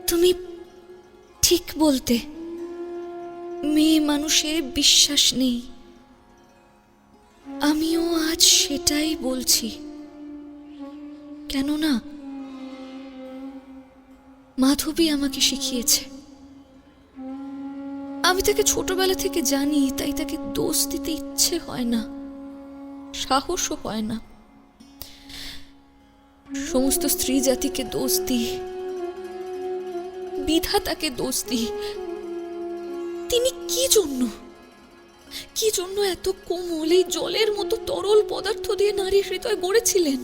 তুমি ঠিক বলতে, মেয়ে মানুষে বিশ্বাস নেই। আমিও আজ সেটাই বলছি। কেননা মাধবী আমাকে শিখিয়েছে। আমি তাকে ছোটবেলা থেকে জানি, তাই তাকে দোষ দিতে ইচ্ছে হয় না, সাহসও হয় না। সমস্ত স্ত্রী জাতিকে দোষ দিই, বিধাতাকে দোষ দিই। তিনি কি জন্য এত কোমল, এই জলের মতো তরল পদার্থ দিয়ে নারীর হৃদয় গড়েছিলেন?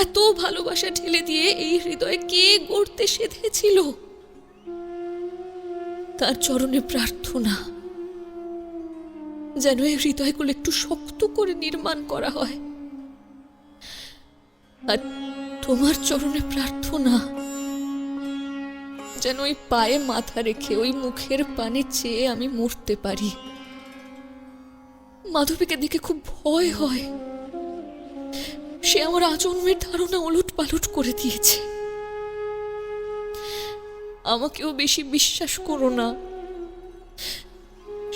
এত ভালোবাসা ঢেলে দিয়ে এই হৃদয় কে গড়তে সেধেছিল? তার চরণে প্রার্থনা, যেন এই হৃদয়গুলো একটু শক্ত করে নির্মাণ করা হয়। আর তোমার চরণে প্রার্থনা, যেন ওই পায়ে মাথা রেখে ওই মুখের পানে চেয়ে আমি মরতে পারি। মাধবীকে দেখে খুব ভয় হয়। সে আমার আজন্মের ধারণা ওলট পালট করে দিয়েছে। আমাকেও বেশি বিশ্বাস করো না,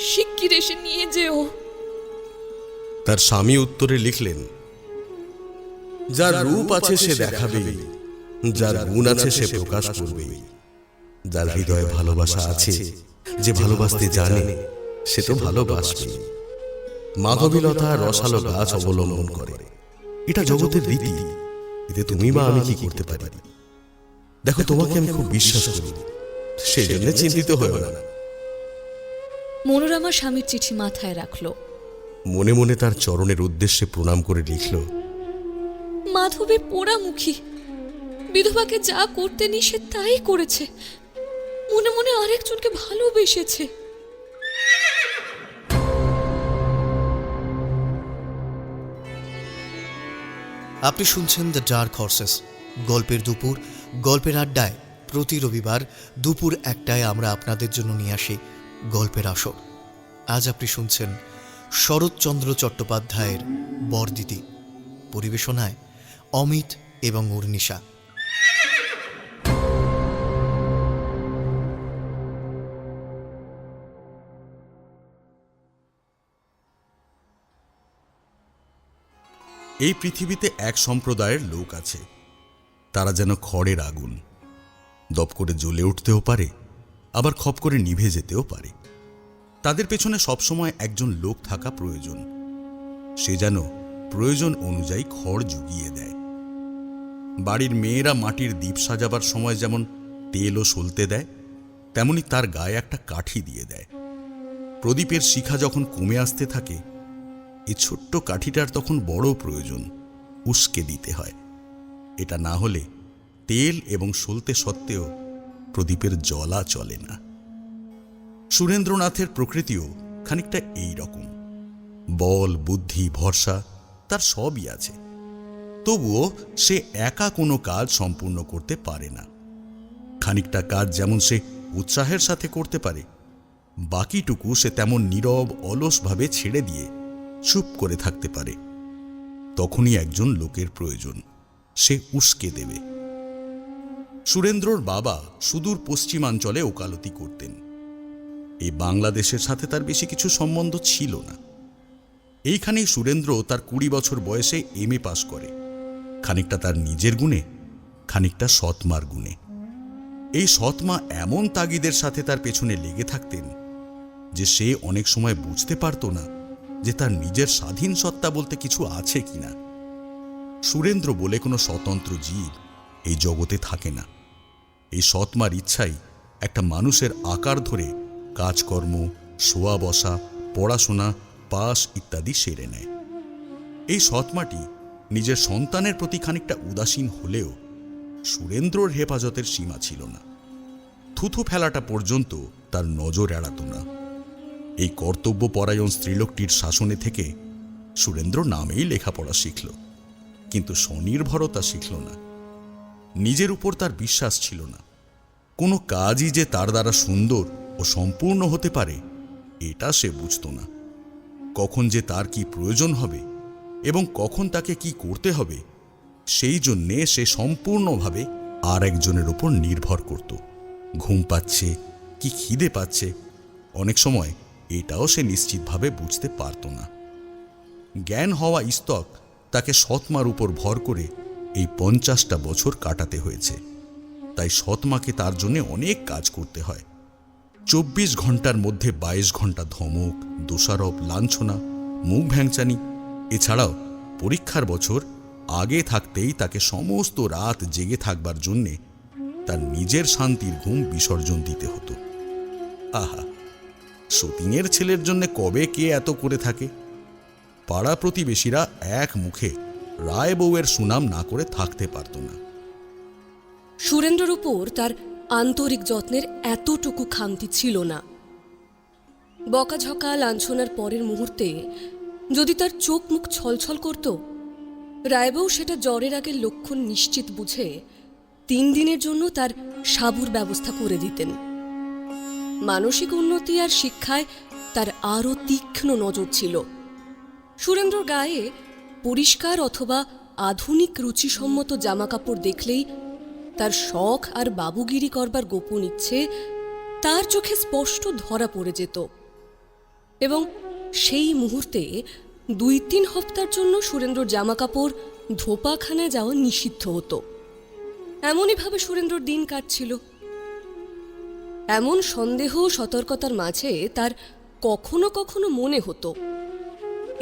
শিগগির এসে নিয়ে যেও। তার স্বামী উত্তরে লিখলেন, যার রূপ আছে সে দেখাবেই, যার গুণ আছে সে প্রকাশ করবেই। যার হৃদয়ে ভালোবাসা আছে, যে ভালোবাসতে জানে, সে তো ভালোবাসবে। মাধবীলতা রসালো গাছ অবলম্বন করে, এটা জগতের রীতি। এতে তুমি বা আমি কি করতে পারি? দেখো, তোমাকে আমি খুব বিশ্বাস করি, সেই জন্য চিন্তিত হয়েও না। মনোরমা স্বামীর চিঠি মাথায় রাখলো। মনে মনে তার চরণের উদ্দেশ্যে প্রণাম করে লিখল, মাধবী পোড়ামুখী, বিধবাকে যা করতে নি সে তাই করেছে। মনে মনে আরেকজনকে ভালোবেসেছে। আপনি শুনছেন দ্য ডার্ক হর্সেস, গল্পের দুপুর, গল্পের আড্ডায়। প্রতি রবিবার দুপুর 1টায় আমরা আপনাদের জন্য নিয়ে আসি গল্পের আসর। আজ আপনি শুনছেন শরৎচন্দ্র চট্টোপাধ্যায়ের বরদিদি, পরিবেশনায় অমিত এবং উর্নিশা। এই পৃথিবীতে এক সম্প্রদায়ের লোক আছে, তারা যেন খড়ের আগুন, দপ করে জ্বলে উঠতেও পারে, আবার খপ করে নিভে যেতেও পারে। তাদের পেছনে সবসময় একজন লোক থাকা প্রয়োজন। সে যেন প্রয়োজন অনুযায়ী খড় জুগিয়ে দেয়। বাড়ির মেয়েরা মাটির দ্বীপ সাজাবার সময় যেমন তেল ও সলতে দেয়, তেমনি তার গায়ে একটা কাঠি দিয়ে দেয়। প্রদীপের শিখা যখন কমে আসতে থাকে, এই ছোট্ট কাঠিটার তখন বড় প্রয়োজন, উস্কে দিতে হয়। এটা না হলে তেল এবং সলতে সত্ত্বেও প্রদীপের জ্বলা চলে না। সুরেন্দ্রনাথের প্রকৃতিও খানিকটা এই রকম। বল, বুদ্ধি, ভরসা তার সবই আছে, তবুও সে একা কোনো কাজ সম্পূর্ণ করতে পারে না। খানিকটা কাজ যেমন সে উৎসাহের সাথে করতে পারে, বাকিটুকু সে তেমন নীরব অলসভাবে ছেড়ে দিয়ে চুপ করে থাকতে পারে। তখনই একজন লোকের প্রয়োজন, সে উস্কে দেবে। সুরেন্দ্রর বাবা সুদূর পশ্চিমাঞ্চলে ওকালতি করতেন। এই বাংলাদেশের সাথে তার বেশি কিছু সম্বন্ধ ছিল না। এইখানেই সুরেন্দ্র তার 20 বছর বয়সে MA পাশ করে, খানিকটা তার নিজের গুণে, খানিকটা সৎমার গুণে। এই সৎমা এমন তাগিদের সাথে তার পেছনে লেগে থাকতেন যে সে অনেক সময় বুঝতে পারত না যে তার নিজের স্বাধীন সত্তা বলতে কিছু আছে কিনা। সুরেন্দ্র বলে কোনো স্বতন্ত্র জীব এই জগতে থাকে না। এই সৎমার ইচ্ছাই একটা মানুষের আকার ধরে কাজকর্ম, শোয়া বসা, পড়াশোনা, পাস ইত্যাদি সেরে নেয়। এই সৎমাটি নিজের সন্তানের প্রতি খানিকটা উদাসীন হলেও সুরেন্দ্রর হেফাজতের সীমা ছিল না। থুথু ফেলাটা পর্যন্ত তার নজর এড়াত না। এই কর্তব্যপরায়ণ স্ত্রীলোকটির শাসনে থেকে সুরেন্দ্র নামেই লেখাপড়া শিখল, কিন্তু স্বনির্ভরতা শিখল না। নিজের উপর তার বিশ্বাস ছিল না। কোনো কাজই যে তার দ্বারা সুন্দর ও সম্পূর্ণ হতে পারে এটা সে বুঝত না। কখন যে তার কি প্রয়োজন হবে এবং কখন তাকে কি করতে হবে, সেই জন্যে সে সম্পূর্ণভাবে আর একজনের ওপর নির্ভর করত। ঘুম পাচ্ছে কি খিদে পাচ্ছে অনেক সময় এটাও সে নিশ্চিতভাবে বুঝতে পারত না। জ্ঞান হওয়া ইস্তক তাকে সৎমার উপর ভর করে এই 50টা বছর কাটাতে হয়েছে। তাই সৎমাকে তার জন্য অনেক কাজ করতে হয়। 24 ঘন্টার মধ্যে 22 ঘন্টা ধমক, দোষারোপ, লাঞ্ছনা, মুখ ভ্যাংচানি, এছাড়াও পরীক্ষার বছর আগে থাকতেই তাকে সমস্ত রাত জেগে থাকবার জন্যে তার নিজের শান্তির ঘুম বিসর্জন দিতে হতো। আহা, সতীনের ছেলের জন্য কবে কে এত করে থাকে। পাড়া প্রতিবেশীরা এক মুখে রায় বউয়ের সুনাম না করে থাকতে পারত না। সুরেন্দ্রর উপর তার আন্তরিক যত্নের এতটুকু খামতি ছিল না। বকাঝকা লাঞ্ছনার পরের মুহূর্তে যদি তার চোখ মুখ ছলছল করত, রায়বউ সেটা জ্বরের আগের লক্ষণ নিশ্চিত বুঝে 3 দিনের জন্য তার সাবুর ব্যবস্থা করে দিতেন। মানসিক উন্নতি আর শিক্ষায় তার আরও তীক্ষ্ণ নজর ছিল। সুরেন্দ্রর গায়ে পরিষ্কার অথবা আধুনিক রুচিসম্মত জামাকাপড় দেখলেই তার শখ আর বাবুগিরি করবার গোপন ইচ্ছে তার চোখে স্পষ্ট ধরা পড়ে যেত, এবং সেই মুহূর্তে 2-3 হপ্তার জন্য সুরেন্দ্রর জামাকাপড় ধোপাখানায় যাওয়া নিষিদ্ধ হতো। এমনইভাবে সুরেন্দ্রর দিন কাটছিল। এমন সন্দেহ সতর্কতার মাঝে তার কখনো কখনো মনে হতো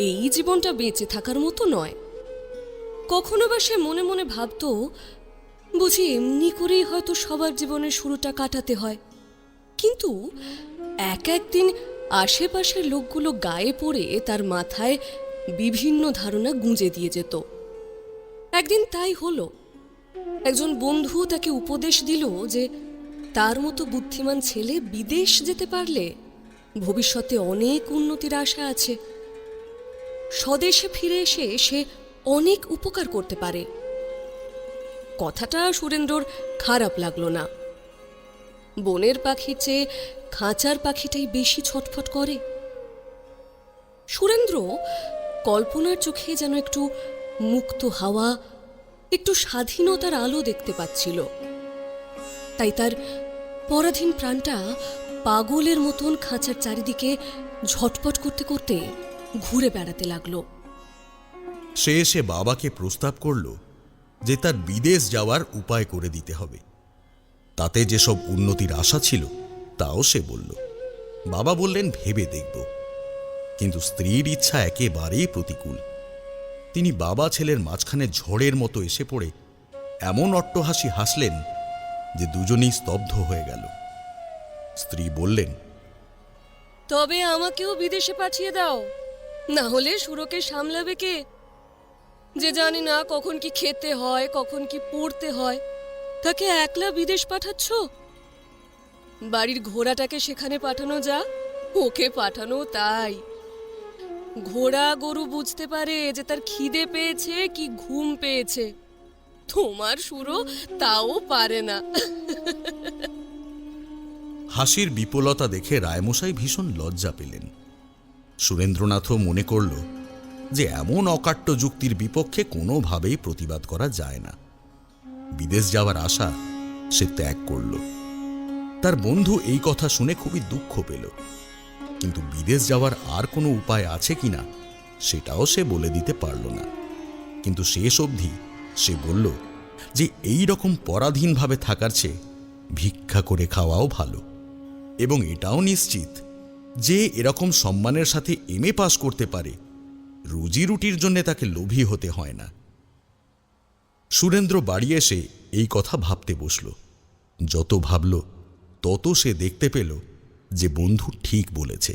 এই জীবনটা বেঁচে থাকার মতো নয়। কখনো বা সে মনে মনে ভাবত, বুঝি এমনি করেই হয়তো সবার জীবনের শুরুটা কাটাতে হয়। কিন্তু একদিন আশেপাশের লোকগুলো গায়ে পড়ে তার মাথায় বিভিন্ন ধারণা গুঁজে দিয়ে যেত। একদিন তাই হলো। একজন বন্ধু তাকে উপদেশ দিল যে তার মতো বুদ্ধিমান ছেলে বিদেশ যেতে পারলে ভবিষ্যতে অনেক উন্নতির আশা আছে। স্বদেশে ফিরে এসে সে অনেক উপকার করতে পারে। কথাটা সুরেন্দ্রর খারাপ লাগলো না। বনের পাখির চেয়ে খাঁচার পাখিটাই বেশি ছটফট করে। সুরেন্দ্র কল্পনার চোখে যেন একটু মুক্ত হাওয়া, একটু স্বাধীনতার আলো দেখতে পাচ্ছিল। তাই তার পরাধীন প্রাণটা পাগলের মতন খাঁচার চারিদিকে ঝটপট করতে করতে ঘুরে বেড়াতে লাগলো। সে এসে বাবাকে প্রস্তাব করল যে তার বিদেশ যাওয়ার উপায় করে দিতে হবে। তাতে যেসব উন্নতির আশা ছিল তাও সে বলল। বাবা বললেন ভেবে দেখব। কিন্তু স্ত্রীর ইচ্ছা একেবারেই প্রতিকূল। তিনি বাবা ছেলের মাঝখানে ঝড়ের মতো এসে পড়ে এমন অট্টহাসি হাসলেন যে দুজনেই স্তব্ধ হয়ে গেল। স্ত্রী বললেন, তবে আমাকেও বিদেশে পাঠিয়ে দাও, না হলে সুরকে সামলাবে কে? যে জানি না কখন কি খেতে হয়, কখন কি পড়তে হয়, তাকে একলা বিদেশ পাঠাচ্ছ? বাড়ির ঘোড়াটাকে সেখানে পাঠানো যা, ওকে পাঠানো তাই। ঘোড়া গরু বুঝতে পারে যে তার খিদে পেয়েছে কি ঘুম পেয়েছে, তোমার সুরো তাও পারে না। হাসির বিপুলতা দেখে রায়মশাই ভীষণ লজ্জা পেলেন। সুরেন্দ্রনাথও মনে করল যে এমন অকাট্য যুক্তির বিপক্ষে কোনোভাবেই প্রতিবাদ করা যায় না। বিদেশ যাওয়ার আশা সে ত্যাগ করল। তার বন্ধু এই কথা শুনে খুবই দুঃখ পেল, কিন্তু বিদেশ যাওয়ার আর কোনো উপায় আছে কিনা সেটাও সে বলে দিতে পারল না। কিন্তু শেষ অবধি সে বলল যে এই রকম পরাধীনভাবে থাকার চেয়ে ভিক্ষা করে খাওয়াও ভালো, এবং এটাও নিশ্চিত যে এরকম সম্মানের সাথে এমএ পাস করতে পারে, রুজি রুটির জন্য তাকে লোভী হতে হয় না। সুরেন্দ্র বাড়ি এসে এই কথা ভাবতে বসল। যত ভাবল তত সে দেখতে পেল যে বন্ধু ঠিক বলেছে,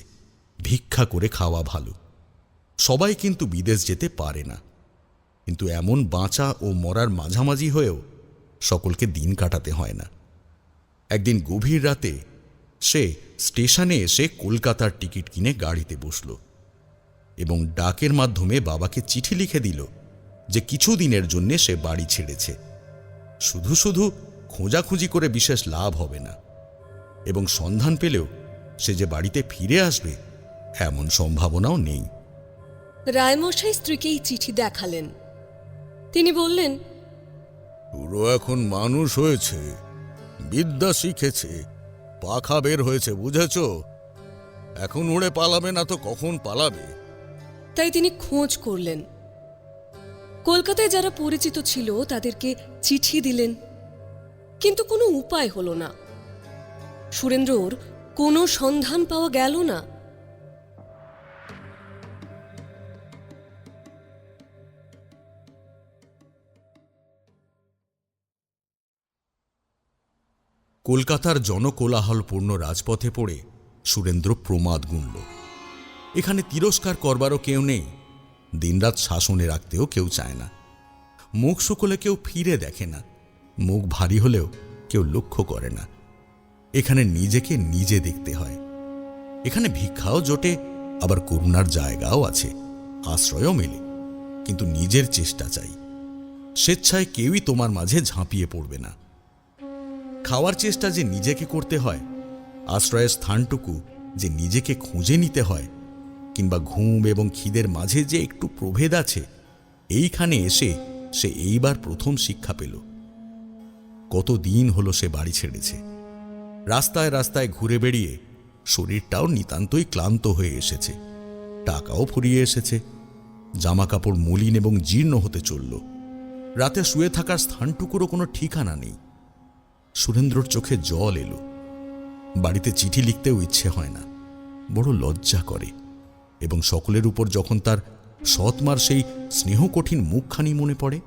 ভিক্ষা করে খাওয়া ভালো। সবাই কিন্তু বিদেশ যেতে পারে না, কিন্তু এমন বাঁচা ও মরার মাঝামাঝি হয়েও সকলকে দিন কাটাতে হয় না। একদিন গভীর রাতে সে স্টেশনে এসে কলকাতার টিকিট কিনে গাড়িতে বসল এবং ডাকের মাধ্যমে বাবাকে চিঠি লিখে দিল যে কিছুদিনের জন্য সে বাড়ি ছেড়েছে। শুধু শুধু খোঁজাখুঁজি করে বিশেষ লাভ হবে না, এবং সন্ধান পেলেও সে যে বাড়িতে ফিরে আসবে এমন সম্ভাবনাও নেই। রায়মশাই স্ত্রীকে এই চিঠি দেখালেন। তিনি বললেন, পুরো এখন মানুষ হয়েছে, বিদ্যা শিখেছে, পাখা বের হয়েছে, বুঝেছ? এখন উড়ে পালাবে না তো কখন পালাবে? তাই তিনি খোঁজ করলেন। কলকাতায় যারা পরিচিত ছিল তাদেরকে চিঠি দিলেন, কিন্তু কোনো উপায় হলো না। সুরেন্দ্রর কোনো সন্ধান পাওয়া গেল না। কলকাতার জনকোলাহলপূর্ণ রাজপথে পড়ে সুরেন্দ্র প্রমাদ গুনল। এখানে তিরস্কার করবারও কেউ নেই, দিনরাত শাসনে রাখতেও কেউ চায় না। মুখ শুকলে কেউ ফিরে দেখে না, মুখ ভারী হলেও কেউ লক্ষ্য করে না। এখানে নিজেকে নিজে দেখতে হয়। এখানে ভিক্ষাও জোটে, আবার করুণার জায়গাও আছে, আশ্রয়ও মেলে, কিন্তু নিজের চেষ্টা চাই। স্বেচ্ছায় কেউই তোমার মাঝে ঝাঁপিয়ে পড়বে না। খাওয়ার চেষ্টা যে নিজেকে করতে হয়, আশ্রয়ের স্থানটুকু যে নিজেকে খুঁজে নিতে হয়, কিংবা ঘুম এবং খিদের মাঝে যে একটু প্রভেদ আছে, এইখানে এসে সে এইবার প্রথম শিক্ষা পেল। কতদিন হলো সে বাড়ি ছেড়েছে। রাস্তায় রাস্তায় ঘুরে বেড়িয়ে শরীরটাও নিতান্তই ক্লান্ত হয়ে এসেছে, টাকাও ফুরিয়ে এসেছে, জামা কাপড় মলিন এবং জীর্ণ হতে চলল। রাতে শুয়ে থাকার স্থানটুকুরও কোনো ঠিকানা নেই। সুরেন্দ্রর চোখে জল এলো। বাড়িতে চিঠি লিখতেও ইচ্ছে হয় না, বড় লজ্জা করে। এবং সকলের উপর যখন তার সৎমার সেই স্নেহকঠিন মুখখানি মনে পড়ে,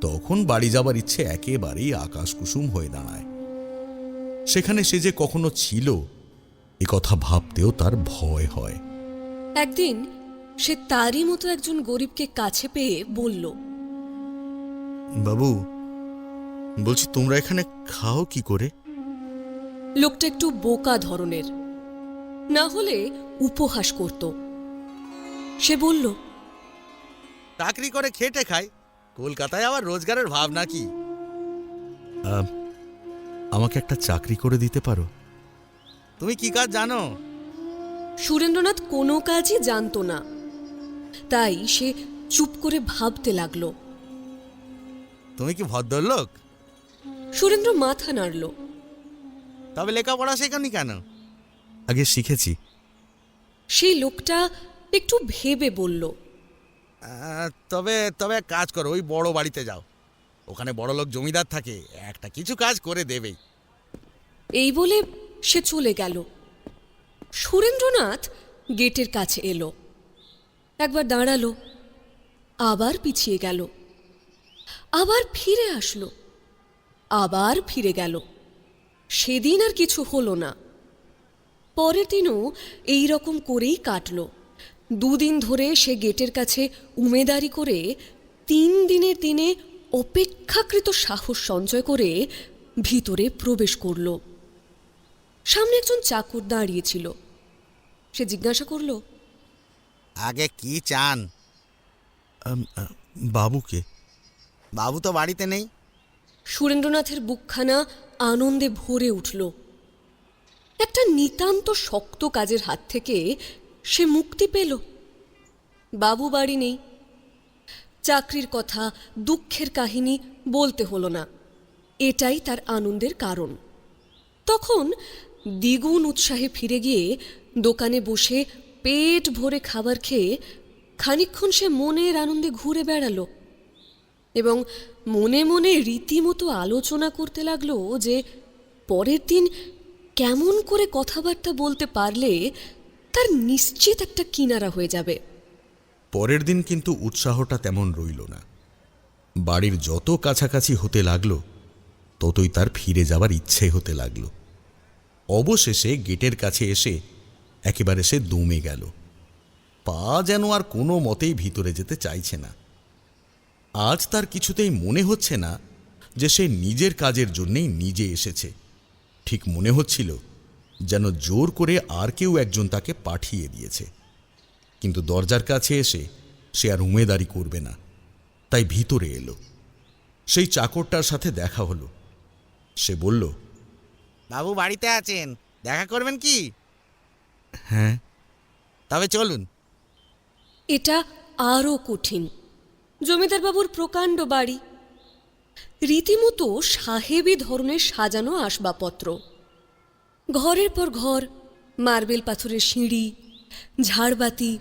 তখন বাড়ি যাবার ইচ্ছে একেবারেই আকাশকুসুম হয়ে দাঁড়ায়। সেখানে সে যে কখনো ছিল, এ কথা ভাবতেও তার ভয় হয়। একদিন সে তারই মতো একজন গরিবকে কাছে পেয়ে বলল, বাবু, বলছি তোমরা এখানে খাও কি করে? লোকটা একটু বোকা ধরনের, না হলে উপহাস করত। সে বলল, চাকরি করে খেটে খায়, কলকাতায় আবার রোজগারের ভাবনা কি? আমাকে একটা চাকরি করে দিতে পারো? তুমি কি কাজ জানো? সুরেন্দ্রনাথ কোনো কাজই জানত না, তাই সে চুপ করে ভাবতে লাগল। তুমি কি ভদ্রলোক? সুরেন্দ্র মাথা নাড়ল। তবে লেখাপড়া শেখনি কেন? আগে শিখেছি। সেই লোকটা একটু ভেবে বলল, তবে তবে কাজ করো, ওই বড় বাড়িতে যাও, ওখানে বড় লোক জমিদার থাকে, একটা কিছু কাজ করে দেবেই। এই বলে সে চলে গেল। সুরেন্দ্রনাথ গেটের কাছে এলো, একবার দাঁড়ালো, আবার পিছিয়ে গেল, আবার ফিরে আসলো, আবার ফিরে গেল। সেদিন আর কিছু হলো না। পরের দিনও এই রকম করেই কাটল। 2 দিন ধরে সে গেটের কাছে উমেদারি করে 3 দিনের দিনে অপেক্ষাকৃত সাহস সঞ্চয় করে ভিতরে প্রবেশ করল। সামনে একজন চাকর দাঁড়িয়েছিল। সে জিজ্ঞাসা করল, আগে কি চান? বাবুকে। বাবু তো বাড়িতে নেই। সুরেন্দ্রনাথের বুকখানা আনন্দে ভরে উঠল। একটা নিতান্ত শক্ত কাজের হাত থেকে সে মুক্তি পেল। বাবু বাড়ি নেই। চাকরির কথা, দুঃখের কাহিনী বলতে হলো না, এটাই তার আনন্দের কারণ। তখন দ্বিগুণ উৎসাহে ফিরে গিয়ে দোকানে বসে পেট ভরে খাবার খেয়ে খানিকক্ষণ সে মনের আনন্দে ঘুরে বেড়ালো এবং মনে মনে রীতিমতো আলোচনা করতে লাগলো যে পরের দিন কেমন করে কথাবার্তা বলতে পারলে তার নিশ্চিত একটা কিনারা হয়ে যাবে। পরের দিন কিন্তু উৎসাহটা তেমন রইল না। বাড়ির যত কাছাকাছি হতে লাগলো, ততই তার ফিরে যাবার ইচ্ছে হতে লাগলো। অবশেষে গেটের কাছে এসে একেবারে সে দমে গেল। পা যেন আর কোনো মতেই ভিতরে যেতে চাইছে না। আজ তার কিছুতেই মনে হচ্ছে না যে সে নিজের কাজের জন্যেই নিজে এসেছে। ঠিক মনে হচ্ছিল যেন জোর করে আর কেউ একজন তাকে পাঠিয়ে দিয়েছে। কিন্তু দরজার কাছে এসে সে আর উমেদারি করবে না, তাই ভিতরে এলো। সেই চাকরটার সাথে দেখা হলো। সে বলল, বাবু বাড়িতে আছেন, দেখা করবেন কি? হ্যাঁ। তবে চলুন। এটা আরও কঠিন। জমিদার বাবুর প্রকাণ্ড বাড়ি, রীতিমতো সাহেবি ধরনের সাজানো আসবাবপত্র, ঘরের পর ঘর, মার্বেল পাথরের সিঁড়ি, ঝাড়বাতি,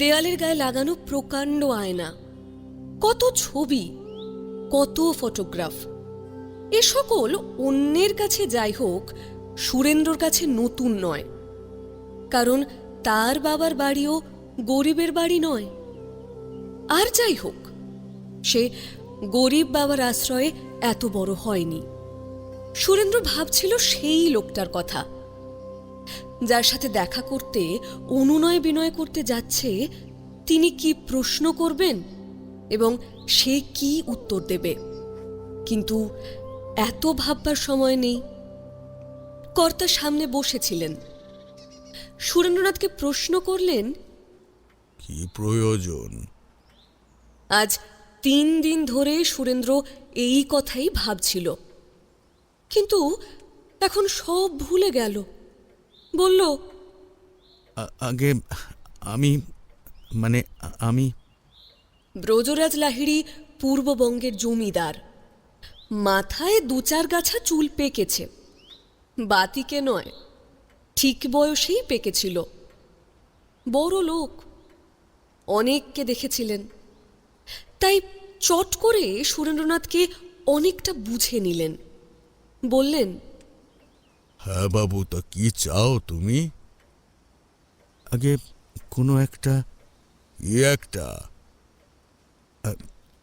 দেয়ালের গায়ে লাগানো প্রকাণ্ড আয়না, কত ছবি, কত ফটোগ্রাফ। এ সকল অন্যের কাছে যাই হোক, সুরেন্দ্রর কাছে নতুন নয়, কারণ তার বাবার বাড়িও গরিবের বাড়ি নয়। আর যাই হোক, সে গরিব বাবার আশ্রয়ে এত বড় হয়নি। সুরেন্দ্র ভাবছিল সেই লোকটার কথা, যার সাথে দেখা করতে অনুনয় বিনয় করতে যাচ্ছে, তিনি কি প্রশ্ন করবেন এবং সে কি উত্তর দেবে। কিন্তু এত ভাববার সময় নেই। কর্তা সামনে বসেছিলেন। সুরেন্দ্রনাথকে প্রশ্ন করলেন, কি প্রয়োজন? আজ 3 দিন ধরে সুরেন্দ্র এই কথাই ভাবছিল, কিন্তু এখন সব ভুলে গেল। বলল, আগে আমি ব্রজরাজ লাহিড়ী পূর্ববঙ্গের জমিদার, মাথায় 2-4 গাছা চুল পেকেছে, বাতিকে নয়, ঠিক বয়সেই পেকেছিল। বড় লোক, অনেককে দেখেছিলেন, তাই চট করে সুরেন্দ্রনাথকে অনেকটা বুঝে নিলেন। বললেন, হ্যাঁ বাবু, তা কি চাও তুমি? আগে কোনো একটা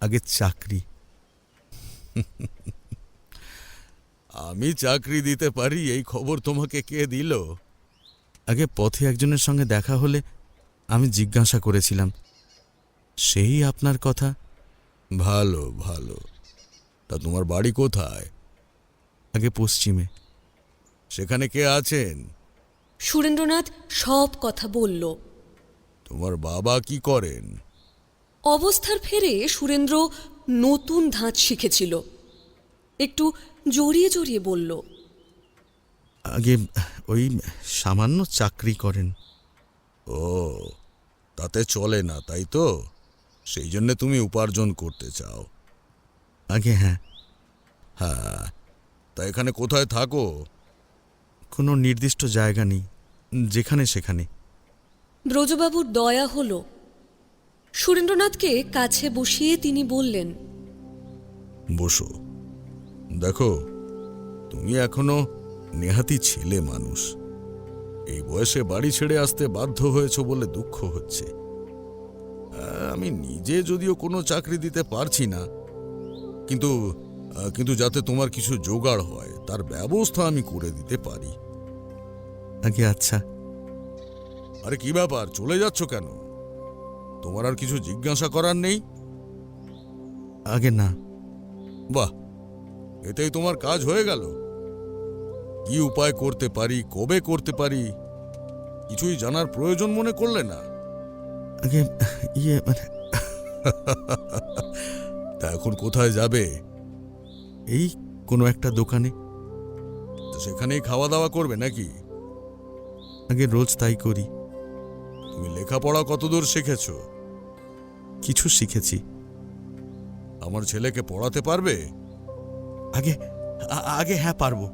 আগে চাকরি। আমি চাকরি দিতে পারি এই খবর তোমাকে কে দিল? আগে পথে একজনের সঙ্গে দেখা হলে আমি জিজ্ঞাসা করেছিলাম, সেই আপনার কথা। ভালো ভালো, তা তোমার বাড়ি কোথায়? আগে পশ্চিমে। সেখানে কে আছেন? সুরেন্দ্রনাথ সব কথা বলল। তোমার বাবা কি করেন? অবস্থার ফেরে সুরেন্দ্র নতুন ধাঁচ শিখেছিল, একটু জড়িয়ে জড়িয়ে বলল, আগে ওই সামান্য চাকরি করেন। ও, তাতে চলে না তাই তো? সেই জন্যে তুমি উপার্জন করতে চাও? আগে হ্যাঁ। হ্যাঁ, তা এখানে কোথায় থাকো? কোনো নির্দিষ্ট জায়গা নেই, যেখানে সেখানে। ব্রজবাবুর দয়া হল। সুরেন্দ্রনাথকে কাছে বসিয়ে তিনি বললেন, বসো। দেখো, তুমি এখনো নেহাতি ছেলে মানুষ। এই বয়সে বাড়ি ছেড়ে আসতে বাধ্য হয়েছ বলে দুঃখ হচ্ছে। আমি নিজে যদিও কোনো চাকরি দিতে পারছি না, কিন্তু যাতে তোমার কিছু জোগাড় হয় তার ব্যবস্থা আমি করে দিতে পারি। আগে আচ্ছা। আরে কি ব্যাপার, চলে যাচ্ছ কেন? তোমার আর কিছু জিজ্ঞাসা করার নেই? আগে না। বাহ, এতেই তোমার কাজ হয়ে গেল। কি উপায় করতে পারি, কবে করতে পারি, কিছুই জানার প্রয়োজন মনে করলে না? আগে তা এখন কোথায় যাবে? এই কোনো একটা দোকানে। তো সেখানেই খাওয়া দাওয়া করবে নাকি? আগে রোজ তাই করি। তুমি লেখাপড়া কতদূর শিখেছ? কিছু শিখেছি। আমার ছেলেকে পড়াতে পারবে? আগে হ্যাঁ, পারবো।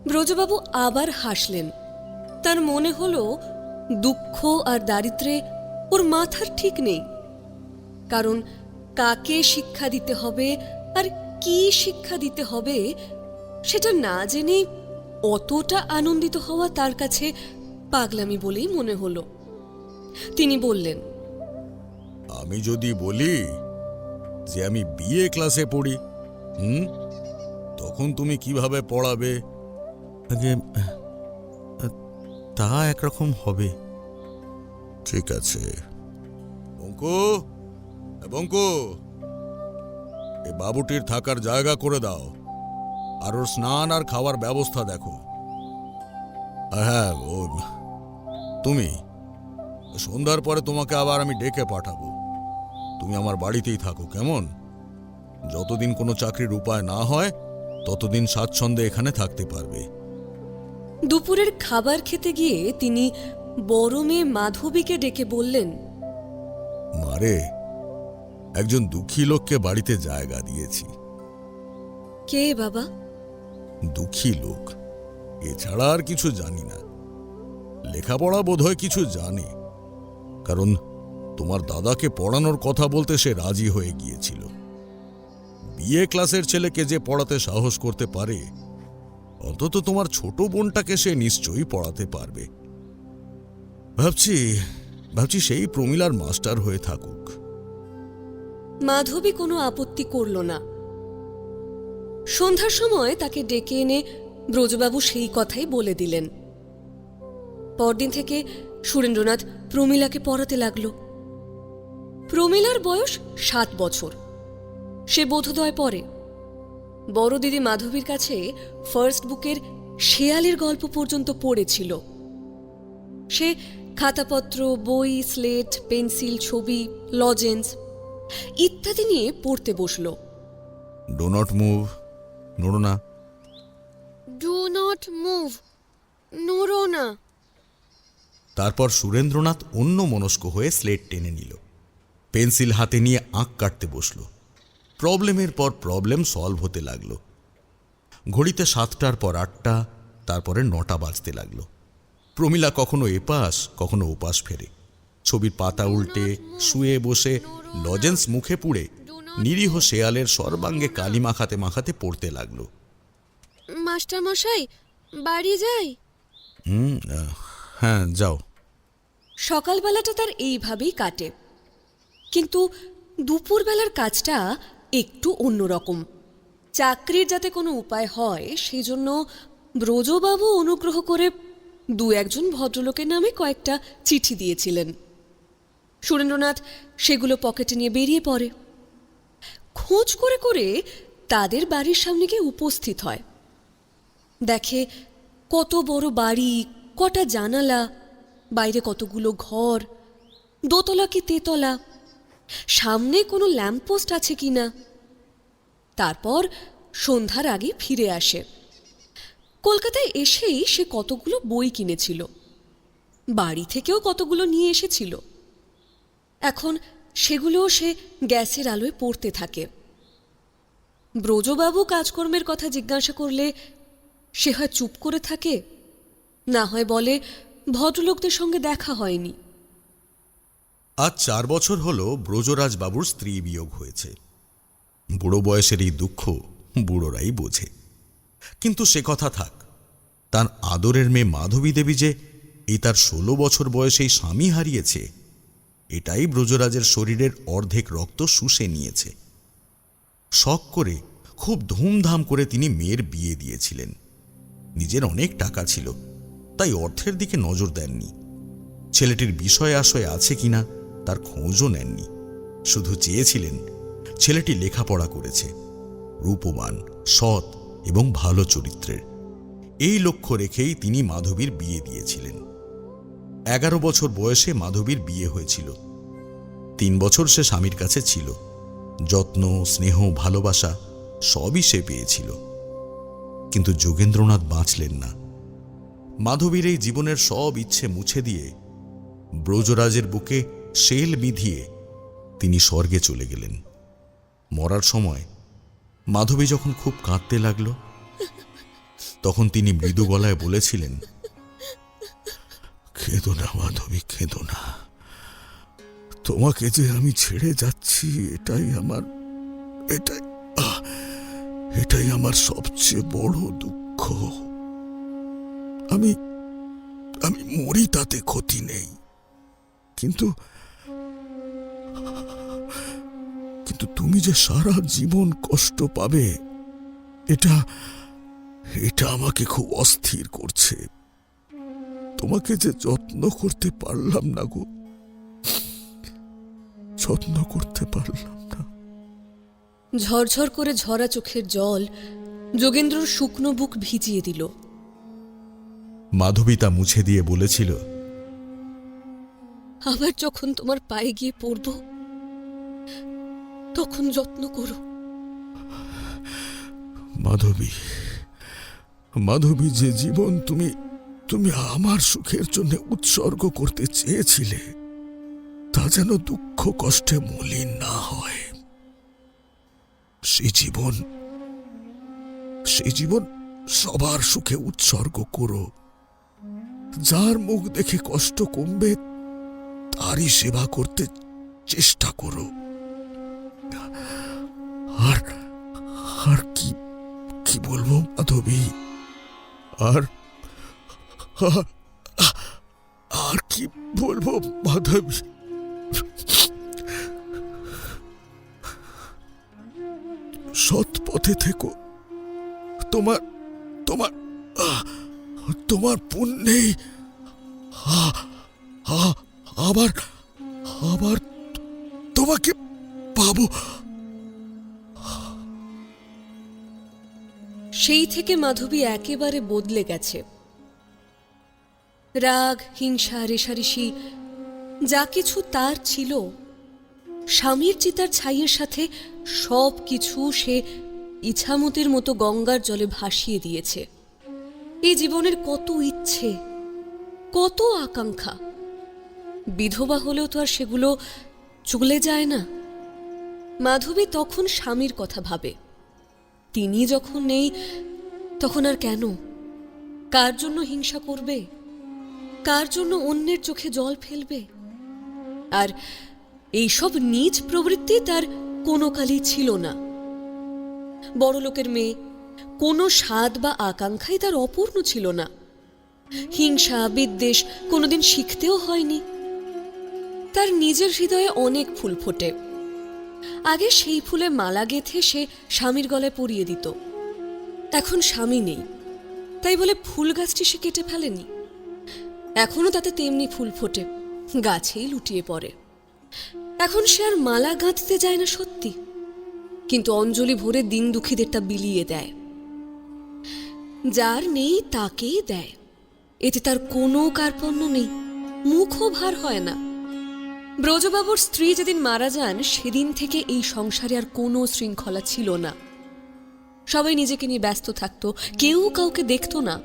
ব্রজবাবু আবার হাসলেন। তার মনে হলো দুঃখ আর দারিদ্র্যে ওর মাথার ঠিক নেই, কারণ কাকে শিক্ষা দিতে হবে আর কি শিক্ষা দিতে হবে সেটা না জেনে অতটা আনন্দিত হওয়া তার কাছে পাগলামি বলেই মনে হলো। তিনি বললেন, আমি যদি বলি যে আমি বিএ ক্লাসে পড়ি, তখন তুমি কিভাবে পড়াবে? আগে তা একরকম হবে। ঠিক আছে। বঙ্কু, বঙ্কু, এই বাবুটির থাকার জায়গা করে দাও, আর ওর স্নান আর খাওয়ার ব্যবস্থা দেখো। হ্যাঁ, ও তুমি সন্ধ্যার পরে তোমাকে আবার আমি ডেকে পাঠাবো। তুমি আমার বাড়িতেই থাকো, কেমন? যতদিন কোনো চাকরির উপায় না হয় ততদিন স্বাচ্ছন্দ্যে এখানে থাকতে পারবে। দুপুরের খাবার খেতে গিয়ে তিনি বড় মেয়ে মাধবীকে ডেকে বললেন, মারে, একজন দুঃখী লোককে বাড়িতে জায়গা দিয়েছি, কে বাবা? দুঃখী লোক, এছাড়া আর কিছু জানি না। লেখাপড়া বোধহয় কিছু জানে, কারণ তোমার দাদাকে পড়ানোর কথা বলতে সে রাজি হয়ে গিয়েছিল। বিএ ক্লাসের ছেলেকে যে পড়াতে সাহস করতে পারে, অন্তত তোমার ছোট বোনটাকে সে নিশ্চয়ই পড়াতে পারবে। ভাবছি সেই প্রমিলার মাস্টার হয়ে থাকুক। মাধবী কোনো আপত্তি করল না। সন্ধ্যার সময় তাকে ডেকে এনে ব্রজবাবু সেই কথাই বলে দিলেন। পরদিন থেকে সুরেন্দ্রনাথ প্রমিলাকে পড়াতে লাগল। প্রমিলার বয়স 7 বছর। সে বোধোদয় পড়ে। বড় দিদি মাধবীর কাছে ফার্স্ট বুকের শেয়ালের গল্প পর্যন্ত পড়েছিল। সে খাতাপত্র, বই, স্লেট, পেন্সিল, ছবি, লজেন্স ইত্যাদি নিয়ে পড়তে বসল। ডো নট মুভ, নড়ো না। ডু নট মুভ, নড়ো না। তারপর সুরেন্দ্রনাথ অন্য মনস্ক হয়ে স্লেট টেনে নিল, পেন্সিল হাতে নিয়ে আঁক কাটতে বসল। প্রবলেমের পর প্রবলেম সলভ হতে লাগল। ঘড়িতে 7টার পর 8টা, তারপরে 9টা বাজতে লাগল। প্রমিলা কখনো এপাশ কখনো ওপাশ ফেরে, ছবির পাতা উল্টে শুয়ে বসে লজেন্স মুখে পুড়ে নিরীহ শেয়ালের সর্বাঙ্গে কালি মাখাতে মাখাতে পড়তে লাগল। মাস্টার মশাই, বাড়ি যাই? হ্যাঁ, যাও। সকালবেলাটা তার এইভাবেই কাটে, কিন্তু দুপুরবেলার কাজটা একটু অন্যরকম। চাকরির যাতে কোনো উপায় হয় সেজন্য ব্রজবাবু অনুগ্রহ করে 2-1 ভদ্রলোকের নামে কয়েকটা চিঠি দিয়েছিলেন। সুরেন্দ্রনাথ সেগুলো পকেটে নিয়ে বেরিয়ে পড়ে। খোঁজ করে করে তাদের বাড়ির সামনে গিয়ে উপস্থিত হয়। দেখে কত বড় বাড়ি, কটা জানালা, বাইরে কতগুলো ঘর, দোতলা কি তেতলা, সামনে কোনো ল্যাম্পপোস্ট আছে কিনা। তারপর সন্ধ্যার আগে ফিরে আসে। কলকাতায় এসেই সে কতগুলো বই কিনেছিল, বাড়ি থেকেও কতগুলো নিয়ে এসেছিল। এখন সেগুলোও সে গ্যাসের আলোয় পড়তে থাকে। ব্রজবাবু কাজকর্মের কথা জিজ্ঞাসা করলে সে হয় চুপ করে থাকে, না হয় বলে ভদ্রলোকদের সঙ্গে দেখা হয়নি। আজ 4 বছর হল ব্রজরাজ বাবুর স্ত্রী বিয়োগ হয়েছে। বুড়ো বয়সের এই দুঃখ বুড়োরাই বোঝে। কিন্তু সে কথা থাক, তার আদরের মেয়ে মাধবী দেবী যে এই তার 16 বছর বয়সেই স্বামী হারিয়েছে, এটাই ব্রজরাজের শরীরের অর্ধেক রক্ত শুষে নিয়েছে। শখ করে খুব ধুমধাম করে তিনি মেয়ের বিয়ে দিয়েছিলেন। নিজের অনেক টাকা ছিল, তাই অর্থের দিকে নজর দেননি। ছেলেটির বিষয় আশয় আছে কিনা তার খোঁজও নেননি। শুধু চেয়েছিলেন ছেলেটি লেখাপড়া করেছে, রূপবান, সৎ এবং ভালো চরিত্রের। এই লক্ষ্য রেখেই তিনি মাধবীর বিয়ে দিয়েছিলেন। 11 বছর বয়সে মাধবীর বিয়ে হয়েছিল। 3 বছর সে স্বামীর কাছে ছিল। যত্ন, স্নেহ, ভালোবাসা সবই সে পেয়েছিল। কিন্তু যোগেন্দ্রনাথ বাঁচলেন না। মাধবীর এই জীবনের সব ইচ্ছে মুছে দিয়ে ব্রজরাজের বুকে শেল বিধিয়ে তিনি স্বর্গে চলে গেলেন। মরার সময় মাধবী যখন খুব কাঁদতে লাগল, তখন তিনি মৃদু গলায় বলেছিলেন, কেঁদো না মাধবী, কেঁদো না। তোমাকে যে আমি ছেড়ে যাচ্ছি এটাই আমার সবচেয়ে বড় দুঃখ। আমি মরি তাতে ক্ষতি নেই, কিন্তু তুমি যে সারা জীবন কষ্ট পাবে, এটা আমাকে খুব অস্থির করছে। তোমাকে যে যত্ন করতে পারলাম না গো, যত্ন করতে পারলাম না। ঝরঝর করে ঝরা চোখের জল যোগেন্দ্রর শুকনো বুক ভিজিয়ে দিল। মাধবী তা মুছে দিয়ে বলেছিল, আবার যখন তোমার পায়ে গিয়ে পড়ব, তখন যত্ন করো। মাধবী, যে জীবন তুমি আমার সুখের জন্য উৎসর্গ করতে চেয়েছিলে, তা যেন দুঃখ কষ্টে মলিন না হয়। সেই জীবন সবার সুখে উৎসর্গ করো। যার মুখ দেখে কষ্ট কমবে তারই সেবা করতে চেষ্টা করো। আর আর কি কি বলবো মাধবী, আর আর- আর কি বলবো মাধবী? সৎ পথে থেকো। তোমার তোমার তোমার পুণ্যেই আবার আবার তোমাকে পাবো। সেই থেকে মাধবী একেবারে বদলে গেছে। রাগ, হিংসা, রেষারেষি যা কিছু তার ছিল, স্বামীর চিতার ছাইয়ের সাথে সব কিছু সে ইছামতির মতো গঙ্গার জলে ভাসিয়ে দিয়েছে। এই জীবনের কত ইচ্ছে, কত আকাঙ্ক্ষা, বিধবা হলেও তো আর সেগুলো চলে যায় না। মাধবী তখন স্বামীর কথা ভাবে। তিনি যখন নেই তখন আর কেন, কার জন্য হিংসা করবে, কার জন্য অন্যের চোখে জল ফেলবে? আর এইসব নীচ প্রবৃত্তি তার কোনো কালই ছিল না। বড়লোকের মেয়ে, কোনো স্বাদ বা আকাঙ্ক্ষাই তার অপূর্ণ ছিল না। হিংসা, বিদ্বেষ কোনোদিন শিখতেও হয়নি। তার নিজের হৃদয়ে অনেক ফুল ফোটে। আগে সেই ফুলে মালা গেঁথে সে স্বামীর গলায় পরিয়ে দিত। এখন স্বামী নেই, তাই বলে ফুল গাছটি সে কেটে ফেলেনি। এখনো তাতে তেমনি ফুল ফোটে, গাছেই লুটিয়ে পড়ে। এখন সে আর মালা গাঁথতে যায় না সত্যি, কিন্তু অঞ্জলি ভরে দিন দুঃখীদের তা বিলিয়ে দেয়। যার নেই তাকেই দেয়, এতে তার কোনো কার্পণ্য নেই, মুখও ভার হয় না। ব্রজবাবুর স্ত্রী যেদিন মারা যান সেদিন থেকে এই সংসারে আর কোনো শৃঙ্খলা ছিল না। সবাই নিজেকে নিয়ে ব্যস্ত থাকতো, কেউ কাউকে দেখত না।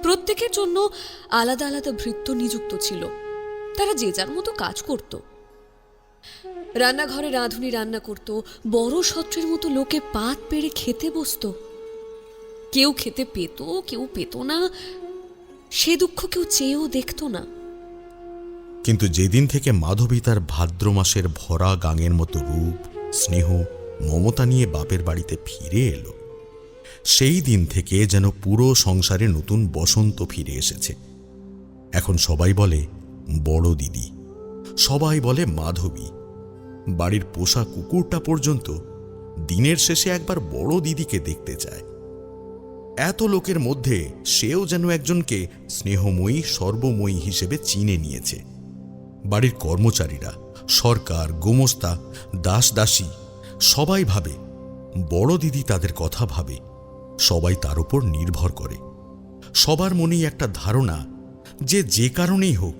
প্রত্যেকের জন্য আলাদা আলাদা ভৃত্য নিযুক্ত ছিল, তারা যে যার মতো কাজ করত। রান্নাঘরে রাঁধুনি রান্না করত, বড় সত্রের মতো লোকে পাত পেড়ে খেতে বসত। কেউ খেতে পেত, কেউ পেত না, সে দুঃখ কেউ চেয়েও দেখত না। কিন্তু যেদিন থেকে মাধবী তার ভাদ্র মাসের ভরা গাঙের মতো রূপ, স্নেহ, মমতা নিয়ে বাপের বাড়িতে ফিরে এলো, সেই দিন থেকে যেন পুরো সংসারে নতুন বসন্ত ফিরে এসেছে। এখন সবাই বলে বড় দিদি, সবাই বলে মাধবী। বাড়ির পোষা কুকুরটা পর্যন্ত দিনের শেষে একবার বড় দিদিকে দেখতে চায়। এত লোকের মধ্যে সেও যেন একজনকে স্নেহময়ী, সর্বময়ী হিসেবে চিনে নিয়েছে। বাড়ির কর্মচারীরা, সরকার, গোমস্তা, দাস দাসী সবাই ভাবে বড় দিদি তাদের কথা ভাবে। সবাই তার উপর নির্ভর করে। সবার মনেই একটা ধারণা যে যে কারণেই হোক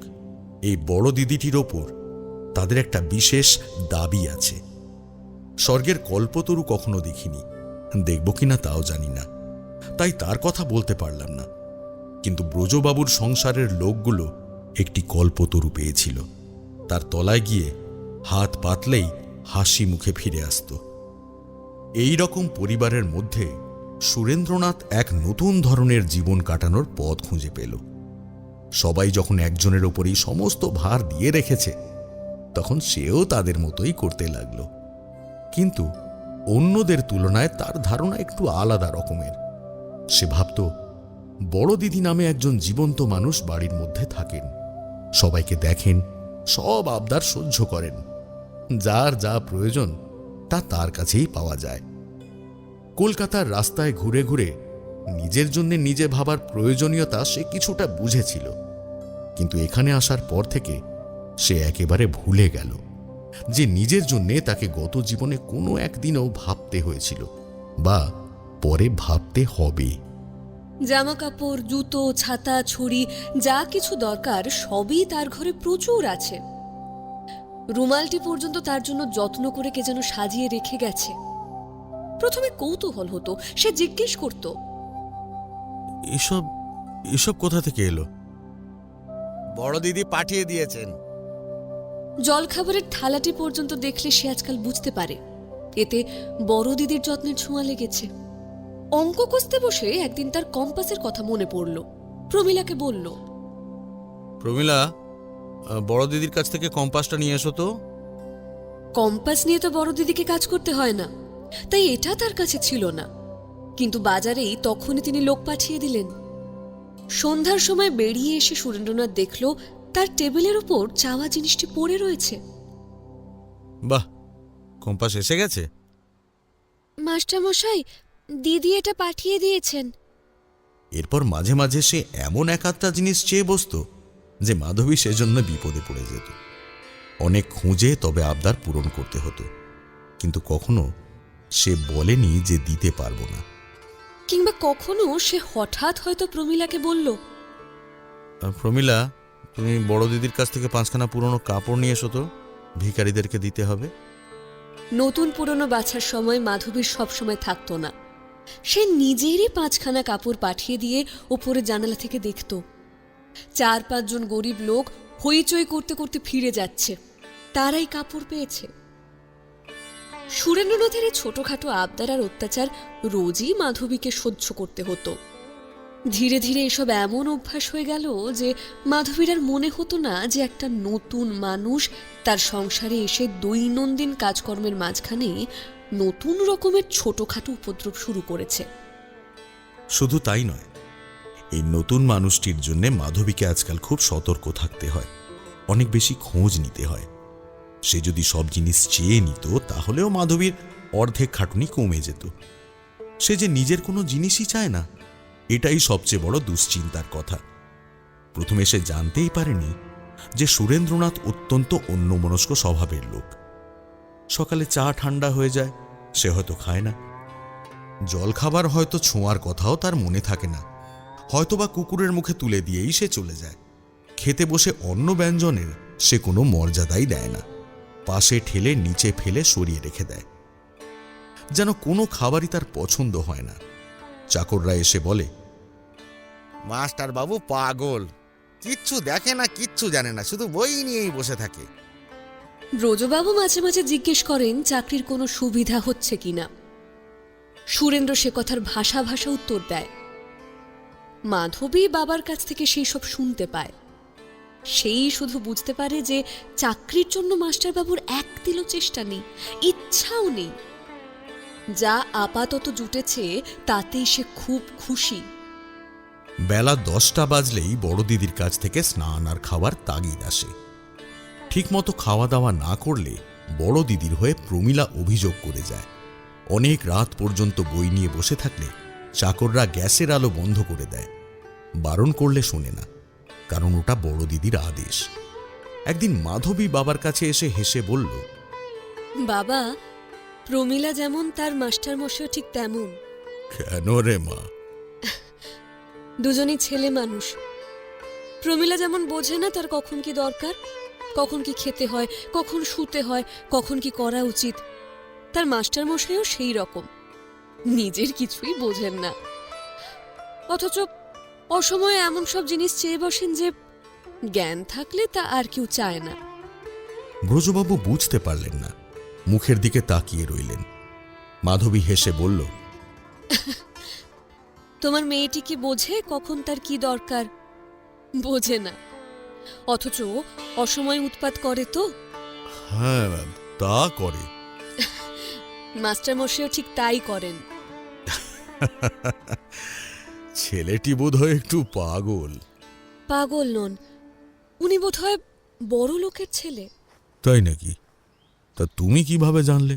এই বড় দিদিটির ওপর তাদের একটা বিশেষ দাবি আছে। স্বর্গের কল্পতরু কখনো দেখিনি, দেখব কিনা তাও জানি না, তাই তার কথা বলতে পারলাম না। কিন্তু ব্রজবাবুর সংসারের লোকগুলো একটি কল্পতরু পেয়েছিল। তার তলায় গিয়ে হাত পাতলেই হাসি মুখে ফিরে আসত। এই রকম পরিবারের মধ্যে সুরেন্দ্রনাথ এক নতুন ধরনের জীবন কাটানোর পথ খুঁজে পেল। সবাই যখন একজনের ওপরই সমস্ত ভার দিয়ে রেখেছে, তখন সেও তাদের মতোই করতে লাগল। কিন্তু অন্যদের তুলনায় তার ধারণা একটু আলাদা রকমের। সে ভাবত বড় দিদি নামে একজন জীবন্ত মানুষ বাড়ির মধ্যে থাকেন, সবাইকে দেখেন, সব আবদার সহ্য করেন, যার যা প্রয়োজন তা তার কাছেই পাওয়া যায়। কলকাতার রাস্তায় ঘুরে ঘুরে নিজের জন্য নিজে ভাবার প্রয়োজনীয়তা সে কিছুটা বুঝেছিল, কিন্তু এখানে আসার পর থেকে সে একেবারে ভুলে গেল যে নিজের জন্যে তাকে গত জীবনে কোনো একদিনও ভাবতে হয়েছিল বা পরে ভাবতে হবে। জামা কাপড়, জুতো, ছাতা, ছড়ি যা কিছু দরকার সবই তার ঘরে প্রচুর আছে। রুমালটি পর্যন্ত তার জন্য যত্ন করে কে যেন সাজিয়ে রেখে গেছে। প্রথমে কৌতূহল হতো, সে জিজ্ঞেস করত, এসব এসব কোথা থেকে এলো? বড় দিদি পাঠিয়ে দিয়েছেন। জলখাবারের থালাটি পর্যন্ত দেখলে সে আজকাল বুঝতে পারে এতে বড় দিদির যত্নের ছোঁয়া লেগেছে। অঙ্ক কষতে বসে একদিন তার কম্পাসের কথা মনে পড়ল। প্রমীলাকে বলল, প্রমীলা, বড় দিদির কাছ থেকে কম্পাসটা নিয়ে এসো তো। কম্পাস নিয়ে তো বড় দিদিকে কাজ করতে হয় না, তাই এটা তার কাছে ছিল না। কিন্তু বাজারেই তখনই তিনি লোক পাঠিয়ে দিলেন। সন্ধ্যার সময় বেরিয়ে এসে সুরেন্দ্রনাথ দেখল তার টেবিলের ওপর চাওয়া জিনিসটি পড়ে রয়েছে। বাহ, কম্পাস এসে গেছে। মাস্টারমশাই, দিদি এটা পাঠিয়ে দিয়েছেন। এরপর মাঝে মাঝে সে এমন এক আধটা জিনিস চেয়ে বসত যে মাধবী সেজন্য বিপদে পড়ে যেত। অনেক খুঁজে তবে আবদার পূরণ করতে হতো, কিন্তু কখনো সে বলেনি যে দিতে পারবো না। কিংবা কখনো সে হঠাৎ হয়তো প্রমীলাকে বলল, প্রমীলা, তুমি বড় দিদির কাছ থেকে 5খানা পুরনো কাপড় নিয়ে এসো তো, ভিখারিদেরকে দিতে হবে। নতুন পুরনো বাছার সময় মাধবীর সবসময় থাকতো না। সে নিজেরই 5খানা কাপড় পাঠিয়ে দিয়ে ওপরে জানালা থেকে দেখত 4-5 জন গরিব লোক হইচই করতে করতে ফিরে যাচ্ছে, তারাই কাপড় পেয়েছে। সুরেন্দ্রনাথের এই ছোটখাটো আবদার আর অত্যাচার রোজই মাধবীকে সহ্য করতে হতো। ধীরে ধীরে এসব এমন অভ্যাস হয়ে গেল যে মাধবীর আর মনে হতো না যে একটা নতুন মানুষ তার সংসারে এসে দৈনন্দিন কাজকর্মের মাঝখানে নতুন রকমের ছোটখাটো উপদ্রব শুরু করেছে। শুধু তাই নয়, এই নতুন মানুষটির জন্য মাধবীকে আজকাল খুব সতর্ক থাকতে হয়, অনেক বেশি খোঁজ নিতে হয়। সে যদি সব জিনিস চেয়ে নিত তাহলেও মাধবীর অর্ধেক খাটুনি কমে যেত। সে যে নিজের কোনো জিনিসই চায় না, এটাই সবচেয়ে বড় দুশ্চিন্তার কথা। প্রথমে সে জানতেই পারেনি যে সুরেন্দ্রনাথ অত্যন্ত অন্যমনস্ক স্বভাবের লোক। সকালে চা ঠান্ডা হয়ে যায়, সে হয়তো খায় না। জলখাবার হয়তো ছোঁয়ার কথাও তার মনে থাকে না, হয়তোবা কুকুরের মুখে তুলে দিয়েই সে চলে যায়। খেতে বসে অন্ন ব্যঞ্জনের সে কোনো মর্যাদাই দেয় না, পাশে ঠেলে নিচে ফেলে সরিয়ে রেখে দেয়। যেন কোনো খাবারই তার পছন্দ হয় না। চাকররা এসে বলে, মাস্টার বাবু পাগল, কিচ্ছু দেখে না, কিচ্ছু জানে না, শুধু বই নিয়েই বসে থাকে। ব্রজবাবু মাঝে মাঝে জিজ্ঞেস করেন চাকরির কোনো সুবিধা হচ্ছে কিনা। সুরেন্দ্র সে কথার ভাষা ভাষা উত্তর দেয়। মাধবী বাবার কাছ থেকে সেই সব শুনতে পায়। সেই শুধু বুঝতে পারে যে চাকরির জন্য মাস্টারবাবুর এক তিলও চেষ্টা নেই, ইচ্ছাও নেই। যা আপাতত জুটেছে তাতেই সে খুব খুশি। বেলা 10টা বাজলেই বড় দিদির কাছ থেকে স্নান আর খাওয়ার তাগিদ আসে। ঠিকমতো খাওয়া দাওয়া না করলে বড় দিদির হয়ে প্রমীলা অভিযোগ করে যায়। অনেক রাত পর্যন্ত বই নিয়ে বসে থাকলে চাকররা গ্যাসের আলো বন্ধ করে দেয়। বারণ করলে শোনে না, কারণ ওটা বড় দিদির আদেশ। একদিন মাধবী বাবার কাছে এসে হেসে বলল, বাবা, প্রমীলা যেমন তার মাস্টারমশাইও ঠিক তেমন। কেন রে মা? দুজনই ছেলে মানুষ। প্রমীলা যেমন বোঝে না তার কখন কি দরকার, কখন কি খেতে হয়, কখন শুতে হয়, কখন কি করা উচিত, তার মাস্টারমশাইও সেই রকম, নিজের কিছুই বোঝেন না। অথচ অসময়ে এমন সব জিনিস চেয়ে বসেন যে জ্ঞান থাকলে তা আর কেউ চায় না। ব্রজবাবু বুঝতে পারলেন না, মুখের দিকে তাকিয়ে রইলেন। মাধবী হেসে বলল, তোমার মেয়েটি কি বোঝে কখন তার কি দরকার? বোঝে না, অথচ অসময় উৎপাত করে তো। হ্যাঁ, তা করে। মাস্টারমশাইও ঠিক তাই করেন। ছেলেটি বোধহয় একটু পাগল। পাগল নন, উনি বোধহয় বড় লোকের ছেলে। তাই নাকি? তা তুমি কিভাবে জানলে?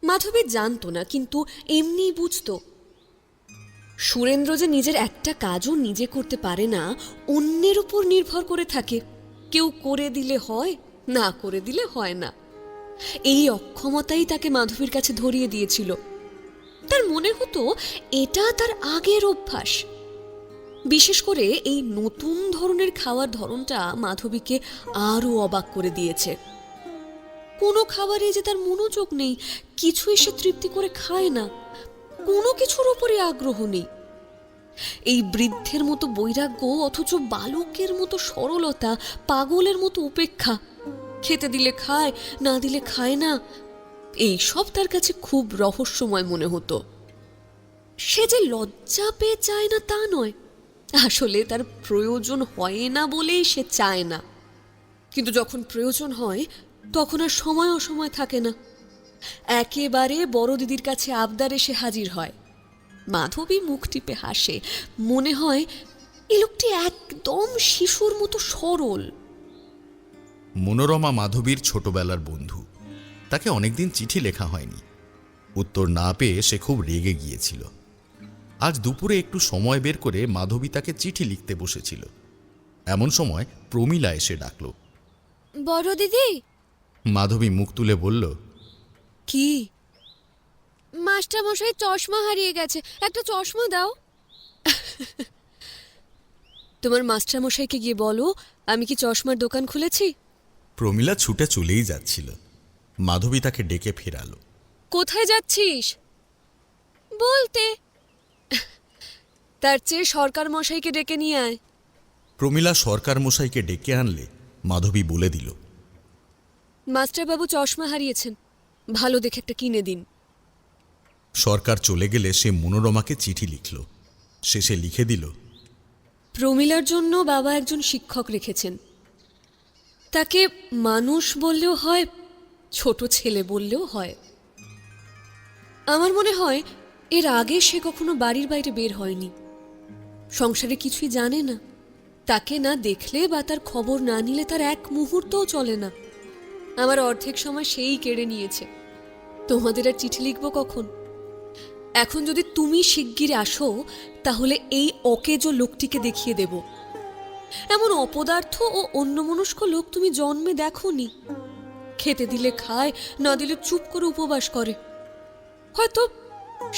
মাধবী জানতো না, কিন্তু এমনিই বুঝতো। সুরেন্দ্র যে নিজের একটা কাজও নিজে করতে পারে না, অন্যের উপর নির্ভর করে থাকে। কেউ করে দিলে হয়, না করে দিলে হয় না। এই অক্ষমতাই তাকে মাধবীর কাছে ধরিয়ে দিয়েছিল। তার মনে হতো এটা তার আগের অভ্যাস। বিশেষ করে এই নতুন ধরনের খাওয়ার ধরনটা মাধবীকে আরও অবাক করে দিয়েছে। কোনো খাবারে যে তার মনোযোগ নেই, কিছুই সে তৃপ্তি করে খায় না, কোনো কিছুর উপরে আগ্রহ নেই। এই বৃদ্ধের মতো বৈরাগ্য, অথচ বালকের মতো সরলতা, পাগলের মতো উপেক্ষা, খেতে দিলে খায়, না দিলে খায় না, এই সব তার কাছে খুব রহস্যময় মনে হতো। সে যে লজ্জা পেয়ে চায় না তা নয়, আসলে তার প্রয়োজন হয় না বলেই সে চায় না। কিন্তু যখন প্রয়োজন হয় তখন আর সময় অসময় থাকে না, একেবারে বড় দিদির কাছে আবদার এসে হাজির হয়। মাধবী মুখ টিপে হাসে, মনে হয় এ লোকটি একদম শিশুর মতো সরল। মনোরমা মাধবীর ছোটবেলার বন্ধু। তাকে অনেকদিন চিঠি লেখা হয়নি। উত্তর না পেয়ে সে খুব রেগে গিয়েছিল। আজ দুপুরে একটু সময় বের করে মাধবী তাকে চিঠি লিখতে বসেছিল। এমন সময় প্রমীলা এসে ডাকল। বড় দিদি, মাধবী মুখ তুলে বলল, কি? মাস্টার মশাই চশমা হারিয়ে গেছে, একটা চশমা দাও। তোমার মাস্টারমশাইকে গিয়ে বলো আমি কি চশমার দোকান খুলেছি। প্রমীলা ছুটে চলেই যাচ্ছিল। মাধবী তাকে ডেকে ফেরালো। কোথায় যাচ্ছিস? বলতে তার চেয়ে সরকার মশাইকে ডেকে নিয়ে আয়। প্রমীলা সরকার মশাইকে ডেকে আনলে মাধবী বলে দিল, মাস্টারবাবু চশমা হারিয়েছেন, ভালো দেখে একটা কিনে দিন। সরকার চলে গেলে সে মনোরমাকে চিঠি লিখল। শেষে লিখে দিল, প্রমীলার জন্য বাবা একজন শিক্ষক রেখেছেন। তাকে মানুষ বললেও হয়, ছোট ছেলে বললেও হয়। আমার মনে হয় এর আগে সে কখনো বাড়ির বাইরে বের হয়নি, সংসারে কিছুই জানে না। তাকে না দেখলে বা তার খবর না নিলে তার এক মুহূর্তও চলে না। আমার অর্ধেক সময় সেই কেড়ে নিয়েছে। তোমাদের আর চিঠি লিখব কখন? এখন যদি তুমি শিগগির আসো তাহলে এই অকেজো লোকটিকে দেখিয়ে দেব। এমন অপদার্থ ও অন্যমনস্ক লোক তুমি জন্মে দেখোনি। খেতে দিলে খায়, না দিলে চুপ করে উপবাস করে। হয়তো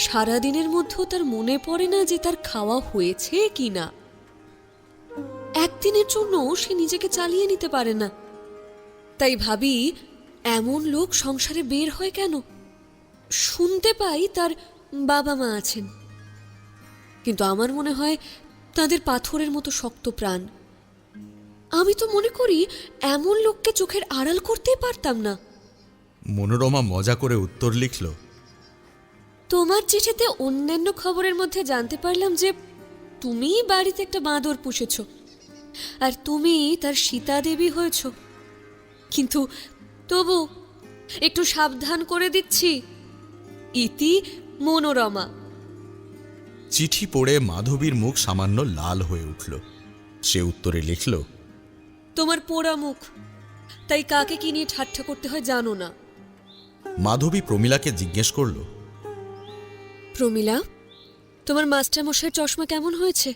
সারাদিনের মধ্যেও তার মনে পড়ে না যে তার খাওয়া হয়েছে কি না। একদিনের জন্য সে নিজেকে চালিয়ে নিতে পারে না। তাই ভাবি, এমন লোক সংসারে বের হয় কেন? শুনতে পাই তার বাবা মা আছেন, কিন্তু আমার মনে হয় তাদের পাথরের মতো শক্ত প্রাণ। আমি তো মনে করি এমন লোককে চোখের আড়াল করতেই পারতাম না। মনোরমা মজা করে উত্তর লিখল, তোমার চিঠিতে অন্যান্য খবরের মধ্যে জানতে পারলাম যে তুমি বাড়িতে একটা বাঁদর পুষেছ, আর তুমি তার সীতা দেবী হয়েছ। কিন্তু তবু একটু সাবধান করে দিচ্ছি, ইতি মনোরমা। চিঠি পড়ে মাধবীর মুখ সামান্য লাল হয়ে উঠল। সে উত্তরে লিখল, তোমার পোড়া মুখ, তাই কাকে কি নিয়ে ঠাট্টা করতে হয় জানো না। মাধবী প্রমীলাকে জিজ্ঞেস করল, প্রমীলা, তোমার মাস্টারমশাইয়ের চশমা কেমন হয়েছে?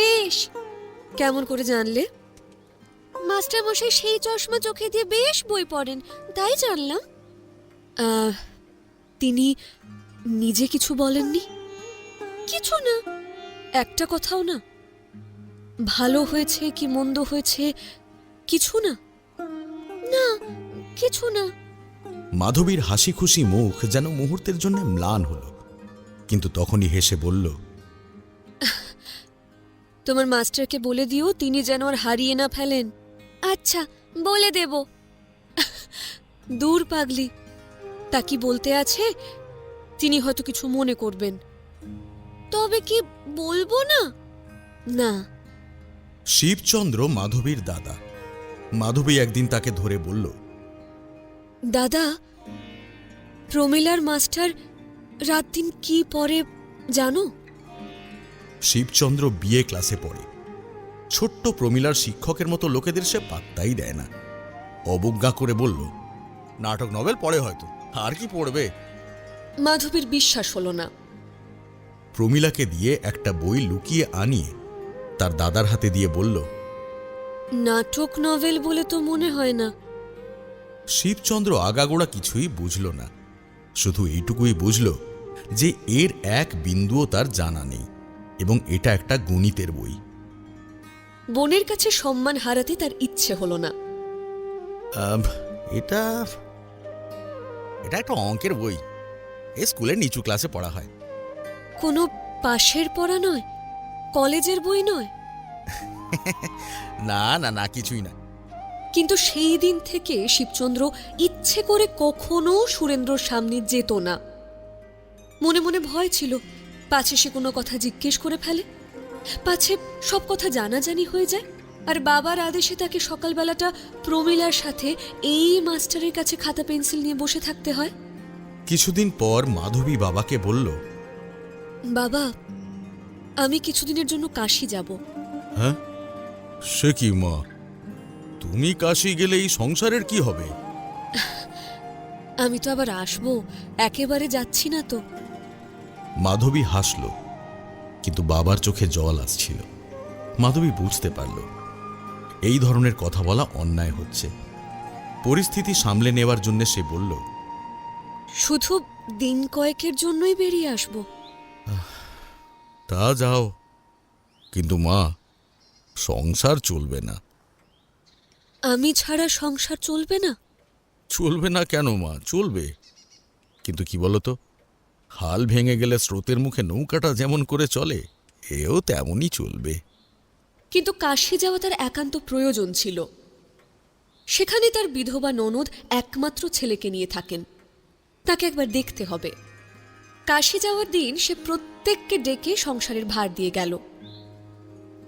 বেশ। কেমন করে জানলে? মাস্টার মশাই সেই চশমা চোখে দিয়ে বেশ বই পড়েন, তাই জানলাম। তিনি নিজে কিছু বলেননি? কিছু না। একটা কথাও না? ভালো হয়েছে কি মন্দ হয়েছে কিছু না? না, কিছু না। মাধবীর হাসি খুশি মুখ যেন মুহূর্তের জন্য ম্লান হল, কিন্তু তখনই হেসে বলল, তোমার মাস্টারকে বলে দিও তিনি যেন আর হারিয়ে না ফেলেন। আচ্ছা, বলে দেব। দূর পাগলি, তা কি বলতে আছে? তিনি হয়তো কিছু মনে করবেন। তবে কি বলবো না? না। শিবচন্দ্র মাধবীর দাদা। মাধবী একদিন তাকে ধরে বলল, দাদা, প্রমীলার মাস্টার রাত দিন কি পড়ে জানো? শিবচন্দ্র বিএ ক্লাসে পড়ে। ছোট্ট প্রমীলার শিক্ষকের মতো লোকেদের সে পাত্তাই দেয় না। অবজ্ঞা করে বলল, নাটক নভেল পড়ে হয়তো, আর কি পড়বে। মাধবীর বিশ্বাস হলো না। প্রমীলাকে দিয়ে একটা বই লুকিয়ে আনিয়ে তার দাদার হাতে দিয়ে বলল, নাটক নভেল বলে তো মনে হয় না। শিবচন্দ্র আগাগোড়া কিছুই বুঝল না, শুধু এইটুকুই বুঝল যে এর এক বিন্দুও তার জানা নেই এবং এটা একটা গণিতের বই। বোনের কাছে সম্মান হারাতে তার ইচ্ছে হলো না। এটা একটা অঙ্কের বই, এই স্কুলের নিচু ক্লাসে পড়া হয়। কোনো পাশের পড়া নয়, কলেজের বই নয়? না না না, কিছুই না। কিন্তু সেই দিন থেকে শিবচন্দ্র ইচ্ছে করে কখনো সুরেন্দ্রর সামনে যেত না। মনে মনে ভয় ছিল, পাছে সে কোনো কথা জিজ্ঞেস করে ফেলে, পাছে সব কথা জানাজানি হয়ে যায়, আর বাবার আদেশে তাকে সকালবেলাটা প্রমীলার সাথে এই মাস্টারের কাছে খাতা পেন্সিল নিয়ে বসে থাকতে হয়। কিছুদিন পর মাধবী বাবাকে বলল, বাবা, আমি কিছুদিনের জন্য কাশী যাব। হ্যাঁ, সে কি মা? তুমি কাশি গেলে এই সংসারের কি হবে? আমি তো আবার আসবো, একেবারে যাচ্ছি না তো। মাধবী হাসল, কিন্তু বাবার চোখে জল আসছিল। মাধবী বুঝতে পারল এই ধরনের কথা বলা অন্যায় হচ্ছে। পরিস্থিতি সামলে নেওয়ার জন্য সে বলল, শুধু দিন কয়েকের জন্যই বেরিয়ে আসবো। তা যাও, কিন্তু মা, সংসার চলবে না। আমি ছাড়া সংসার চলবে না? চলবে না কেন মা, চলবে। কিন্তু কি বলতো, হাল ভেঙে গেলে স্রোতের মুখে নৌকাটা যেমন করে চলে, এও তেমনই চলবে। কিন্তু কাশী যাওয়া তার একান্ত প্রয়োজন ছিল। সেখানে তার বিধবা ননদ একমাত্র ছেলেকে নিয়ে থাকেন, তাকে একবার দেখতে হবে। কাশী যাওয়ার দিন সে প্রত্যেককে ডেকে সংসারের ভার দিয়ে গেল।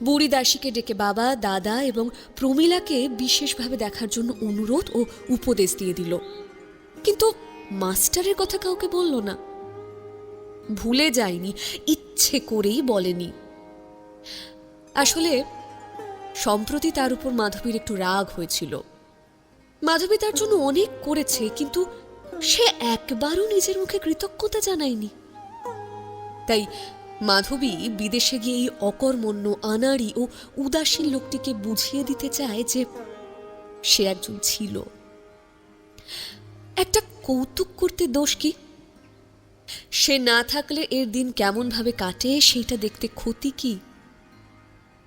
বুড়ি দাসীকে ডেকে বাবা, দাদা এবং প্রমীলাকে বিশেষভাবে দেখার জন্য অনুরোধ ও উপদেশ দিয়ে দিল, কিন্তু মাস্টারের কথা কাউকে বলল না। ভুলে যায়নি, ইচ্ছে করেই বলেনি। আসলে সম্প্রতি তার উপর মাধবীর একটু রাগ হয়েছিল। মাধবী তার জন্য অনেক করেছে, কিন্তু সে একবারও নিজের মুখে কৃতজ্ঞতা জানায়নি। তাই মাধবী বিদেশে গিয়ে এই অকর্মণ্য, আনাড়ি ও উদাসীন লোকটিকে বুঝিয়ে দিতে চায় যে সে একজন ছিল। একটা কৌতুক করতে দোষ কি? সে না থাকলে এর দিন কেমন ভাবে কাটে সেইটা দেখতে ক্ষতি কি?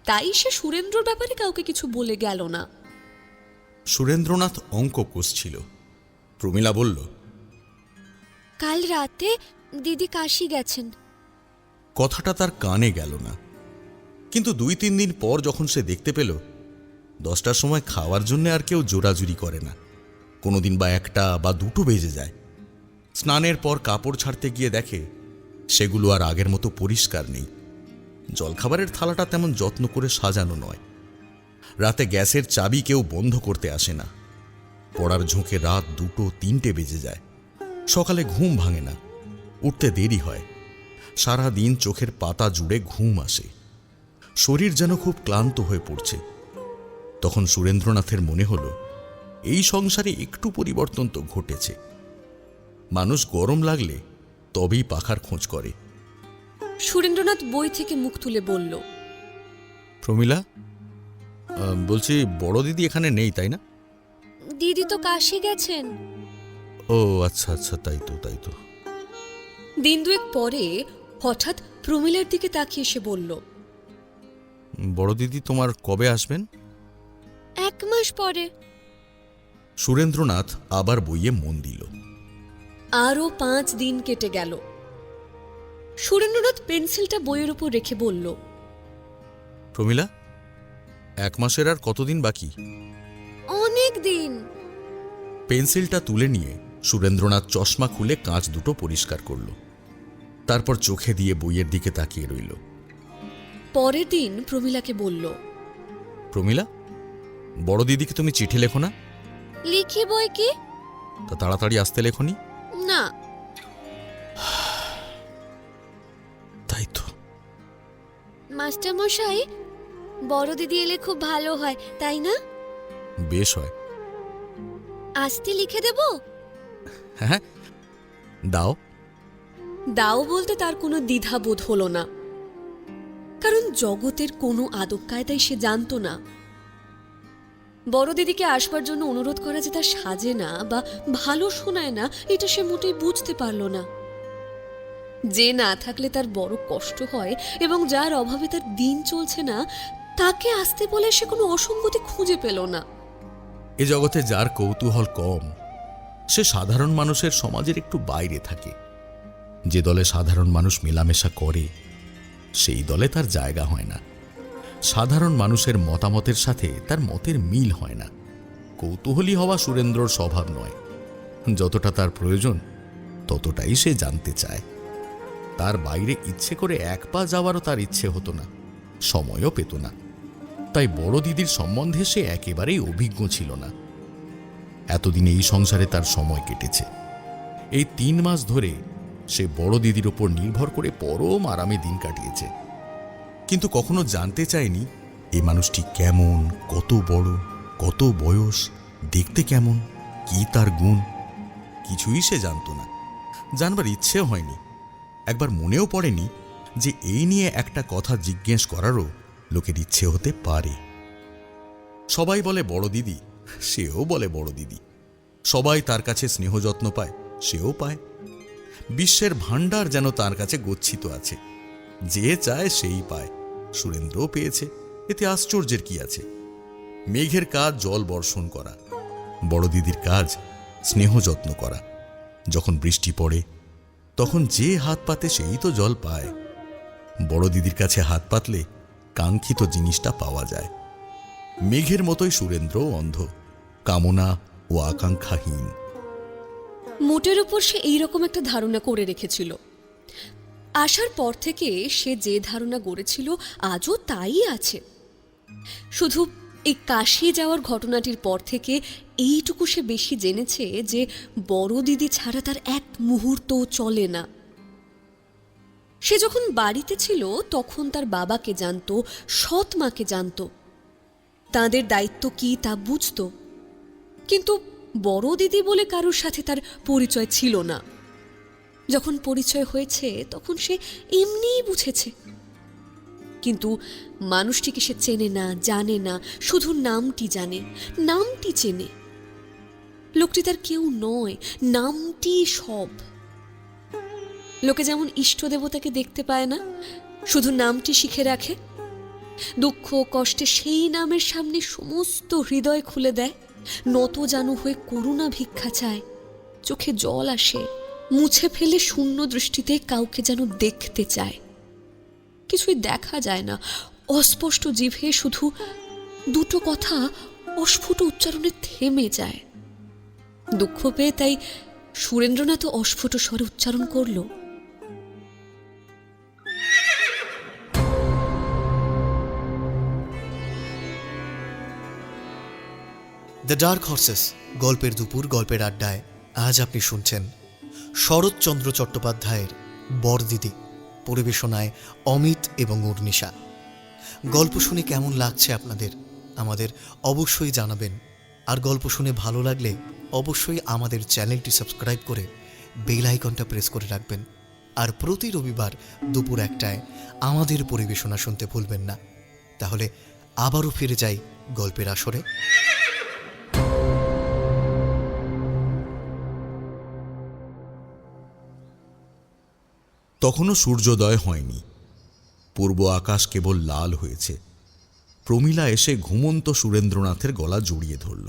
তাই সে সুরেন্দ্রর ব্যাপারে কাউকে কিছু বলে গেল না। সুরেন্দ্রনাথ অঙ্ক কষছিল। প্রমীলা বলল, কাল রাতে দিদি কাশী গেছেন। কথাটা তার কানে গেল না, কিন্তু 2-3 দিন পর যখন সে দেখতে পেল 10টার সময় খাওয়ার জন্য আর কেউ জোরাজুরি করে না, কোনোদিন বা 1টা বা 2টো বেজে যায়। স্নানের পর কাপড় ছাড়তে গিয়ে দেখে সেগুলো আর আগের মতো পরিষ্কার নেই। জলখাবারের থালাটা তেমন যত্ন করে সাজানো নয়। রাতে গ্যাসের চাবি কেউ বন্ধ করতে আসে না। পড়ার ঝোঁকে রাত 2-3টে বেজে যায়। সকালে ঘুম ভাঙে না, উঠতে দেরি হয়। সারা দিন চোখের পাতা জুড়ে ঘুম আসে। শরীর যেন খুব ক্লান্ত হয়ে পড়ছে। তখন সুরেন্দ্রনাথের মনে হলো এই সংসারে একটু পরিবর্তন তো ঘটেছে। মানুষ গরম লাগলে তবেই পাখার খোঁজ করে। সুরেন্দ্রনাথ বই থেকে মুখ তুলে বলল, প্রমীলা, বলছি বড় দিদি এখানে নেই, তাই না? দিদি তো কাশী গেছেন। ও আচ্ছা আচ্ছা, তাই তো তাই তো। দিন দুয়েক পরে হঠাৎ প্রমীলার দিকে তাকিয়ে সে বলল, বড় দিদি তোমার কবে আসবেন? 1 মাস পরে। সুরেন্দ্রনাথ আবার বইয়ে মন দিল। আরও 5 দিন কেটে গেল। সুরেন্দ্রনাথ পেন্সিলটা বইয়ের উপর রেখে বলল, প্রমীলা, 1 মাসের আর কতদিন বাকি? অনেক দিন। পেন্সিলটা তুলে নিয়ে সুরেন্দ্রনাথ চশমা খুলে কাঁচ দুটো পরিষ্কার করল। তারপর চোখে দিয়ে বইয়ের দিকে তাকিয়ে রইল। পরের দিন প্রমীলাকে বলল, প্রমীলা, বড় দিদিকে তুমি চিঠি লেখো না? লিখি বই কি? তা তাড়াতাড়ি আসতে লেখনি? না। তাই তো। মাস্টার মশাই, বড় দিদি এলে খুব ভালো হয়, তাই না? বেশ হয়। আসতে লিখে দেব? হ্যাঁ, দাও। দাও বলতে তার কোনো দ্বিধাবোধ হলো না, কারণ জগতের কোনো আদব কায়দাই সে জানত না। বড় দিদিকে আসবার জন্য অনুরোধ করা যে তার সাজে না বা ভালো শোনায় না, এটা সে মোটেই বুঝতে পারল না। যে না থাকলে তার বড় কষ্ট হয় এবং যার অভাবে তার দিন চলছে না, তাকে আসতে বলে সে কোনো অসঙ্গতি খুঁজে পেল না। এ জগতে যার কৌতূহল কম, সে সাধারণ মানুষের সমাজের একটু বাইরে থাকে। যে দলে সাধারণ মানুষ মেলামেশা করে সেই দলে তার জায়গা হয় না। সাধারণ মানুষের মতামতের সাথে তার মতের মিল হয় না। কৌতূহলী হওয়া সুরেন্দ্রর স্বভাব নয়। যতটা তার প্রয়োজন ততটাই সে জানতে চায়। তার বাইরে ইচ্ছে করে এক পা যাওয়ারও তার ইচ্ছে হতো না, সময়ও পেত না। তাই বড় দিদির সম্বন্ধে সে একেবারেই অভিজ্ঞ ছিল না। এতদিন এই সংসারে তার সময় কেটেছে। এই 3 মাস ধরে সে বড় দিদির ওপর নির্ভর করে পরম আরামে দিন কাটিয়েছে। কিন্তু কখনো জানতে চায়নি এই মানুষটি কেমন, কত বড়, কত বয়স, দেখতে কেমন, কি তার গুণ, কিছুই সে জানত না। জানবার ইচ্ছেও হয়নি। একবার মনেও পড়েনি যে এই নিয়ে একটা কথা জিজ্ঞেস করারও লোকের ইচ্ছে হতে পারে। সবাই বলে বড় দিদি, সেও বলে বড় দিদি। সবাই তার কাছে স্নেহ যত্ন পায়, সেও পায়। বিশ্বের ভাণ্ডার যেন তার কাছে গচ্ছিত আছে, যে চায় সেই পায়। সুরেন্দ্রও পেয়েছে, এতে আশ্চর্যের কি আছে? মেঘের কাজ জল বর্ষণ করা, বড় দিদির কাজ স্নেহ যত্ন করা। যখন বৃষ্টি পড়ে তখন যে হাত পাতে সেই তো জল পায়। বড় দিদির কাছে হাত পাতলে কাঙ্ক্ষিত জিনিসটা পাওয়া যায়। মেঘের মতোই সুরেন্দ্রও অন্ধ, কামনা ও আকাঙ্ক্ষাহীন। মোটের উপর সে এইরকম একটা ধারণা করে রেখেছিল। আসার পর থেকে সে যে ধারণা গড়েছিল আজও তাই আছে। শুধু এই কাশি যাওয়ার ঘটনাটির পর থেকে এইটুকু সে বেশি জেনেছে যে বড় দিদি ছাড়া তার এক মুহূর্তও চলে না। সে যখন বাড়িতে ছিল তখন তার বাবাকে জানত, সৎ মাকে জানত, তাদের দায়িত্ব কি তা বুঝত। কিন্তু বড় দিদি বলে কারোর সাথে তার পরিচয় ছিল না। যখন পরিচয় হয়েছে তখন সে এমনিই বুঝেছে। কিন্তু মানুষটিকে সে চেনে না, জানে না, শুধু নামটি জানে, নামটি চেনে। লোকটি তার কেউ নয়, নামটি সব। লোকে যেমন ইষ্ট দেবতাকে দেখতে পায় না, শুধু নামটি শিখে রাখে। দুঃখ কষ্টে সেই নামের সামনে সমস্ত হৃদয় খুলে দেয়, নত জানু হয়ে করুণা ভিক্ষা চায়। চোখে জল আসে, মুছে ফেলে শূন্য দৃষ্টিতে কাউকে যেন দেখতে চায়। কিছুই দেখা যায় না, অস্পষ্ট জিভে শুধু দুটো কথা অস্ফুট উচ্চারণে থেমে যায়। দুঃখ পেয়ে তাই সুরেন্দ্রনাথ অস্ফুট স্বরে উচ্চারণ করল, দ্য ডার্ক হর্সেস গল্পের দুপুর গল্পের আড্ডায় আজ আপনি শুনছেন শরৎচন্দ্র চট্টোপাধ্যায়ের বরদিদি, পরিবেশনায় অমিত এবং উর্নিশা। গল্প শুনে কেমন লাগছে আপনাদের আমাদের অবশ্যই জানাবেন। আর গল্প শুনে ভালো লাগলে অবশ্যই আমাদের চ্যানেলটি সাবস্ক্রাইব করে বেল আইকনটা প্রেস করে রাখবেন। আর প্রতি রবিবার দুপুর 1টায় আমাদের পরিবেশনা শুনতে ভুলবেন না। তাহলে আবারও ফিরে যাই গল্পের আসরে। তখনও সূর্যোদয় হয়নি, পূর্ব আকাশ কেবল লাল হয়েছে। প্রমীলা এসে ঘুমন্ত সুরেন্দ্রনাথের গলা জড়িয়ে ধরল।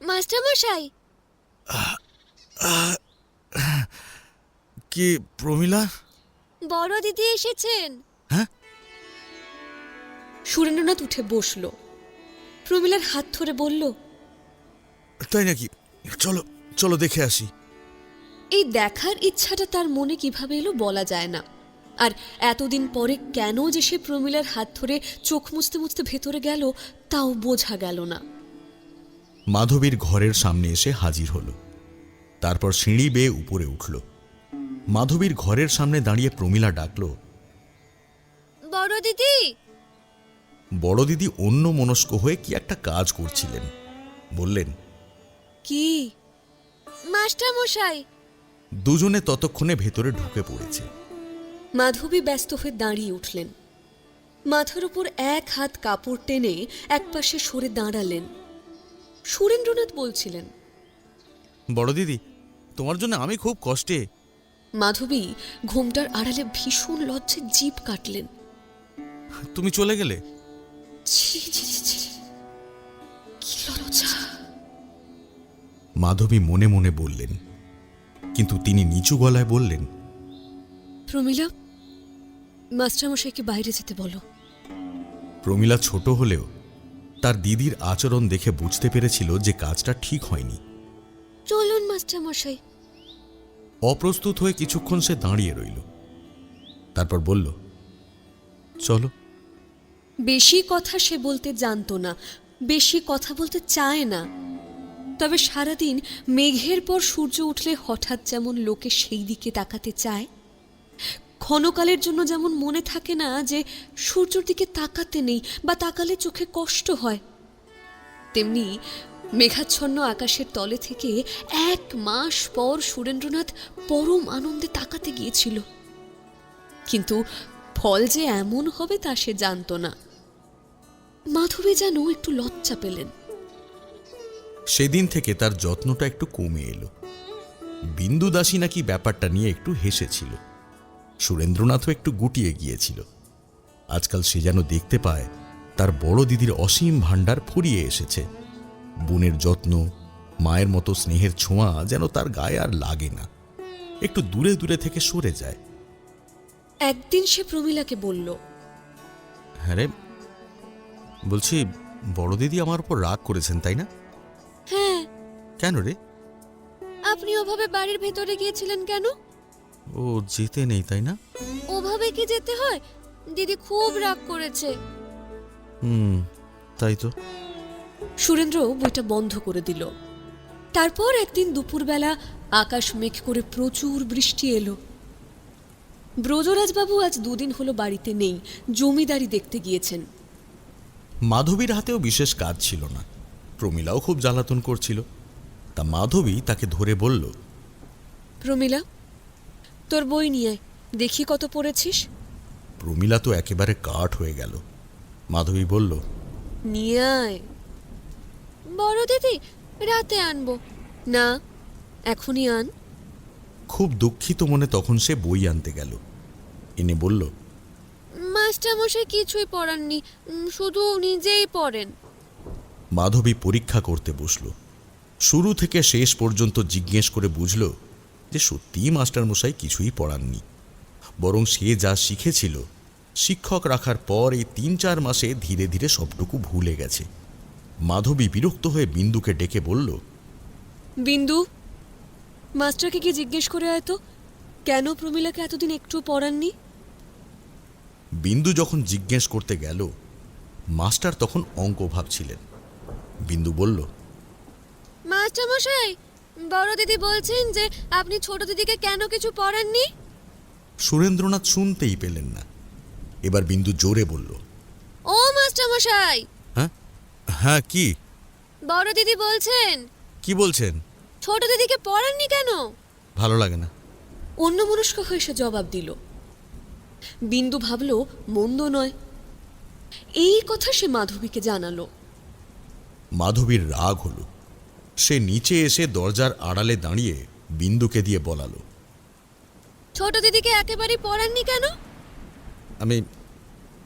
মাস্টারমশাই, কি প্রমীলা? বড় দিদি এসেছেন। হ্যাঁ, সুরেন্দ্রনাথ উঠে বসল। প্রমীলার হাত ধরে বলল, তাই নাকি? চলো চলো দেখে আসি। এই দেখার ইচ্ছাটা তার মনে কিভাবে এলো বলা যায় না। আর এতদিন পরে কেন যে সে প্রমীলার হাত ধরে চোখ মুছতে মুছতে ভেতরে গেল তাও বোঝা গেল না। মাধবীর ঘরের সামনে এসে হাজির হল। তারপর সিঁড়ি বেয়ে উপরে উঠল। মাধবীর ঘরের সামনে দাঁড়িয়ে প্রমীলা ডাকল, বড় দিদি। বড় দিদি অন্য মনস্ক হয়ে কি একটা কাজ করছিলেন। বললেন, কি? মাস্টারমশাই। দুজনে ততক্ষণে ভেতরে ঢুকে পড়েছে। মাধবী ব্যস্ত হয়ে দাঁড়িয়ে উঠলেন। মাথার উপর এক হাত কাপড় টেনে একপাশে সরে দাঁড়ালেন। সুরেন্দ্রনাথ বলছিলেন, বড় দিদি, তোমার জন্য আমি খুব কষ্টে। মাধবী ঘোমটার আড়ালে ভীষণ লজ্জায় জিভ কাটলেন। তুমি চলে গেলে? ছি ছি ছি ছি, কি লজ্জা! মাধবী মনে মনে বললেন, কিন্তু তিনি নিচু গলায় বললেন, প্রমীলা, মাস্টারমশাইকে বাইরে যেতে বলো। প্রমীলা ছোট হলেও তার দিদির আচরণ দেখে বুঝতে পেরেছিল যে কাজটা ঠিক হয়নি। চলুন মাস্টারমশাই। অপ্রস্তুত হয়ে কিছুক্ষণ সে দাঁড়িয়ে রইল। তারপর বলল, চলো। বেশি কথা সে বলতে জানতো না, বেশি কথা বলতে চায় না। তবে সারাদিন মেঘের পর সূর্য উঠলে হঠাৎ যেমন লোকে সেই দিকে তাকাতে চায়, ক্ষণকালের জন্য যেমন মনে থাকে না যে সূর্যের দিকে তাকাতে নেই বা তাকালে চোখে কষ্ট হয়, তেমনি মেঘাচ্ছন্ন আকাশের তলে থেকে 1 মাস পর সুরেন্দ্রনাথ পরম আনন্দে তাকাতে গিয়েছিল। কিন্তু ফল যে এমন হবে তা সে জানত না। মাধবী যেন একটু লজ্জা পেলেন। সেদিন থেকে তার যত্নটা একটু কমে এলো। বিন্দু দাসী নাকি ব্যাপারটা নিয়ে একটু হেসেছিল। সুরেন্দ্রনাথও একটু গুটিয়ে গিয়েছিল। আজকাল সে যেন দেখতে পায় তার বড় দিদির অসীম ভাণ্ডার ফুরিয়ে এসেছে। বোনের যত্ন, মায়ের মতো স্নেহের ছোঁয়া যেন তার গায়ে আর লাগে না, একটু দূরে দূরে থেকে সরে যায়। একদিন সে প্রমীলাকে বলল, হ্যাঁ রে, বলছি বড় দিদি আমার উপর রাগ করেছেন তাই না? হ্যাঁ, কেন রে? আপনি ওভাবে বাড়ির ভেতরে গিয়েছিলেন কেন? ও যেতে নেই তাই না? ওভাবে কি যেতে হয়? দিদি খুব রাগ করেছে। তাই তো। সুরেন্দ্র বইটা বন্ধ করে দিল। তারপর একদিন দুপুরবেলা আকাশ মেঘ করে প্রচুর বৃষ্টি এলো। ব্রজরাজবাবু আজ 2 দিন হলো বাড়িতে নেই, জমিদারি দেখতে গিয়েছেন। মাধবীর হাতেও বিশেষ কাজ ছিল না। প্রমীলাও খুব জ্বালাতন করছিল। তা মাধবী তাকে ধরে বলল, প্রমীলা, তোর বই নিয়ে আয়, দেখি কত পড়েছিস। প্রমীলা তো একেবারে কাঠ হয়ে গেল। মাধবী বলল, নিয়ে আয়। বড় দিদি, রাতে আনবো। না, এখনই আন। খুব দুঃখিত মনে তখন সে বই আনতে গেল। এনে বলল, মাস্টারমশাই কিছুই পড়াননি, শুধু নিজেই পড়েন। মাধবী পরীক্ষা করতে বসল। শুরু থেকে শেষ পর্যন্ত জিজ্ঞেস করে বুঝল যে সত্যিই মাস্টারমশাই কিছুই পড়াননি, বরং সে যা শিখেছিল শিক্ষক রাখার পর এই 3-4 মাসে ধীরে ধীরে সবটুকু ভুলে গেছে। মাধবী বিরক্ত হয়ে বিন্দুকে ডেকে বলল, বিন্দু, মাস্টারকে কি জিজ্ঞেস করে আয় তো, কেন প্রমীলাকে এতদিন একটু পড়াননি। বিন্দু যখন জিজ্ঞেস করতে গেল, মাস্টার তখন অঙ্ক ভাবছিলেন। বিন্দু বলল, মাস্টারমশাই, বড় দিদি বলছেন যে আপনি ছোট দিদিকে কেন কিছু পড়াননি। সুরেন্দ্রনাথ শুনতেই পেলেন না। এবার বিন্দু জোরে বলল, ও মাস্টারমশাই, হ্যাঁ হ্যাঁ, কি বড় দিদি বলছেন কি বলছেন? ছোট দিদিকে পড়াননি কেন? ভালো লাগে না। অন্যমনস্ক হয়ে সে জবাব দিল। বিন্দু ভাবল মন্দ নয়। এই কথা সে মাধবীকে জানালো। মাধবীর রাগ হলো। সে নিচে এসে দরজার আড়ালে দাঁড়িয়ে বিন্দুকে দিয়ে বলালো, ছোট দিদিকে একেবারেই পড়াননি কেন?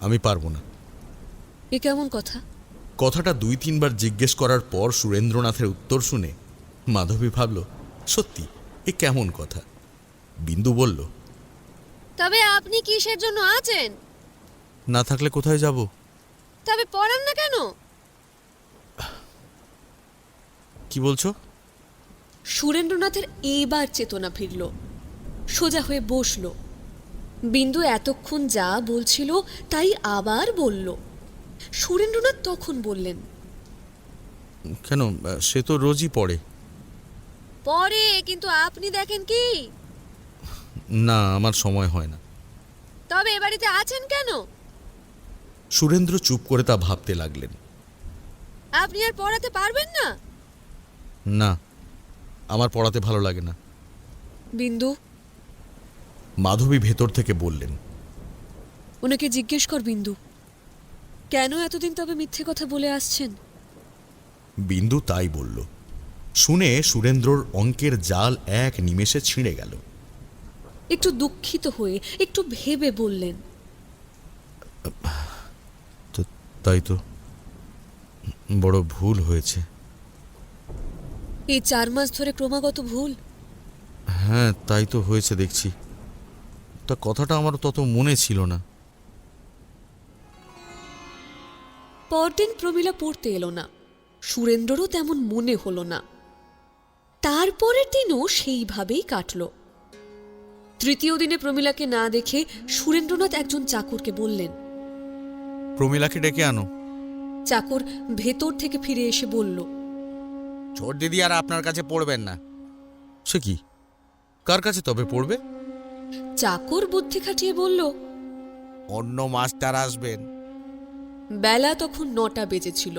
আমি পারবো না। এ কেমন কথা? কথাটা 2-3 বার জিজ্ঞেস করার পর সুরেন্দ্রনাথের উত্তর শুনে মাধবী ভাবল, সত্যি এ কেমন কথা। বিন্দু বলল, তবে আপনি কিসের জন্য আছেন? না থাকলে কোথায় যাব? তবে পড়ান না কেন? কি বলছো? সুরেন্দ্রনাথের এইবার চেতনা ফিরল। সোজা হয়ে বসল। বিন্দু এতক্ষণ যা বলছিল তাই আবার বলল। সুরেন্দ্রনাথ তখন বললেন, কেন, সে তো রোজই পড়ে। পরে, কিন্তু আপনি দেখেন কি? না, আমার সময় হয় না। তবে এ বাড়িতে আছেন কেন? সুরেন্দ্র চুপ করে তা ভাবতে লাগলেন। আপনি আর পড়াতে পারবেন না? না, আমার পড়াতে ভালো লাগে না। বিন্দু, মাধবী ভেতর থেকে বললেন, ওনাকে জিজ্ঞেস কর বিন্দু, কেন এতদিন তবে মিথ্যে কথা বলে আসছেন। বিন্দু তাই বলল। শুনে সুরেন্দ্রর অঙ্কের জাল এক নিমেষে ছিঁড়ে গেল। একটু দুঃখিত হয়ে একটু ভেবে বললেন, তাই তো, বড় ভুল হয়েছে। এই 4 মাস ধরে ক্রমাগত ভুল? হ্যাঁ, তাই তো হয়েছে দেখছি। তা কথাটা আমার তত মনে ছিল না। পরদিন প্রমীলা পড়তে এলো না। সুরেন্দ্ররও তেমন মনে হলো না। তারপরের দিনও সেইভাবেই কাটল। তৃতীয় দিনে প্রমীলাকে না দেখে সুরেন্দ্রনাথ একজন চাকরকে বললেন। প্রমীলাকে ডেকে আনো। চাকর ভেতর থেকে ফিরে এসে বলল, ছোট দিদি আর আপনার কাছে পড়বেন না। সে কি, কার কাছে তবে পড়বে? চাকর বুদ্ধি খাটিয়ে বলল, অন্য মাস্টার আসবেন। বেলা তখন 9টা বেজেছিল।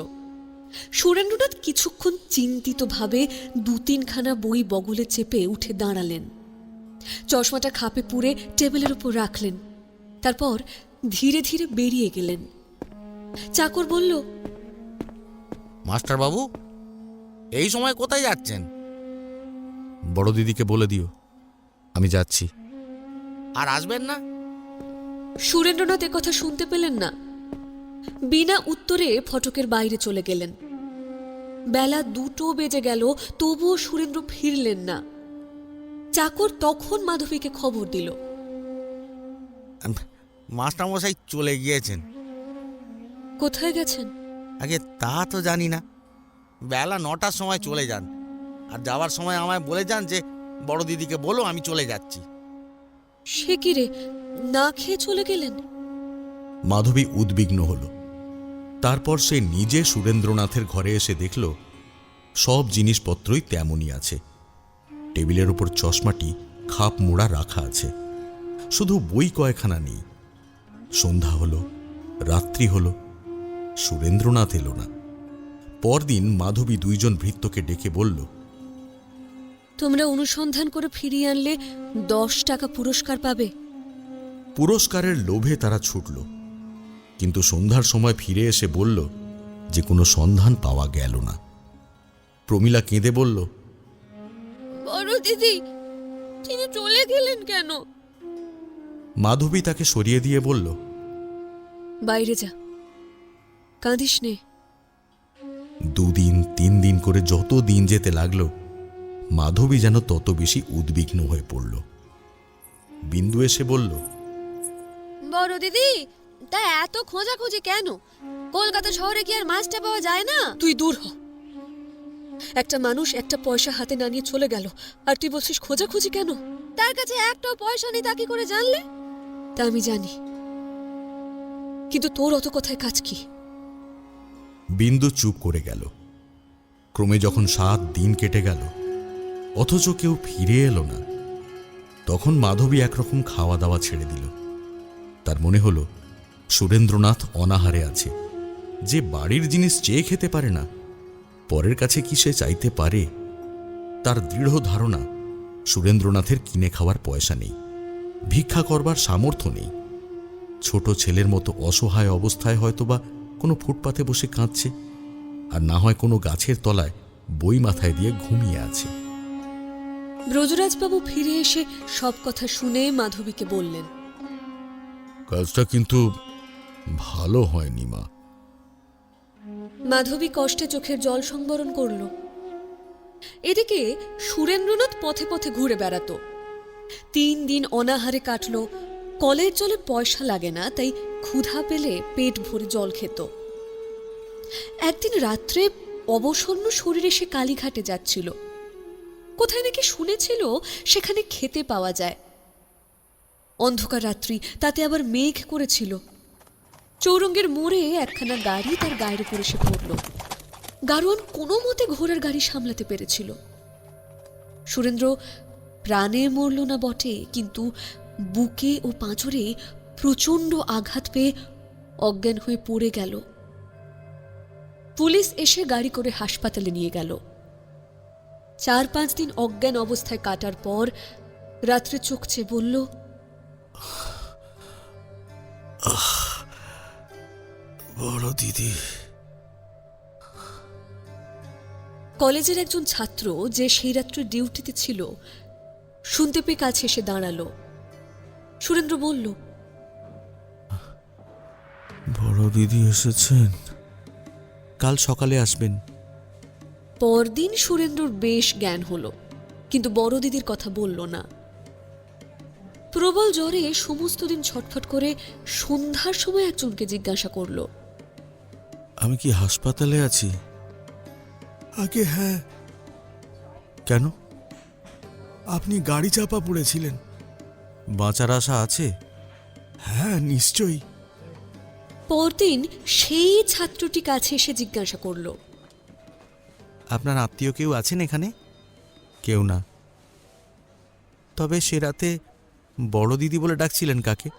সুরেন্দ্রনাথ কিছুক্ষণ চিন্তিতভাবে 2-3খানা বই বগলে চেপে উঠে দাঁড়ালেন। চশমাটা খাপে পুরে টেবিলের উপর রাখলেন। তারপর ধীরে ধীরে বেরিয়ে গেলেন। চাকর বলল, মাস্টার বাবু, এই সময় কোথায় যাচ্ছেন? বড় দিদিকে বলে দিও আমি যাচ্ছি। আর আসবেন না? সুরেন্দ্রনাথ কথা শুনতে পেলেন না। বিনা উত্তরে ফটকের বাইরে চলে গেলেন। বেলা 2টো বেজে গেল, তবুও সুরেন্দ্র ফিরলেন না। চাকর তখন মাধবীকে খবর দিল। মাস্টার মশাই চলে গিয়েছেন। কোথায় গেছেন? আগে তা তো জানি না। বেলা 9টার সময় চলে যান, আর যাওয়ার সময় আমায় বলে যান যে বড় দিদিকে বলো আমি চলে যাচ্ছি। সে কি রে, না খেয়ে চলে গেলেন? মাধবী উদ্বিগ্ন হল। তারপর সে নিজে সুরেন্দ্রনাথের ঘরে এসে দেখল সব জিনিসপত্রই তেমনই আছে। টেবিলের উপর চশমাটি খাপ মোড়া রাখা আছে, শুধু বই কয়েকখানা নেই। সন্ধ্যা হলো, রাত্রি হলো, সুরেন্দ্রনাথ এলো না। পরদিন মাধবী 2জন ভৃত্যকে ডেকে বলল, তোমরা অনুসন্ধান করে ফিরিয়ে আনলে 10 টাকা পুরস্কার পাবে। পুরস্কারের লোভে তারা ছুটল, কিন্তু সন্ধ্যার সময় ফিরে এসে বলল যে কোনো সন্ধান পাওয়া গেল না। প্রমীলা কেঁদে বলল, বড় দিদি, তিনি চলে গেলেন কেন? মাধবী তাকে সরিয়ে দিয়ে বলল, বাইরে যা, কাঁদিস নে। 2 দিন 3 দিন করে যত দিন যেতে লাগলো, মাধবী যেন তত বেশি উদ্বিগ্ন হয়ে পড়ল। বিন্দু এসে বলল, বড় দিদি, তা এত খোঁজাখুঁজি কেন? কলকাতা শহরে কি আর মাছটা পাওয়া যায় না? তুই দূর হ। একটা মানুষ একটা পয়সা হাতে না নিয়ে চলে গেল, আর তুই বলছিস খোঁজাখুঁজি কেন? তার কাছে একটাও পয়সা নেই, তা কি করে জানলে? তা আমি জানি, কিন্তু তোর অত কথায় কাজ কি? বিন্দু চুপ করে গেল। ক্রমে যখন 7 দিন কেটে গেল, অথচ কেউ ফিরে এলো না, তখন মাধবী একরকম খাওয়া দাওয়া ছেড়ে দিল। তার মনে হলো সুরেন্দ্রনাথ অনাহারে আছে। যে বাড়ির জিনিস চেয়ে খেতে পারে না, পরের কাছে কি সে চাইতে পারে? তার দৃঢ় ধারণা সুরেন্দ্রনাথের কিনে খাওয়ার পয়সা নেই, ভিক্ষা করবার সামর্থ্য নেই। ছোট ছেলের মতো অসহায় অবস্থায় হয়তোবা কোনো ফুটপাতে বসে কাঁদছে, আর না হয় কোনো গাছের তলায় বই মাথায় দিয়ে ঘুমিয়ে আছে। ব্রজরাজবাবু ফিরে এসে সব কথা শুনে মাধবীকে বললেন, কাজটা কিন্তু ভালো হয়নি মা। মাধবী কষ্টে চোখের জল সংবরণ করল। এদিকে সুরেন্দ্রনাথ পথে পথে ঘুরে বেড়াতো। 3 দিন অনাহারে কাটল। কলের জলে পয়সা লাগে না, তাই ক্ষুধা পেলে পেট ভরে জল খেত। একদিন রাত্রে অবসন্ন শরীরে সে কালীঘাটে যাচ্ছিল। কোথায় নাকি শুনেছিল সেখানে খেতে পাওয়া যায়। অন্ধকার রাত্রি, তাতে আবার মেঘ করেছিল। চৌরঙ্গের মোড়ে একখানা গাড়ি তার গায়ের উপর এসে পড়ল। গাড়োয়ান কোনো মতে ঘোড়ার গাড়ি সামলাতে পেরেছিল। সুরেন্দ্র প্রাণে মরল না বটে, কিন্তু বুকে ও পাঁজরে প্রচণ্ড আঘাত পেয়ে অজ্ঞান হয়ে পড়ে গেল। পুলিশ এসে গাড়ি করে হাসপাতালে নিয়ে গেল। 4-5 দিন অজ্ঞান অবস্থায় কাটার পর রাত্রে চোখ চেয়ে বলল, বড় দিদি। কলেজের একজন ছাত্র, যে সেই রাত্রে ডিউটিতে ছিল, শুনতে পেয়ে কাছে এসে দাঁড়ালো। সুরেন্দ্র বলল, বড় দিদি এসেছেন? কাল সকালে আসবেন। পরদিন সুরেন্দ্রর বেশ জ্ঞান হলো, কিন্তু বড় দিদির কথা বলল না। প্রবল জ্বরে সমস্ত দিন ছটফট করে সন্ধ্যার সময় একজনকে জিজ্ঞাসা করল, আমি কি হাসপাতালে আছি? আগে হ্যাঁ। কেন? আপনি গাড়ি চাপা পড়েছিলেন, বাঁচার আশা আছে? হ্যাঁ, নিশ্চয়ই। পরদিন সেই ছাত্রটি কাছে এসে জিজ্ঞাসা করল, আপনার আত্মীয় কেউ আছেন এখানে? কেউ না। তবে সে রাতে বড় দিদি বলে ডাকছিলেন কাকে?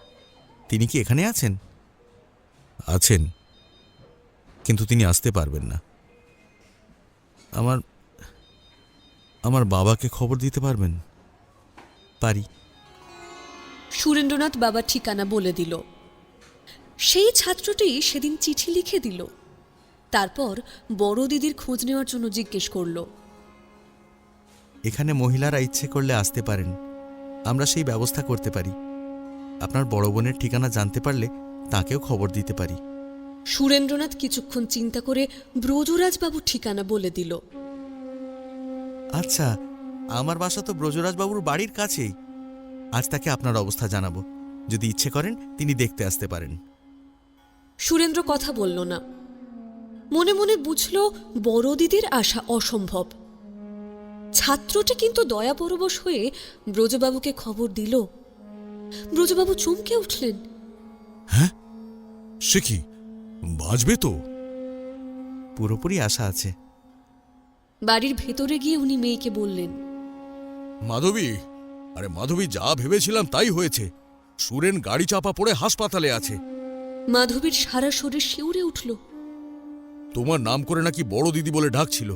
তিনি কি এখানে আছেন? আছেন, কিন্তু তিনি আসতে পারবেন না। আমার বাবাকে খবর দিতে পারবেন? পারি। সুরেন্দ্রনাথ বাবার ঠিকানা বলে দিল। সেই ছাত্রটি সেদিন চিঠি লিখে দিল। তারপর বড় দিদির খোঁজ নেওয়ার জন্য জিজ্ঞেস করল। এখানে মহিলারা ইচ্ছে করলে আসতে পারেন, আমরা সেই ব্যবস্থা করতে পারি। আপনার বড় বোনের ঠিকানা জানতে পারলে তাকেও খবর দিতে পারি। সুরেন্দ্রনাথ কিছুক্ষণ চিন্তা করে ব্রজরাজবাবুর ঠিকানা বলে দিল। আচ্ছা, আমার বাসা তো ব্রজরাজবাবুর বাড়ির কাছেই। আজ তাকে আপনার অবস্থা জানাবো। যদি ইচ্ছে করেন তিনি দেখতে আসতে পারেন। সুরেন্দ্র কথা বলল না। মনে মনে বুঝল বড় দিদির আশা অসম্ভব। ছাত্রটি কিন্তু দয়াপরবশ হয়ে ব্রজবাবুকে খবর দিল। ব্রজবাবু চমকে উঠলেন। সে কি, বাঁচবে তো? পুরোপুরি আশা আছে। বাড়ির ভেতরে গিয়ে উনি মেয়েকে বললেন, মাধবী, আরে মাধবী, যা ভেবেছিলাম তাই হয়েছে। সুরেন গাড়ি চাপা পড়ে হাসপাতালে আছে। মাধবীর সারা শরীর শিউরে উঠল। তোমার নাম করে নাকি বড় দিদি বলে ডাকছিল।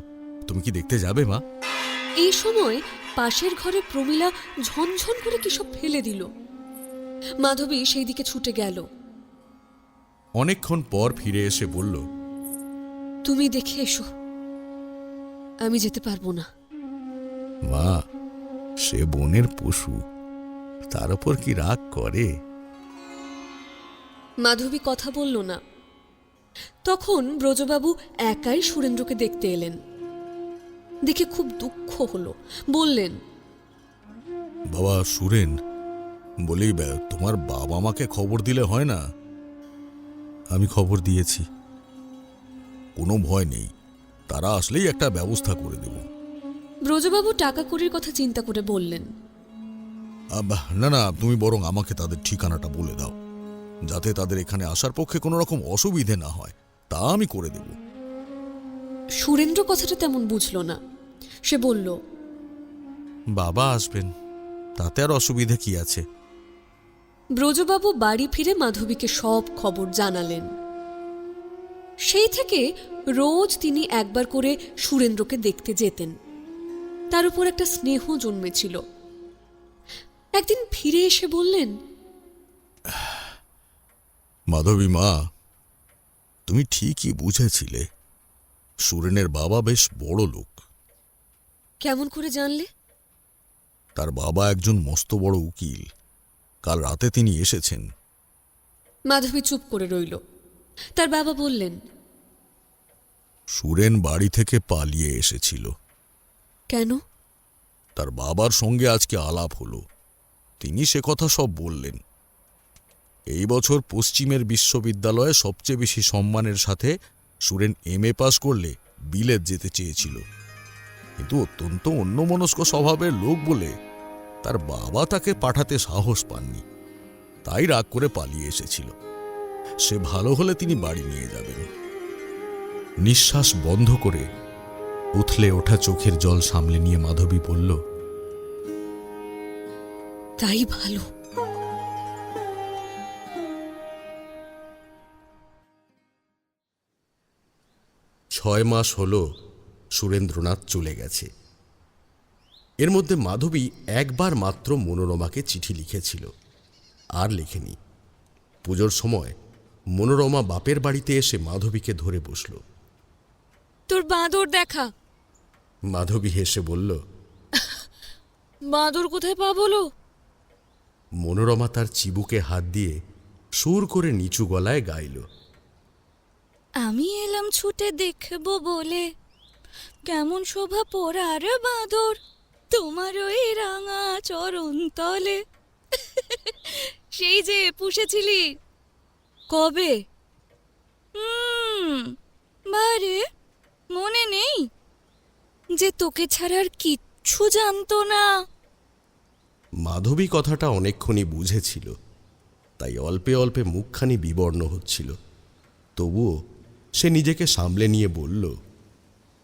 তুমি কি দেখতে যাবে মা? এই সময় পাশের ঘরে প্রমীলা ঝনঝন করে কি সব ফেলে দিল। মাধবী সেই দিকে ছুটে গেল। অনেকক্ষণ পর ফিরে এসে বলল, তুমি দেখে এসো, আমি যেতে পারবো না। মা, সে বনের পশু, তার উপর কি রাগ করে? মাধবী কথা বলল না। তখন ব্রজবাবু একাই সুরেন্দ্রকে দেখতে এলেন। দেখে খুব দুঃখ হলো। বললেন, বাবা সুরেন, বলি তোমার বাবা মাকে খবর দিলে হয় না? আমি খবর দিয়েছি। কোনো ভয় নেই, তারা আসলেই একটা ব্যবস্থা করে দেব। ব্রজবাবু টাকা কড়ির কথা চিন্তা করে বললেন, না না, তুমি বরং আমাকে তাদের ঠিকানাটা বলে দাও, যাতে তাদের এখানে আসার পক্ষে কোনো রকম অসুবিধে না হয়। তা আমি করে দেব। সুরেন্দ্র কথাটা তেমন বুঝল না। সে বলল, বাবা আসবেন, তাতে আর অসুবিধে কি আছে? ব্রজবাবু বাড়ি ফিরে মাধবীকে সব খবর জানালেন। সেই থেকে রোজ তিনি একবার করে সুরেন্দ্রকে দেখতে যেতেন। তার উপর একটা স্নেহ জন্মেছিল। একদিন ফিরে এসে বললেন, মাধবী মা, তুমি ঠিকই বুঝেছিলে। সুরেনের বাবা বেশ বড় লোক। কেমন করে জানলে? তার বাবা একজন মস্ত বড় উকিল। কাল রাতে তিনি এসেছেন। মাধবী চুপ করে রইল। তার বাবা বললেন, সুরেন বাড়ি থেকে পালিয়ে এসেছিল। কেন? তার বাবার সঙ্গে আজকে আলাপ হলো। তিনি সে কথা সব বললেন। এই বছর পশ্চিমের বিশ্ববিদ্যালয়ে সবচেয়ে বেশি সম্মানের সাথে সুরেন এমএ পাস করলে বিলেত যেতে চেয়েছিল, কিন্তু অত্যন্ত অন্যমনস্ক স্বভাবের লোক বলে তার বাবা তাকে পাঠাতে সাহস পাননি। তাই রাগ করে পালিয়ে এসেছিল। সে ভালো হলে তিনি বাড়ি নিয়ে যাবেন। নিঃশ্বাস বন্ধ করে উথলে ওঠা চোখের জল সামলে নিয়ে মাধবী বলল, তাই ভালো। ছয় মাস হল সুরেন্দ্রনাথ চলে গেছে। এর মধ্যে মাধবী একবার মাত্র মনোরমাকে চিঠি লিখেছিল, আর লেখেনি। পুজোর সময় মনোরমা বাপের বাড়িতে এসে মাধবীকে ধরে বসল। তোর বাঁদর দেখা। মাধবী হেসে বলল, বাঁদর কোথায় পা বলো? মনোরমা তার চিবুকে হাত দিয়ে সুর করে নিচু গলায় গাইল, আমি এলাম ছুটে দেখবো বলে, কেমন শোভা পড়ার বাঁদর তোমার ওই রাঙা চরণ তলে। সেই যে পুষেছিলি কবে? বারে মনে নেই যে তোকে ছাড়ার কিচ্ছু জানতো না। মাধবী কথাটা অনেকক্ষণই বুঝেছিল, তাই অল্পে অল্পে মুখখানি বিবর্ণ হচ্ছিল। তবুও সে নিজেকে সামলে নিয়ে বলল,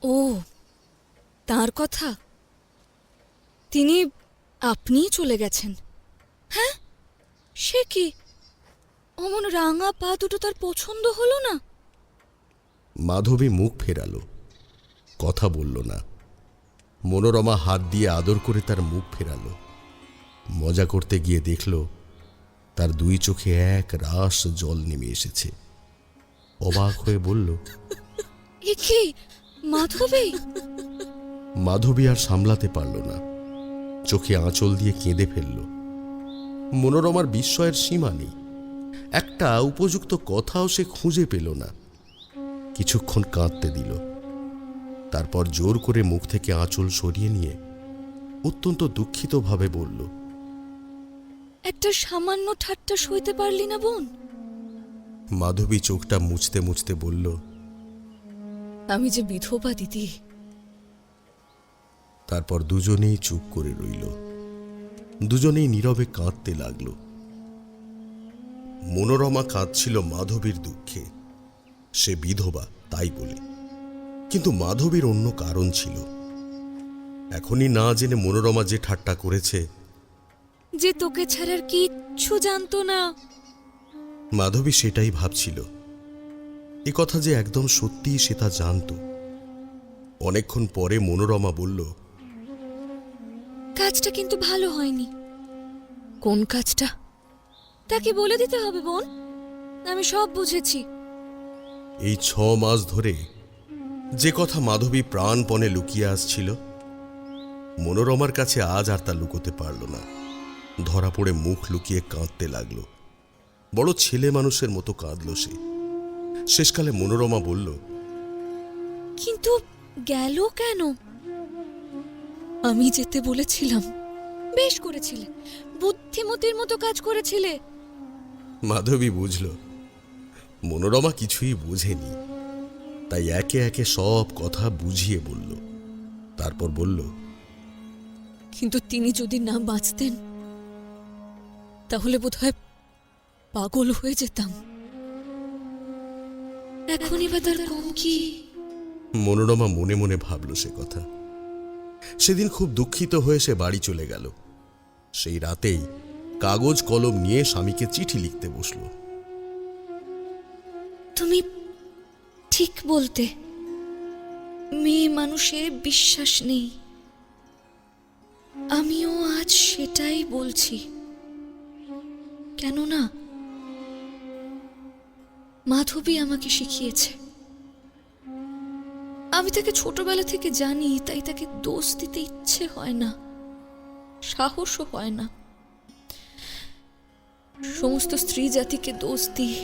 ও তার কথা, তিনি আপনিই চলে গেছেন? হ্যাঁ, সে কি, অমন রাঙা পা দুটো তার পছন্দ হলো না? মাধবী মুখ ফেরালো, কথা বলল না। মনোরমা হাত দিয়ে আদর করে তার মুখ ফেরালো। মজা করতে গিয়ে দেখল তার দুই চোখে এক রাস জল নেমে এসেছে। অবাক হয়ে বলল, এ কি মাধবী? মাধবী আর সামলাতে পারল না, চোখে আঁচল দিয়ে কেঁদে ফেলল। মনোরমার বিস্ময়ের সীমা নেই। একটা উপযুক্ত কথাও সে খুঁজে পেল না। কিছুক্ষণ কাঁদতে দিল, তারপর জোর করে মুখ থেকে আঁচল সরিয়ে নিয়ে অত্যন্ত দুঃখিতভাবে বলল, একটা সামান্য ঠাট্টা সইতে পারলি না বোন? মাধবী চোখটা মুছতে মুছতে বলল, আমি যে বিধবা দিদি। তারপর দুজনেই চুপ করে রইল। দুজনেই নীরবে কাঁদতে লাগল। মনোরমা কাঁদছিল মাধবীর দুঃখে। সে বিধবা তাই বলে, কিন্তু মাধবীর অন্য কারণ ছিল। এখনই না জেনে মনোরমা যে ঠাট্টা করেছে, যে তোকে ছাড়ার কিচ্ছু জানতো না। মাধবী সেটাই ভাবছিল। এ কথা যে একদম সত্যিই সে তা জানত। অনেকক্ষণ পরে মনোরমা বলল, কাজটা কিন্তু ভালো হয়নি। কোন কাজটা? তাকে বলে দিতে হবে বোন, আমি সব বুঝেছি। এই 6 মাস ধরে যে কথা মাধবী প্রাণপণে লুকিয়ে আসছিল, মনোরমার কাছে আজ আর তা লুকোতে পারল না। ধরা পড়ে মুখ লুকিয়ে কাঁদতে লাগলো। বড় ছেলে মানুষের মতো কাঁদল সে। শেষকালে মনোরমা বলল, কিন্তু গেল কেন? আমি যেতে বলেছিলাম। বেশ করেছিলে, বুদ্ধিমতির মতো কাজ করেছিলে। মাধবী বুঝল মনোরমা কিছুই বুঝেনি, তাই একে একে সব কথা বুঝিয়ে বলল। তারপর বলল, কিন্তু তিনি যদি না বাঁচতেন, তাহলে বোধহয় পাগল হয়ে যেতাম। এখনই বা তার কম কি? মনোরমা মনে মনে ভাবল সে কথা। সেদিন খুব দুঃখিত হয়ে সে বাড়ি চলে গেল। সেই রাতেই কাগজ কলম নিয়ে স্বামীকে চিঠি লিখতে বসল। তুমি ঠিক বলতে, মেয়ে মানুষে বিশ্বাস নেই। আমিও আজ সেটাই বলছি। কেননা মাধবী আমাকে শিখিয়েছে। আমি তাকে ছোটবেলা থেকে জানি, তাই তাকে দোষ দিতে ইচ্ছে হয় না, সাহসও হয় না। সমস্ত স্ত্রী জাতিকে দোষ দিই,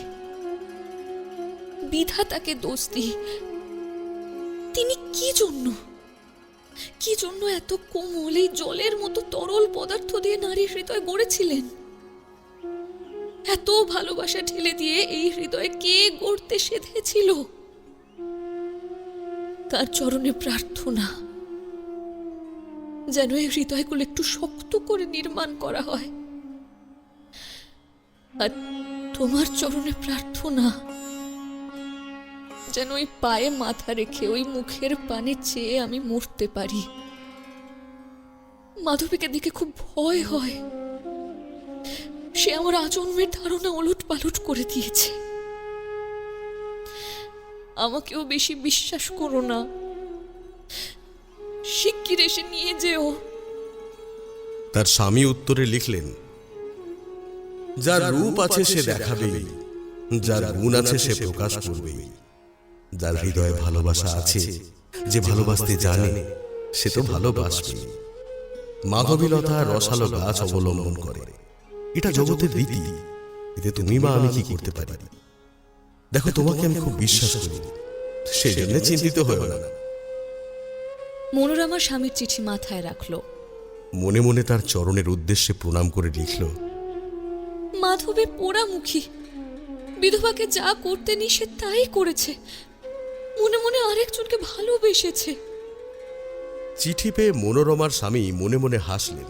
বিধাতাকে দোষ দিই। তিনি কি জন্য এত কোমল, এই জলের মতো তরল পদার্থ দিয়ে নারীর হৃদয় গড়েছিলেন? এত ভালোবাসা ঢেলে দিয়ে এই হৃদয়ে কে গড়তে সেধেছিল? তার চরণে প্রার্থনা, যেন এই হৃদয়গুলো একটু শক্ত করে নির্মাণ করা হয়। আর তোমার চরণে প্রার্থনা, যেন ওই পায়ে মাথা রেখে ওই মুখের পানে চেয়ে আমি মরতে পারি। মাধবীকে দেখে খুব ভয় হয়। সে আমার আজন্মের ধারণা ওলট পালট করে দিয়েছে। আমাকেও বেশি বিশ্বাস করো না, শিগগির এসে নিয়ে যেও। তার স্বামী উত্তরে লিখলেন, যার রূপ আছে সে দেখাবেই, যার গুণ আছে সে প্রকাশ করবেই। যার হৃদয়ে ভালোবাসা আছে, যে ভালোবাসতে জানে, সে তো ভালোবাসবে। মাধবীলতা রসালো গাছ অবলম্বন করে, এটা জগতের রীতি। এতে তুমি বা আমি কি করতে পারি? দেখো, তোমাকে আমি খুব বিশ্বাস করি, সেজন্য চিন্তিত হয়েও না। মনোরমা স্বামীর চিঠি মাথায় রাখল। মনে মনে তার চরণের উদ্দেশ্যে প্রণাম করে লিখল, মাধবী পোড়ামুখী, বিধবাকে যা করতে নি সে তাই করেছে। মনে মনে আরেকজনকে ভালোবেসেছে। চিঠি পেয়ে মনোরমার স্বামী মনে মনে হাসলেন।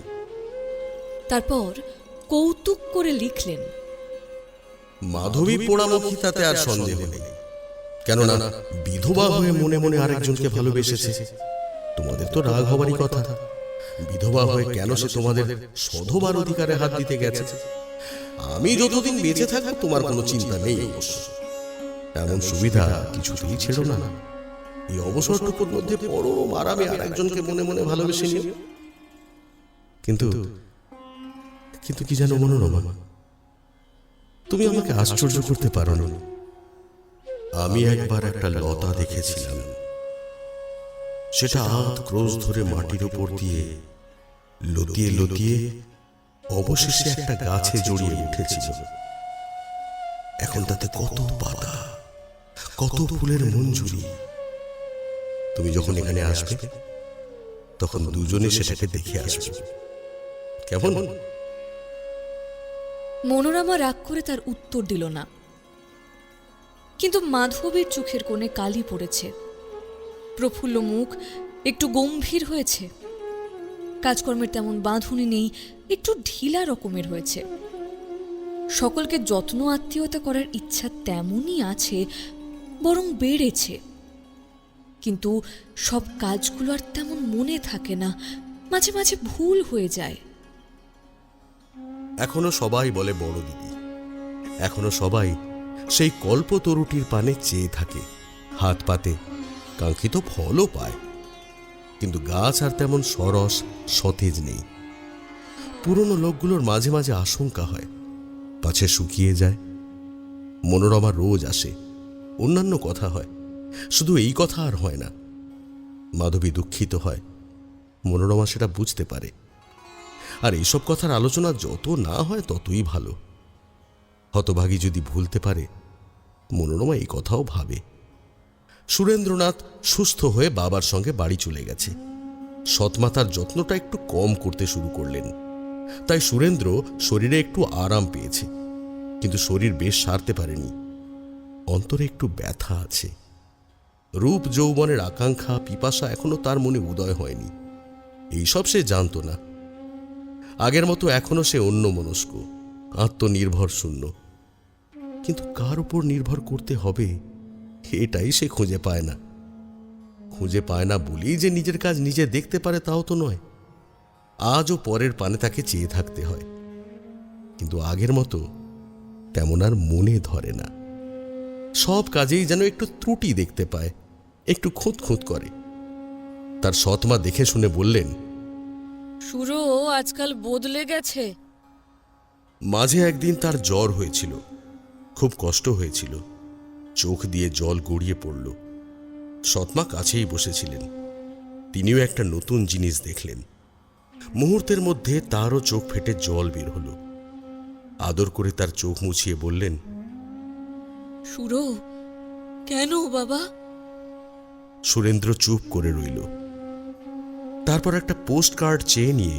তারপর কৌতুক করে লিখলেন, মাধবী পোড়ামুখী তাতে আর সন্দেহ নেই, কেননা বিধবা হয়ে মনে মনে আরেকজনকে ভালোবেসেছে। তোমাদের তো রাগ হবারই কথা। বিধবা হয়ে কেন সে তোমাদের সধবার অধিকারে হাত দিতে গেছে? আমি যতদিন বেঁচে থাকবো তোমার কোনো চিন্তা নেই অবশ্য। এমন সুবিধা কিছুতেই ছেড়ো না। এই অবসরটুকুর মধ্যে পরম আরামে আরেকজনকে মনে মনে ভালোবেসে নিও। কিন্তু কিন্তু কি জানো মনোরমা, তুমি আমাকে আশ্চর্য করতে পারো না। আমি একবার একটা লতা দেখেছিলাম, সেটা আধ ক্রোশ ধরে মাটির উপর দিয়ে লতিয়ে লতিয়ে অবশেষে একটা গাছে জড়িয়ে উঠেছিল। এখন তাতে কত পাতা, কত ফুলের মঞ্জুরি। তুমি যখন এখানে আসবে তখন দুজনে সেটাকে দেখে আসবে, কেমন? মনোরমা রাগ করে তার উত্তর দিল না, কিন্তু মাধবীর চোখের কোণে কালি পড়েছে, প্রফুল্ল মুখ একটু গম্ভীর হয়েছে, কাজকর্মের তেমন বাঁধুনি নেই, একটু ঢিলা রকমের হয়েছে। সকলকে যত্ন আত্মীয়তা করার ইচ্ছা তেমনই আছে, বরং বেড়েছে। কিন্তু সব কাজগুলো আর তেমন মনে থাকে না, মাঝে মাঝে ভুল হয়ে যায়। এখনো সবাই বলে বড় দিদি, এখনো সবাই সেই কল্পতরুটির পানে চেয়ে থাকে, হাত পাতে, কাঙ্ক্ষিত ফলও পায়। কিন্তু গাছ আর তেমন সরস সতেজ নেই। পুরনো লোকগুলোর মাঝে মাঝে আশঙ্কা হয় পাছে শুকিয়ে যায়। মনোরমা রোজ আসে, অন্যান্য কথা হয়, শুধু এই কথা আর হয় না। মাধবী দুঃখিত হয়, মনোরমা সেটা বুঝতে পারে। আর এইসব কথার আলোচনা যত না হয় ততই ভালো। হতভাগী যদি ভুলতে পারে, মনোরমা এই কথাও ভাবে। সুরেন্দ্রনাথ সুস্থ হয়ে বাবার সঙ্গে বাড়ি চলে গেছে। সৎমাতার যত্নটা একটু কম করতে শুরু করলেন, তাই সুরেন্দ্র শরীরে একটু আরাম পেয়েছে, কিন্তু শরীর বেশ সারতে পারেনি। অন্তরে একটু ব্যথা আছে। রূপ যৌবনের আকাঙ্ক্ষা পিপাসা এখনো তার মনে উদয় হয়নি। এইসব সে জানত না। আগের মতো এখনো সে অন্যমনস্ক, আত্মনির্ভর শূন্য। কিন্তু কার উপর নির্ভর করতে হবে এটাই সে খুঁজে পায় না। খুঁজে পায় না বলেই যে নিজের কাজ নিজে দেখতে পারে তাও তো নয়। আজও পরের পানে তাকে চেয়ে থাকতে হয়, কিন্তু আগের মতো তেমন আর মনে ধরে না। সব কাজেই যেন একটু ত্রুটি দেখতে পায়, একটু খুঁত খুঁত করে। তার সৎমা দেখে শুনে বললেন, সুরো আজকাল বদলে গেছে। মাঝে একদিন তার জ্বর হয়েছিল, খুব কষ্ট হয়েছিল, চোখ দিয়ে জল গড়িয়ে পড়ল। সৎমা কাছেই বসেছিলেন, তিনিও একটা নতুন জিনিস দেখলেন। মুহূর্তের মধ্যে তারও চোখ ফেটে জল বের হলো। আদর করে তার চোখ মুছিয়ে বললেন, সুরো, কেন বাবা? সুরেন্দ্র চুপ করে রইল। তারপর একটা পোস্ট কার্ড চেয়ে নিয়ে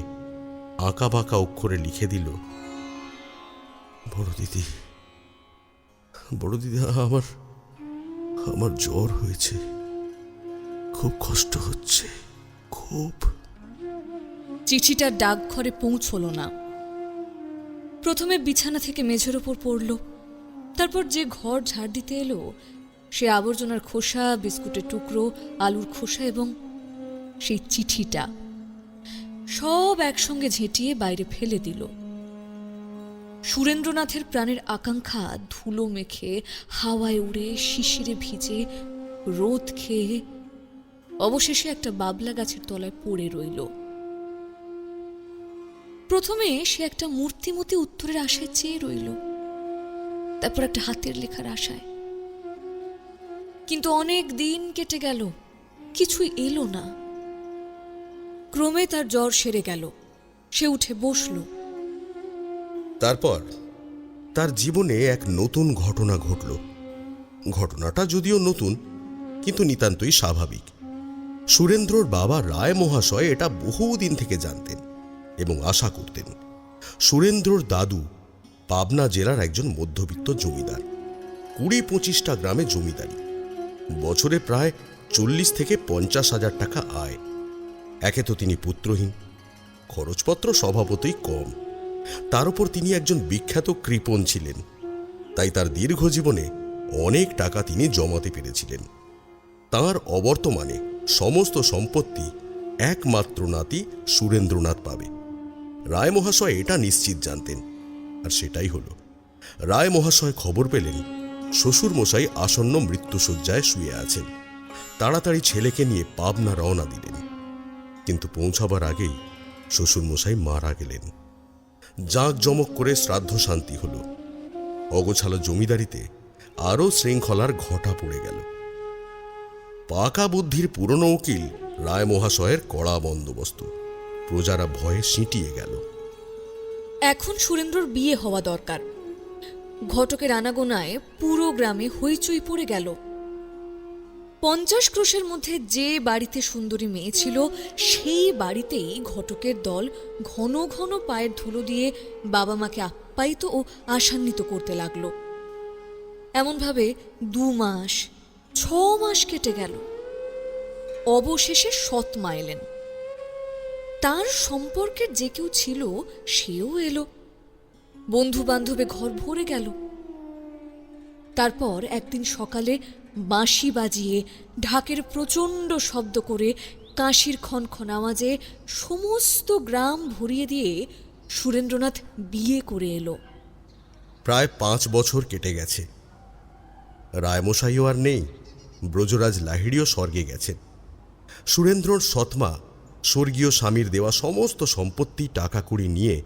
আঁকা বাঁকা অক্ষরে লিখে দিল, বড় দিদি, বড় দিদি, আমার জ্বর হয়েছে, খুব কষ্ট হচ্ছে, খুব। চিঠিটা ডাকঘরে পৌঁছলো না। প্রথমে বিছানা থেকে মেঝের ওপর পড়ল, তারপর যে ঘর ঝাড় দিতে এলো সে আবর্জনার খোসা, বিস্কুটের টুকরো, আলুর খোসা এবং সেই চিঠিটা সব একসঙ্গে ঝেঁটিয়ে বাইরে ফেলে দিল। সুরেন্দ্রনাথের প্রাণের আকাঙ্ক্ষা ধুলো মেখে, হাওয়ায় উড়ে, শিশিরে ভিজে, রোদ খেয়ে অবশেষে একটা বাবলা গাছের তলায় পড়ে রইল। প্রথমে সে একটা মূর্তিমতী উত্তরের আশায় চেয়ে রইল, তারপর একটা হাতের লেখার আশায়। কিন্তু অনেক দিন কেটে গেল, কিছুই এলো না। ক্রমে তার জ্বর সেরে গেল, সে উঠে বসল। তারপর তার জীবনে এক নতুন ঘটনা ঘটল। ঘটনাটা যদিও নতুন, কিন্তু নিতান্তই স্বাভাবিক। সুরেন্দ্রর বাবা রায় মহাশয় এটা বহুদিন থেকে জানতেন এবং আশা করতেন। সুরেন্দ্রর দাদু পাবনা জেলার একজন মধ্যবিত্ত জমিদার, 20-25টা গ্রামে জমিদারি, বছরে প্রায় 40 থেকে 50,000 টাকা আয়। একে তো তিনি পুত্রহীন, খরচপত্র স্বভাবতই কম, তার উপর তিনি একজন বিখ্যাত কৃপণ ছিলেন, তাই তার দীর্ঘ জীবনে অনেক টাকা তিনি জমাতে পেরেছিলেন। তাঁর অবর্তমানে সমস্ত সম্পত্তি একমাত্র নাতি সুরেন্দ্রনাথ পাবে। রায় মহাশয় এটা নিশ্চিত জানতেন, আর সেটাই হল। রায় মহাশয় খবর পেলেন শ্বশুরমশাই আসন্ন মৃত্যুশয্যায় শুয়ে আছেন। তাড়াতাড়ি ছেলেকে নিয়ে পাবনা রওনা দিলেন, কিন্তু পৌঁছাবার আগেই শ্বশুরমশাই মারা গেলেন। জাঁকজমক করে শ্রাদ্ধ শান্তি হল। অগোছালো জমিদারিতে আরও শৃঙ্খলার ঘটা পড়ে গেল। পাকা বুদ্ধির পুরনো উকিল রায় মহাশয়ের কড়া বন্দোবস্ত, প্রজারা ভয়ে সিঁটিয়ে গেল। এখন সুরেন্দ্রর বিয়ে হওয়া দরকার। ঘটকের আনাগোনায় পুরো গ্রামে হইচই পড়ে গেল। 50 ক্রোশের মধ্যে যে বাড়িতে সুন্দরী মেয়ে ছিল, সেই বাড়িতেই ঘটকের দল ঘন ঘন পায়ের ধুলো দিয়ে বাবা মাকে আপ্যায়িত ও আশান্বিত করতে লাগলো। এমনভাবে 2 মাস 6 মাস কেটে গেল। অবশেষে সৎমা এলেন। তার সম্পর্কের যে কেউ ছিল সেও এলো। বন্ধু বান্ধবে ঘর ভরে গেল। তারপর একদিন সকালে বাঁশি বাজিয়ে ঢাকের প্রচণ্ড শব্দ করে কাঁসির খনখন আওয়াজে সমস্ত গ্রাম ভরিয়ে দিয়ে সুরেন্দ্রনাথ বিয়ে করে এলো। প্রায় 5 বছর কেটে গেছে। রায়মশাইও আর নেই, ব্রজরাজ লাহিড়িও স্বর্গে গেছেন। সুরেন্দ্রর সৎমা স্বর্গীয় স্বামীর দেওয়া সমস্ত সম্পত্তি টাকা কড়ি নিয়ে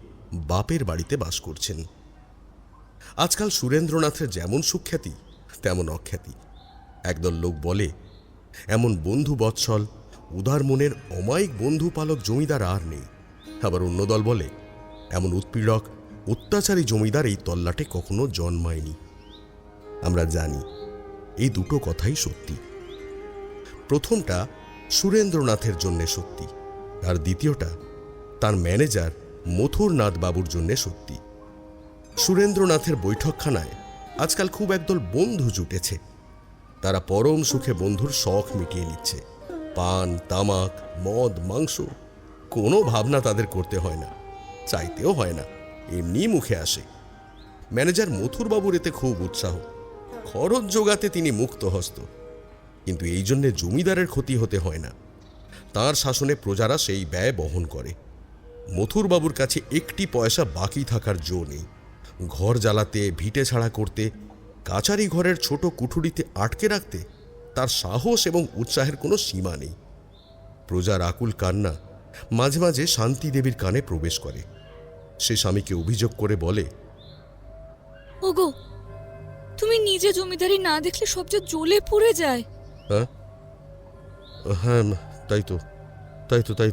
বাপের বাড়িতে বাস করছেন। আজকাল সুরেন্দ্রনাথের যেমন সুখ্যাতি তেমন অখ্যাতি। একদল লোক বলে এমন বন্ধু বৎসল উদার মনের অমায়িক বন্ধুপালক জমিদার আর নেই। আবার অন্য দল বলে এমন উৎপীড়ক অত্যাচারী জমিদার এই তল্লাটে কখনো জন্মায়নি। আমরা জানি এই দুটো কথাই সত্যি। প্রথমটা সুরেন্দ্রনাথের জন্যে সত্যি, আর দ্বিতীয়টা তার ম্যানেজার মথুরনাথ বাবুর জন্যে সত্যি। সুরেন্দ্রনাথের বৈঠকখানায় আজকাল খুব একদল বন্ধু জুটেছে। তারা পরম সুখে বন্ধুর শখ মিটিয়ে নিচ্ছে। পান, তামাক, মদ, মাংস কোনো ভাবনা তাদের করতে হয় না, চাইতেও হয় না, এমনি মুখে আসে। ম্যানেজার মথুরবাবুর এতে খুব উৎসাহ। খরচ জোগাতে তিনি মুক্ত হস্ত, কিন্তু এই জন্যে জমিদারের ক্ষতি হতে হয় না। তাঁর শাসনে প্রজারা সেই ব্যয় বহন করে। মথুরবাবুর কাছে একটি পয়সা বাকি থাকার জো নেই। ঘর জ্বালাতে, ভিটে ছাড়া করতে, কাচারি ঘরের ছোট কুঠুরিতে আটকে রাখতে তার সাহস এবং উৎসাহের কোনো সীমা নেই। প্রজার আকুল কান্না মাঝে মাঝে শান্তি দেবীর কানে প্রবেশ করে। সে স্বামীকে অভিযোগ করে বলে, ওগো, তুমি নিজে জমিদারি না দেখলে সব যে জ্বলে পুড়ে যায়। হ্যাঁ, তাই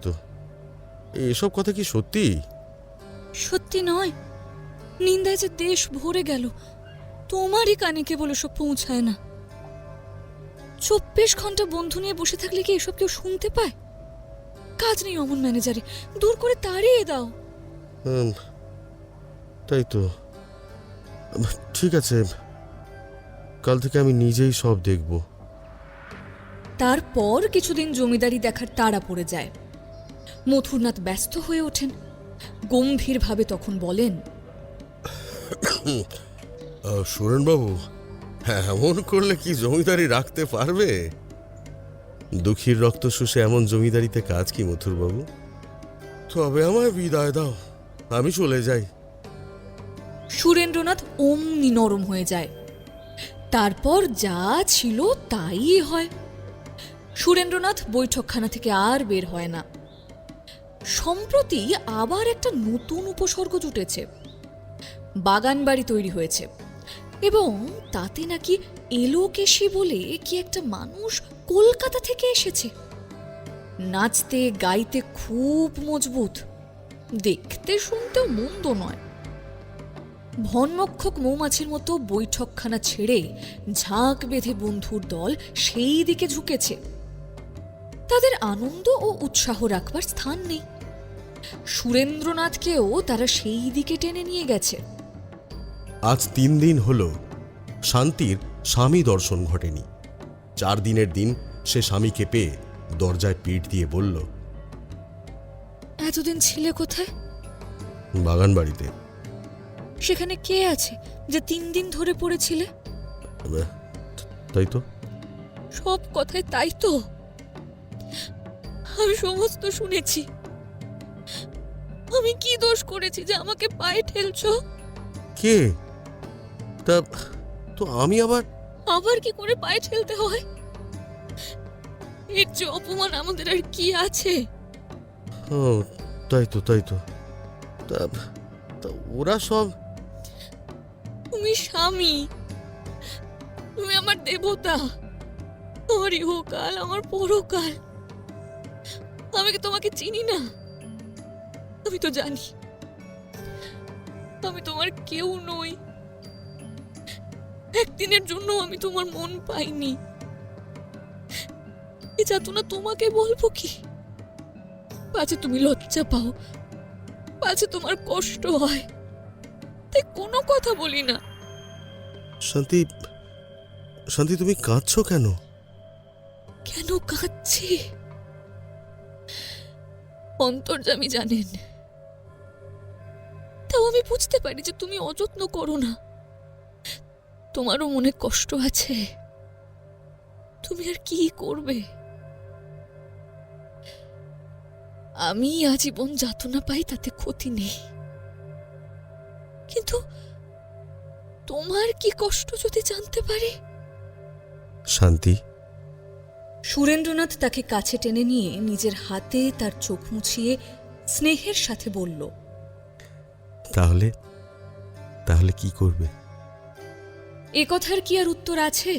তো এসব কথা কি সত্যি? সত্যি নয়, নিন্দায় যে দেশ ভরে গেল, তোমারই কানে কেবল এসব পৌঁছায় না। 24 ঘন্টা বন্ধু নিয়ে বসে থাকলে কি এসব কেউ শুনতে পায়? কাজ নেই অমন ম্যানেজারে, দূর করে তাড়িয়ে দাও। তাই তো, ঠিক আছে, কাল থেকে আমি নিজেই সব দেখব। তারপর কিছুদিন জমিদারি দেখার তাড়া পড়ে যায়। মথুরনাথ ব্যস্ত হয়ে ওঠেন। গম্ভীরভাবে তখন বলেন, সুরেনবাবু, এমন করলে কি জমিদারি রাখতে পারবে? দুঃখীর রক্ত শুষে এমন জমিদারিতে কাজ কি মথুরবাবু? তবে আমায় বিদায় দাও, আমি চলে যাই। সুরেন্দ্রনাথ অমনি নরম হয়ে যায়। তারপর যা ছিল তাই হয়। সুরেন্দ্রনাথ বৈঠকখানা থেকে আর বের হয় না। সম্প্রতি আবার একটা নতুন উপসর্গ জুটেছে। বাগান বাড়ি তৈরি হয়েছে এবং তাতে নাকি এলোকেশী বলে কি একটা মানুষ কলকাতা থেকে এসেছে। নাচতে গাইতে খুব মজবুত, দেখতে শুনতেও মন্দ নয়। ভন্মক্ষক মৌমাছির মতো বৈঠকখানা ছেড়ে ঝাঁক বেঁধে বন্ধুর দল সেই দিকে ঝুঁকেছে। তাদের আনন্দ ও উৎসাহ রাখবার স্থান নেই। সুরেন্দ্রনাথকেও তারা সেই দিকে টেনে নিয়ে গেছে। আজ 3 দিন হল শান্তির স্বামী দর্শন ঘটেনি। 4 দিনের দিন সে স্বামীকে পেয়ে দরজায় পিঠ দিয়ে বলল, এতদিন ছিলে কোথায়? বাগান বাড়িতে। সেখানে কে আছে যে 3 দিন ধরে পড়েছিলে? তাই তো। সব কথায় তাই তো? আমি সমস্ত শুনেছি। আমি কি দোষ করেছি যে আমাকে পায়ে ঠেলছো? কে? তা তো আমি আবার কি করে পায়ে ঠেলতে হয়? এর যে অপমান আমাদের আর কি আছে? ও তাই তো, তাই তো। তা তা ওরা সব। তুমি স্বামী, তুমি আমার দেবতা, আমার ইহকাল, আমার পরকাল। আমি কি তোমাকে চিনি না? আমি তো জানি আমি তোমার কেউ নই। একদিনের জন্য আমি তোমার মন পাইনি। এ যাতনা তোমাকে বলবো কি? পাছে তুমি লজ্জা পাও, পাছে তোমার কষ্ট হয়, তাই কোনো কথা বলি না। শান্তি, শান্তি তুমি কাঁদছো কেন? কেন কাঁদছি অন্তর্যামী জানেন। তাও আমি বুঝতে পারি যে তুমি অযত্ন করো না, তোমারও মনে কষ্ট আছে। তুমি আর কি করবে? আমি আজীবন যাতনা পাই তাতে ক্ষতি নেই, কিন্তু তোমার কি কষ্ট যদি জানতে পারি। শান্তি। সুরেন্দ্রনাথ তাকে কাছে টেনে নিয়ে নিজের হাতে তার চোখ মুছিয়ে স্নেহের সাথে বলল, তাহলে তাহলে কি করবে? এ কথার কি আর উত্তর আছে?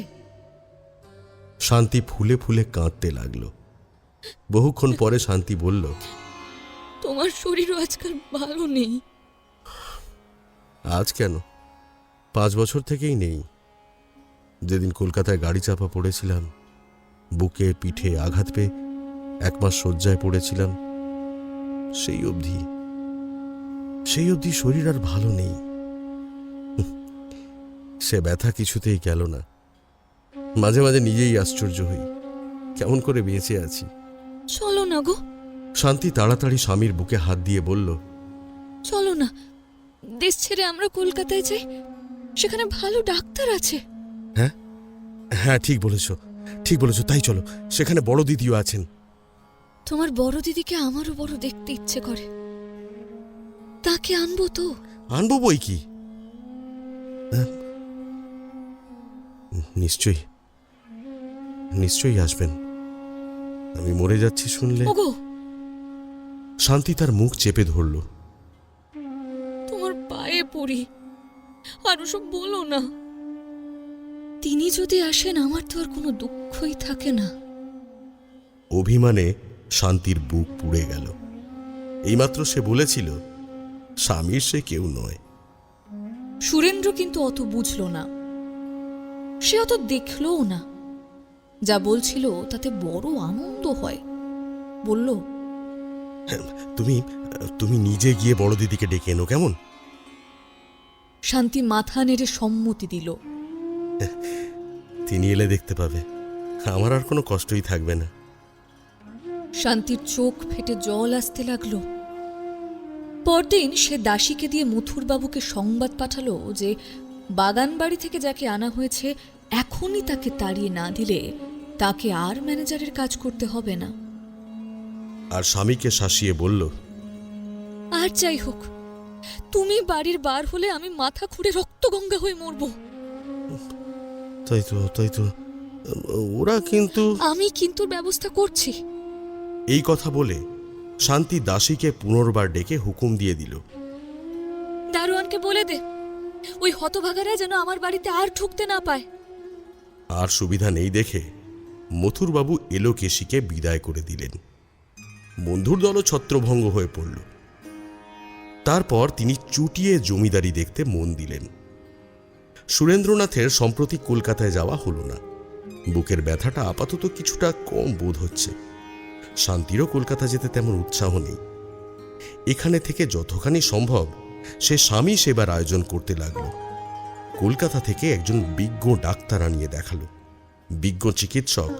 শান্তি ফুলে ফুলে কাঁদতে লাগলো। বহুক্ষণ পরে শান্তি বলল, তোমার শরীরও আজকাল ভালো নেই। আজ কেন, 5 বছর থেকেই নেই। যেদিন কলকাতায় গাড়ি চাপা পড়েছিলাম, বুকে পিঠে আঘাত পেয়ে 1 মাস শয্যায় পড়েছিলাম, সেই অবধি শরীর আর ভালো নেই। সে ব্যথা কিছুতেই গেল না। মাঝে মাঝে নিজেই আশ্চর্য হই, কেমন করে বেঁচে আছি। চলো না গো। শান্তি তাড়াতাড়ি স্বামীর বুকে হাত দিয়ে বলল, চলো না, দেশ ছেড়ে আমরা কলকাতায় যাই, সেখানে ভালো ডাক্তার আছে। হ্যাঁ হ্যাঁ, ঠিক বলেছ, ঠিক বলেছ, তাই চলো। সেখানে বড় দিদিও আছেন। তোমার বড় দিদিকে আমারও বড় দেখতে ইচ্ছে করে, তাকে আনবো তো। আনবো বই কি, নিশ্চয়ই নিশ্চয়ই আসবেন। আমি মরে যাচ্ছি শুনলে। ওগো, শান্তি তার মুখ চেপে ধরল। তোমার পায়ে পড়ি, আর ওসব বলো না। তিনি যদি আসেন আমার তো আর কোনো দুঃখই থাকে না। অভিমানে শান্তির বুক পুড়ে গেল। এইমাত্র সে বলেছিল স্বামীর সে কেউ নয়। সুরেন্দ্র কিন্তু অত বুঝল না, সে অত দেখলও না। যা বলছিল তাতে বড় আনন্দ হয়। বলল, তুমি তুমি নিজে গিয়ে বড় দিদিকে ডেকে এনো, কেমন? শান্তি মাথা নেড়ে সম্মতি দিল। তিনি এলে দেখতে পাবে, আমার আর কোনো কষ্টই থাকবে না। শান্তির চোখ ফেটে জল আসতে লাগলো। পরদিন সে দাসীকে দিয়ে মথুরবাবুকে সংবাদ পাঠালো যে বাগান বাড়ি থেকে যাকে আনা হয়েছে এখনই তাকে তাড়িয়ে না দিলে তাকে আর ম্যানেজারের কাজ করতে হবে না। আর স্বামীকে শাসিয়ে বলল, আর যাই হোক, তুমি বাড়ির বার হলে আমি মাথা খুঁড়ে রক্তগঙ্গা হয়ে মরব। তাই তো, তাই তো, ওরা কিন্তু। আমি কিন্তু ব্যবস্থা করছি। এই কথা বলে শান্তি দাসীকে পুনর্বার ডেকে হুকুম দিয়ে দিল, দারোয়ানকে বলে দে ওই হতভাগারা যেন আমার বাড়িতে আর ঢুকতে না পায়। আর সুবিধা নেই দেখে মথুরবাবু এলোকেশীকে বিদায় করে দিলেন। বন্ধুর দলও ছত্রভঙ্গ হয়ে পড়ল। তারপর তিনি চুটিয়ে জমিদারি দেখতে মন দিলেন। সুরেন্দ্রনাথের সম্প্রতি কলকাতায় যাওয়া হলো না। বুকের ব্যথাটা আপাতত কিছুটা কম বোধ হচ্ছে। শান্তিরও কলকাতা যেতে তেমন উৎসাহ নেই। এখানে থেকে যতখানি সম্ভব সে স্বামী সেবার আয়োজন করতে লাগলো। কলকাতা থেকে একজন বিজ্ঞ ডাক্তার আনিয়ে দেখালো। বিজ্ঞ চিকিৎসক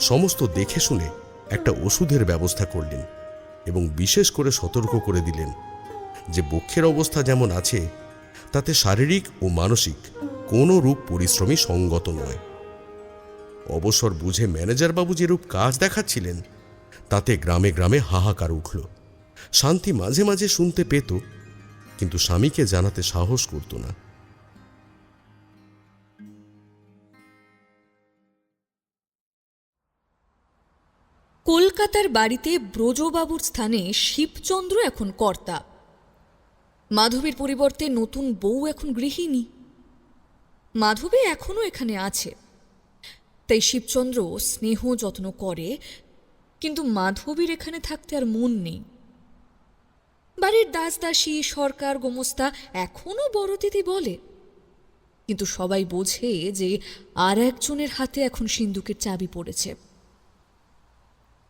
সমস্ত দেখে শুনে একটা ওষুধের ব্যবস্থা করলেন এবং বিশেষ করে সতর্ক করে দিলেন যে বক্ষের অবস্থা যেমন আছে তাতে শারীরিক ও মানসিক কোনো রূপ পরিশ্রমই সঙ্গত নয়। অবসর বুঝে ম্যানেজারবাবু যেরূপ কাজ দেখাচ্ছিলেন তাতে গ্রামে গ্রামে হাহাকার উঠল। শান্তি মাঝে মাঝে শুনতে পেত, কিন্তু স্বামীকে জানাতে সাহস করত না। কলকাতার বাড়িতে ব্রজবাবুর স্থানে শিবচন্দ্র এখন কর্তা। মাধবীর পরিবর্তে নতুন বউ এখন গৃহিণী। মাধবী এখনো এখানে আছে, তাই শিবচন্দ্র স্নেহ যত্ন করে, কিন্তু মাধবীর এখানে থাকতে আর মন নেই। বাড়ির দাসদাসী, সরকার, গোমস্তা এখনো বড় দিদি বলে, কিন্তু সবাই বোঝে যে আর একজনের হাতে এখন সিন্দুকের চাবি পড়েছে।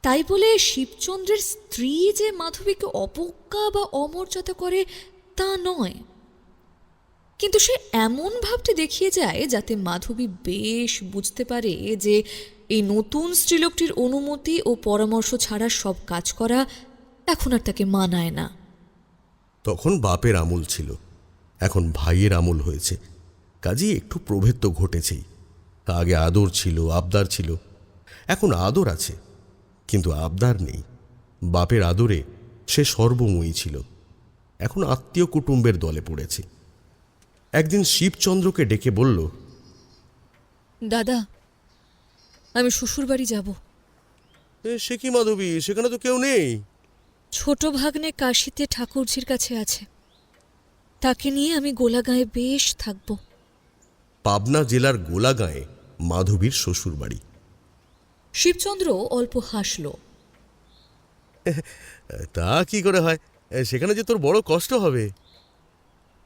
তাই বলে শিবচন্দ্রের স্ত্রী যে মাধবীকে অবজ্ঞা বা অমর্যাদা করে তা নয়, কিন্তু সে এমন ভাবতে দেখিয়ে যায় যাতে মাধবী বেশ বুঝতে পারে যে এই নতুন স্ত্রীলোকটির অনুমতি ও পরামর্শ ছাড়া সব কাজ করা এখন আর তাকে মানায় না। তখন বাপের আমল ছিল, এখন ভাইয়ের আমল হয়েছে, কাজেই একটু প্রভেদ তো ঘটেছেই। আগে আদর ছিল, আবদার ছিল, এখন আদর আছে কিন্তু আবদার নেই। বাপের আদরে সে সর্বময়ী ছিল, এখন আত্মীয় কুটুম্বের দলে পড়েছে। একদিন শিবচন্দ্রকে ডেকে বলল, দাদা, আমি শ্বশুরবাড়ি যাব। সে কি মাধবী, সেখানে তো কেউ নেই। ছোট ভাগ্নে কাশীতে ঠাকুরজির কাছে আছে, তাকে নিয়ে আমি গোলাগাঁয়ে বেশ থাকব। পাবনা জেলার গোলাগাঁয়ে মাধবীর শ্বশুরবাড়ি। শিবচন্দ্র অল্প হাসল। তা কি করে হয়, সেখানে যে তোর বড় কষ্ট হবে।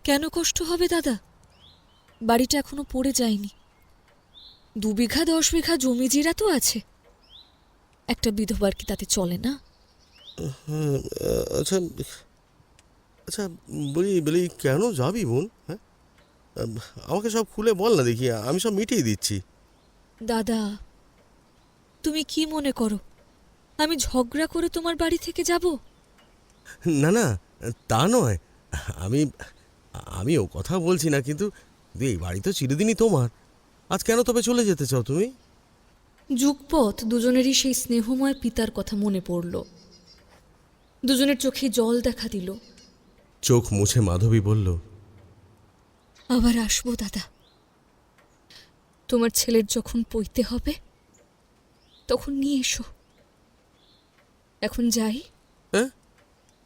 কেন কষ্ট হবে দাদা? বাড়িটা এখনো পড়ে যায়নি। 2 বিঘা 10 বিঘা জমিজিরা তো আছে, একটা বিধবার কি তাতে চলে না? আচ্ছা আচ্ছা, বলি কেন যাবি বোন? হ্যাঁ, আমাকে সব খুলে বল না দেখি, আমি সব মিটিয়ে দিচ্ছি। দাদা, তুমি কি মনে করো আমি ঝগড়া করে তোমার বাড়ি থেকে যাব? না না, তা নয়, আমি ও কথা বলছি না, কিন্তু এই বাড়ি তো চিরদিনই তোমার, আজ কেন তবে চলে যেতে চাও তুমি? যুগপথ দুজনেরই সেই স্নেহময় পিতার কথা মনে পড়ল। দুজনের চোখে জল দেখা দিল। চোখ মুছে মাধবী বলল, আবার আসবো দাদা। তোমার ছেলের যখন পৈতে হবে তখন নিয়ে এসো। এখন যাই। হ্যাঁ,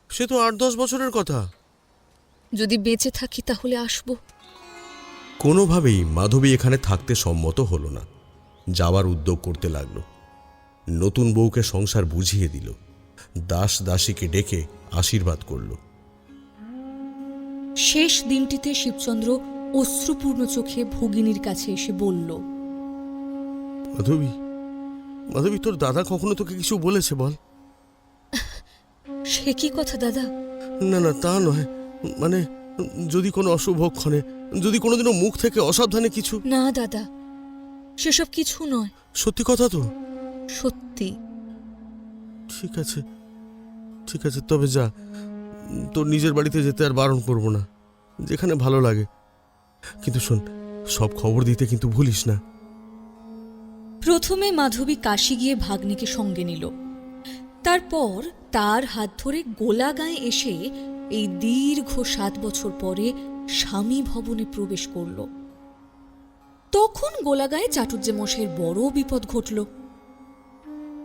সে তো 8-10 বছরের কথা। যদি বেঁচে থাকি তাহলে আসবো। কোনোভাবেই মাধবী এখানে থাকতে সম্মত হলো না, যাওয়ার উদ্যোগ করতে লাগলো। নতুন বউকে সংসার বুঝিয়ে দিল, দাস দাসীকে ডেকে আশীর্বাদ করল। শেষ দিনটিতে শিবচন্দ্র অশ্রুপূর্ণ চোখে ভগিনীর কাছে এসে বলল, মাধবী, তোর দাদা কখনো তোকে কিছু বলেছে বল? সে কি কথা দাদা? না না, তা নয়, মানে যদি কোনো অশুভক্ষণে, যদি কোনোদিনও মুখ থেকে অসাবধানে কিছু। না দাদা, সেসব কিছু নয়। সত্যি কথা তো? সত্যি। ঠিক আছে, তবে যা, তোর নিজের বাড়িতে যেতে আর বারণ করব না, যেখানে ভালো লাগে। কিন্তু শোন, সব খবর দিতে কিন্তু ভুলিস না। প্রথমে মাধবী কাশী গিয়ে ভাগ্নিকে সঙ্গে নিল, তারপর তার হাত ধরে গোলাগাঁয়ে এসে এই দীর্ঘ 7 বছর পরে স্বামী ভবনে প্রবেশ করল। তখন গোলাগাঁয়ে চাটুর্যে মশাইয়ের বড় বিপদ ঘটল।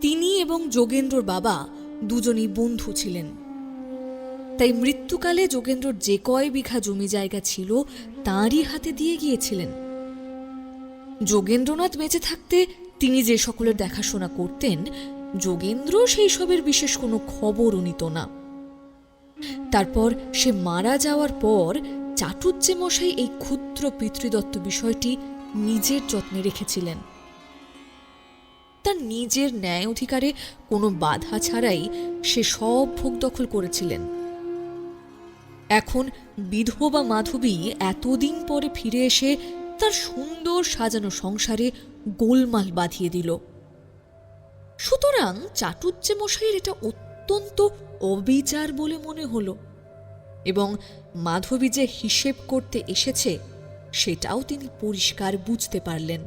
তিনি এবং যোগেন্দ্রর বাবা দুজনেই বন্ধু ছিলেন, তাই মৃত্যুকালে যোগেন্দ্রর যে কয় বিঘা জমি জায়গা ছিল তাঁরই হাতে দিয়ে গিয়েছিলেন। যোগেন্দ্রনাথ বেঁচে থাকতে তিনি যে সকলের দেখাশোনা করতেন, যোগেন্দ্র সেই সবের বিশেষ কোনো খবরও নিত না। তারপর সে মারা যাওয়ার পর চাটুর্যে মশাই এই ক্ষুদ্র পিতৃদত্ত বিষয়টি নিজের যত্নে রেখেছিলেন। তার নিজের ন্যায় অধিকারে কোনো বাধা ছাড়াই সে সব ভোগ দখল করেছিলেন। এখন বিধবা মাধবী এতদিন পরে ফিরে এসে তার সুন্দর সাজানো সংসারে গোলমাল বাঁধিয়ে দিল। সুতরাং চাটুর্যে মশাইয়ের এটা অত্যন্ত অবিচার বলে মনে হল এবং মাধবী যে হিসেব করতে এসেছে সেটাও তিনি পরিষ্কার বুঝতে পারলেন।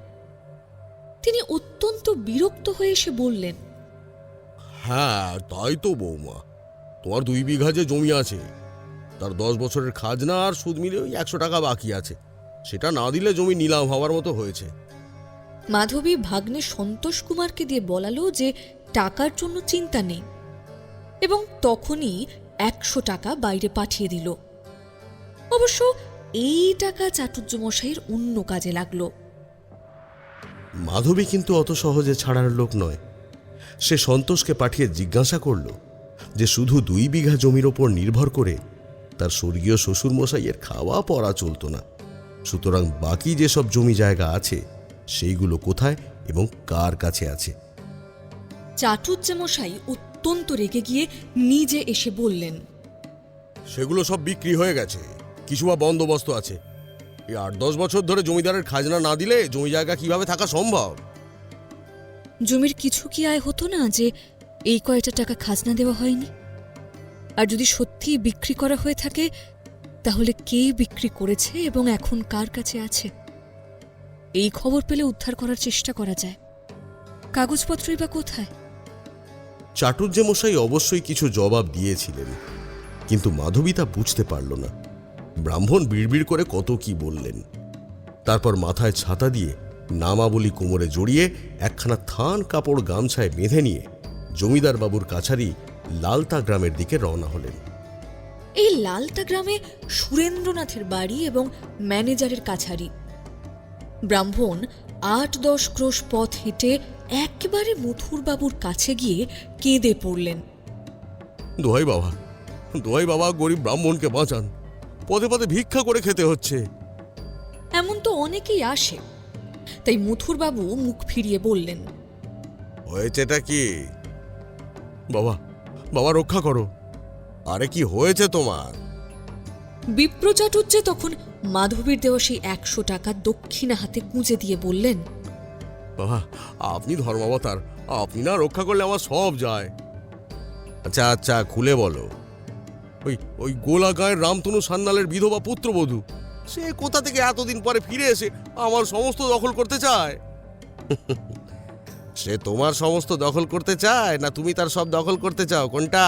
তিনি অত্যন্ত বিরক্ত হয়ে এসে বললেন, হ্যাঁ তাই তো বৌমা, তোমার 2 বিঘা যে জমি আছে তার 10 বছরের খাজনা আর সুদ মিলে ওই 100 টাকা বাকি আছে, সেটা না দিলে জমি নিলাম হওয়ার মতো হয়েছে। মাধবী ভাগ্নে সন্তোষ কুমারকে দিয়ে বলালো যে টাকার জন্য চিন্তা নেই, এবং তখনই 100 টাকা বাইরে পাঠিয়ে দিল। অবশ্য এই টাকা চাটুর্যমশাইয়ের অন্য কাজে লাগলো। মাধবী কিন্তু অত সহজে ছাড়ার লোক নয়। সে সন্তোষকে পাঠিয়ে জিজ্ঞাসা করল যে শুধু 2 বিঘা জমির ওপর নির্ভর করে তার স্বর্গীয় শ্বশুরমশাইয়ের খাওয়া পড়া চলত না, সুতরাং বাকি যেসব জমি জায়গা আছে সেইগুলো কোথায় এবং কার কাছে আছে। চাটুর্যমশাই অত্যন্ত রেগে গিয়ে নিজে এসে বললেন, সেগুলো সব বিক্রি হয়ে গেছে, কিছু বা বন্দোবস্ত আছে। এই 8-10 বছর ধরে জমিদারের খাজনা না দিলে জমি জায়গা কিভাবে থাকা সম্ভব? জমির কিছু কি আয় হতো না যে এই কয়টা টাকা খাজনা দেওয়া হয়নি? আর যদি সত্যিই বিক্রি করা হয়ে থাকে তাহলে কে বিক্রি করেছে এবং এখন কার কাছে আছে? এই খবর পেলে উদ্ধার করার চেষ্টা করা যায়। কাগজপত্রই বা কোথায়? চাটুর্যমশাই অবশ্যই কিছু জবাব দিয়েছিলেন, কিন্তু মাধবী তা বুঝতে পারল না। ব্রাহ্মণ বিড়বিড় করে কত কি বললেন, তারপর মাথায় ছাতা দিয়ে নামাবলী কোমরে জড়িয়ে একখানা থান কাপড় গামছায় বেঁধে নিয়ে জমিদার বাবুর কাছারি লালতা গ্রামের দিকে রওনা হলেন। এই লালতা গ্রামে সুরেন্দ্রনাথের বাড়ি এবং ম্যানেজারের কাছারি। ব্রাহ্মণ 8-10 ক্রোশ পথ হেঁটে একেবারে মথুরবাবুর কাছে গিয়ে কেঁদে পড়লেন। দোহাই বাবা, দোহাই বাবা, গরিব ব্রাহ্মণকে বাঁচান, পদে পদে ভিক্ষা করে খেতে হচ্ছে। এমন তো অনেকেই আসে। তাই মথুরবাবু মুখ ফিরিয়ে বললেন, হয়েছেটা কি? বাবা, বাবা রক্ষা করো। আরে কি হয়েছে তোমার? বিপ্র চাটুর্যে তখন মাধবীর দেওয়া সেই 100 টাকা দক্ষিণা হাতে গুঁজে দিয়ে বললেন, বাবা, আপনি ধর্মাবতার, আপনি না রক্ষা করলে আমার সব যায়। আচ্ছা আচ্ছা, খুলে বলো। ওই গোলা গাঁয়ের রামতনু সান্যালের বিধবা পুত্রবধূ, সে কোথা থেকে এতদিন পরে ফিরে এসে আমার সমস্ত দখল করতে চায়? সে তোমার সমস্ত দখল করতে চায় না তুমি তার সব দখল করতে চাও, কোনটা?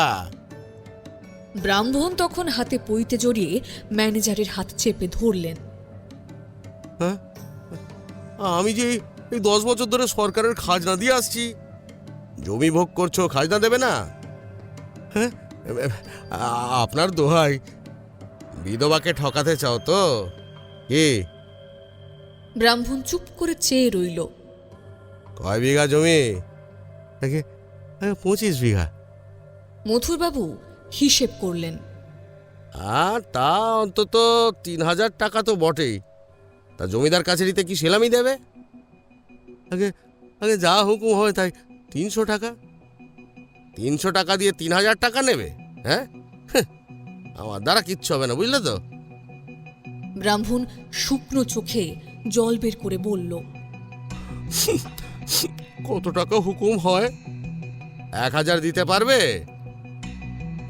ব্রাহ্মণ তখন হাতে পইতে জড়িয়ে ম্যানেজারের হাত চেপে ধরলেন। হ্যাঁ, আমি যে এই 10 বছর ধরে সরকারের খাজনা দিয়ে আসছি, জমি ভোগ করছো, খাজনা দেবে না? হ্যাঁ, আপনার দোহাই, বিধবাকে ঠকাতে চাও তো? কি? ব্রাহ্মণ চুপ করে চেয়ে রইল। কয় বিঘা জমি? 25 বিঘা। মথুরবাবু হিসেব করলেন। আর তা অন্তত 3000 টাকা তো বটেই। তা জমিদার কাছারিতে কি সেলামি দেবে? আগে আগে যা হুকুম হয় তাই। 300 টাকা? 300 টাকা দিয়ে 3000 টাকা নেবে? হ্যাঁ, আমার দ্বারা কিচ্ছু হবে না, বুঝলে তো? ব্রাহ্মণ শুকনো চোখে জল বের করে বলল, কত টাকা হুকুম হয়? 1000 দিতে পারবে?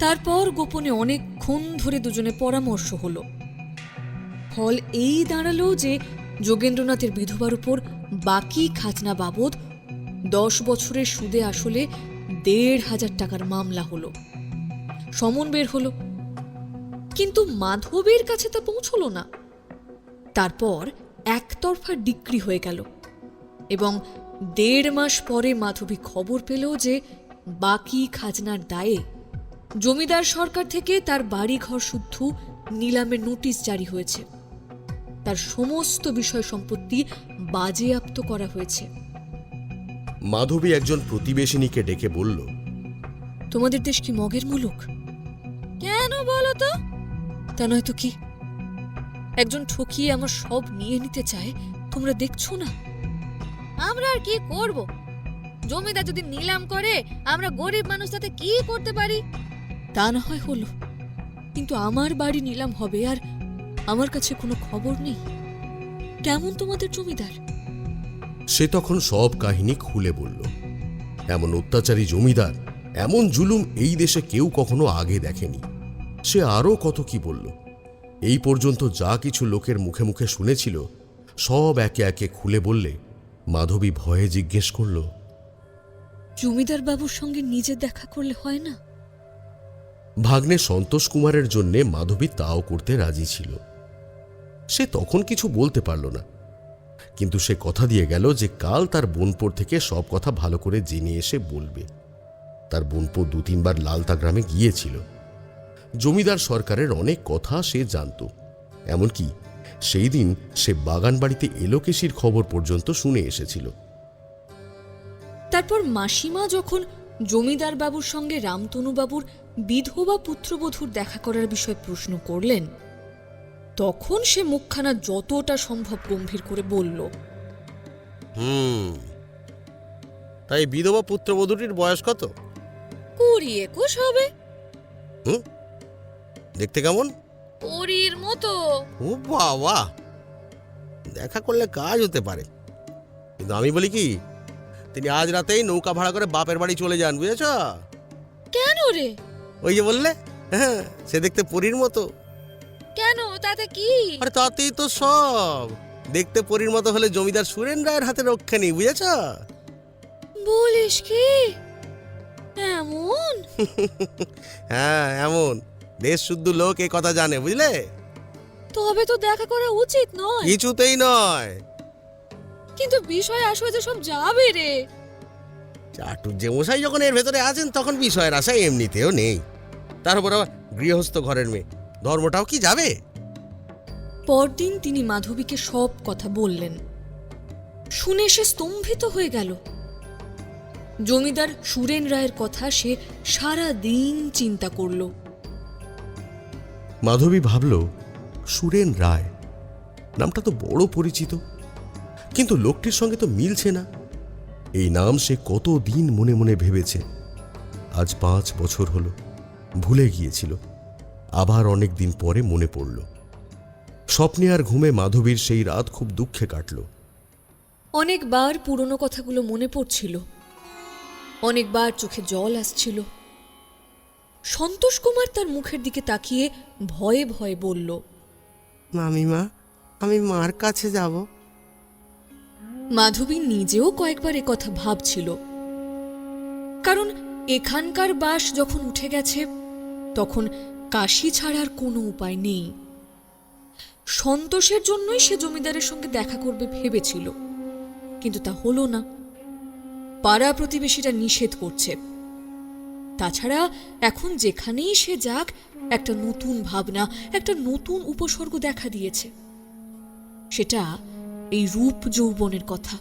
তারপর গোপনে অনেকক্ষণ ধরে দুজনে পরামর্শ হলো। ফল এই দাঁড়ালো যে যোগেন্দ্রনাথের বিধবার উপর বাকি খাজনা বাবদ 10 বছরের সুদে আসলে 1500 টাকার মামলা হলো। সমন বের হলো, কিন্তু মাধবীর কাছে তা পৌঁছলো না। তারপর একতরফা ডিক্রি হয়ে গেল এবং 1.5 মাস পরে মাধবী খবর পেল যে বাকি খাজনার দায়ে জমিদার সরকার থেকে তার বাড়িঘর শুদ্ধ নিলামের নোটিশ জারি হয়েছে। তার সমস্ত বিষয় সম্পত্তি বাজেয়াপ্ত করা হয়েছে। মাধবী একজন প্রতিবেশিনীকে ডেকে বলল, তোমাদের দেশ কি মগের মুলুক? কেন বলো তো? তা নয়তো কি? একজন ঠকিয়ে আমার সব নিয়ে নিতে চায়, তোমরা দেখছো না? আমরা আর কি করব? জমিদার যদি নিলাম করে, আমরা গরিব মানুষ তাতে কি করতে পারি? তা না হয় হলো, কিন্তু আমার বাড়ি নিলাম হবে আর আমার কাছে কোনো খবর নেই। কেমন তোমাদের জমিদার? সে তখন সব কাহিনী খুলে বলল। এমন অত্যাচারী জমিদার, এমন জুলুম এই দেশে কেউ কখনো আগে দেখেনি। সে আরও কত কি বলল। এই পর্যন্ত যা কিছু লোকের মুখে মুখে শুনেছিল সব একে একে খুলে বললে মাধবী ভয়ে জিজ্ঞেস করল, জমিদার বাবুর সঙ্গে নিজে দেখা করলে হয় না? ভাগ্নে সন্তোষ কুমারের জন্যে মাধবী তাও করতে রাজি ছিল। সে তখন কিছু বলতে পারল না, কিন্তু সে কথা দিয়ে গেল যে কাল তার বোনপোর থেকে সব কথা ভালো করে জেনে এসে বলবে। তার বোনপো 2-3 বার লালতা গ্রামে গিয়েছিল। জমিদার সরকারের অনেক কথা সে জানত। এমনকি সেই দিন সে বাগান বাড়িতে এলোকেশির খবর পর্যন্ত শুনে এসেছিল। তারপর মাসিমা যখন জমিদার বাবুর সঙ্গে রামতনু বাবুর বিধবা পুত্রবধূর দেখা করার বিষয়ে প্রশ্ন করলেন, তখন সে মুখখানা যতটা সম্ভব গম্ভীর করে বলল, তাই বিধবা পুত্রবধূটির বয়স কত? 20-21 হবে। দেখতে কেমন? পরীর মতো। ও বাবা, দেখা করলে কাজ হতে পারে। কিন্তু আমি বলি কি, তিনি আজ রাতেই নৌকা ভাড়া করে বাপের বাড়ি চলে যান, বুঝেছ? কেন রে? ওই যে বললে, হ্যাঁ, সে দেখতে পরীর মতো। কেন, তাতে কি? আরে তাতেই তো সব। দেখতে পরীর মতো হলে জমিদার সুরেন রায়ের হাতে রক্ষা নেই, বুঝেছ? বলিস কি? এমন? হ্যাঁ, এমন। দেশ শুদ্ধ লোক এই কথা জানে, বুঝলে? তবে তো দেখা করা উচিত নয়। কিছুতেই নয়। কিন্তু বিষয় আসবে যে সব যাবে রে। চাটুর যে মশাই যখন এর ভেতরে আছেন, তখন বিষয়ের আশা এমনিতেও নেই। তার উপর আবার গৃহস্থ ঘরের মেয়ে, ধর্মটাও কি যাবে? পরদিন তিনি মাধবীকে সব কথা বললেন। শুনে সে স্তম্ভিত হয়ে গেল। জমিদার সুরেন রায়ের কথা সে সারা দিন চিন্তা করল। মাধবী ভাবল, সুরেন রায় নামটা তো বড় পরিচিত, কিন্তু লোকটির সঙ্গে তো মিলছে না। এই নাম সে কত দিন মনে মনে ভেবেছে। আজ 5 বছর হলো। ভুলে গিয়েছিল, আবার অনেক দিন পরে মনে পড়ল। স্বপ্নে আর ঘুমে মাধবীর সেই রাত খুব দুঃখে কাটল। অনেকবার পুরনো কথাগুলো মনে পড়ছিল, অনেকবার চোখে জল আসছিল। সন্তোষ কুমার তার মুখের দিকে তাকিয়ে ভয়ে ভয়ে বলল, মামিমা, আমি মার কাছে যাব। মাধবী নিজেও কয়েকবার কথা ভাবছিল, কারণ এখানকার বাস যখন উঠে গেছে তখন কাশি ছাড়ার কোনো উপায় নেই। সন্তোষের জন্যই সে জমিদারের সঙ্গে দেখা করবে ভেবেছিল, কিন্তু তা হলো না। পাড়া প্রতিবেশীরা নিষেধ করছে। তাছাড়া এখন যেখানেই সে যাক, একটা নতুন ভাবনা, একটা নতুন উপসর্গ দেখা দিয়েছে। সেটা এই রূপ যৌবনের কথা।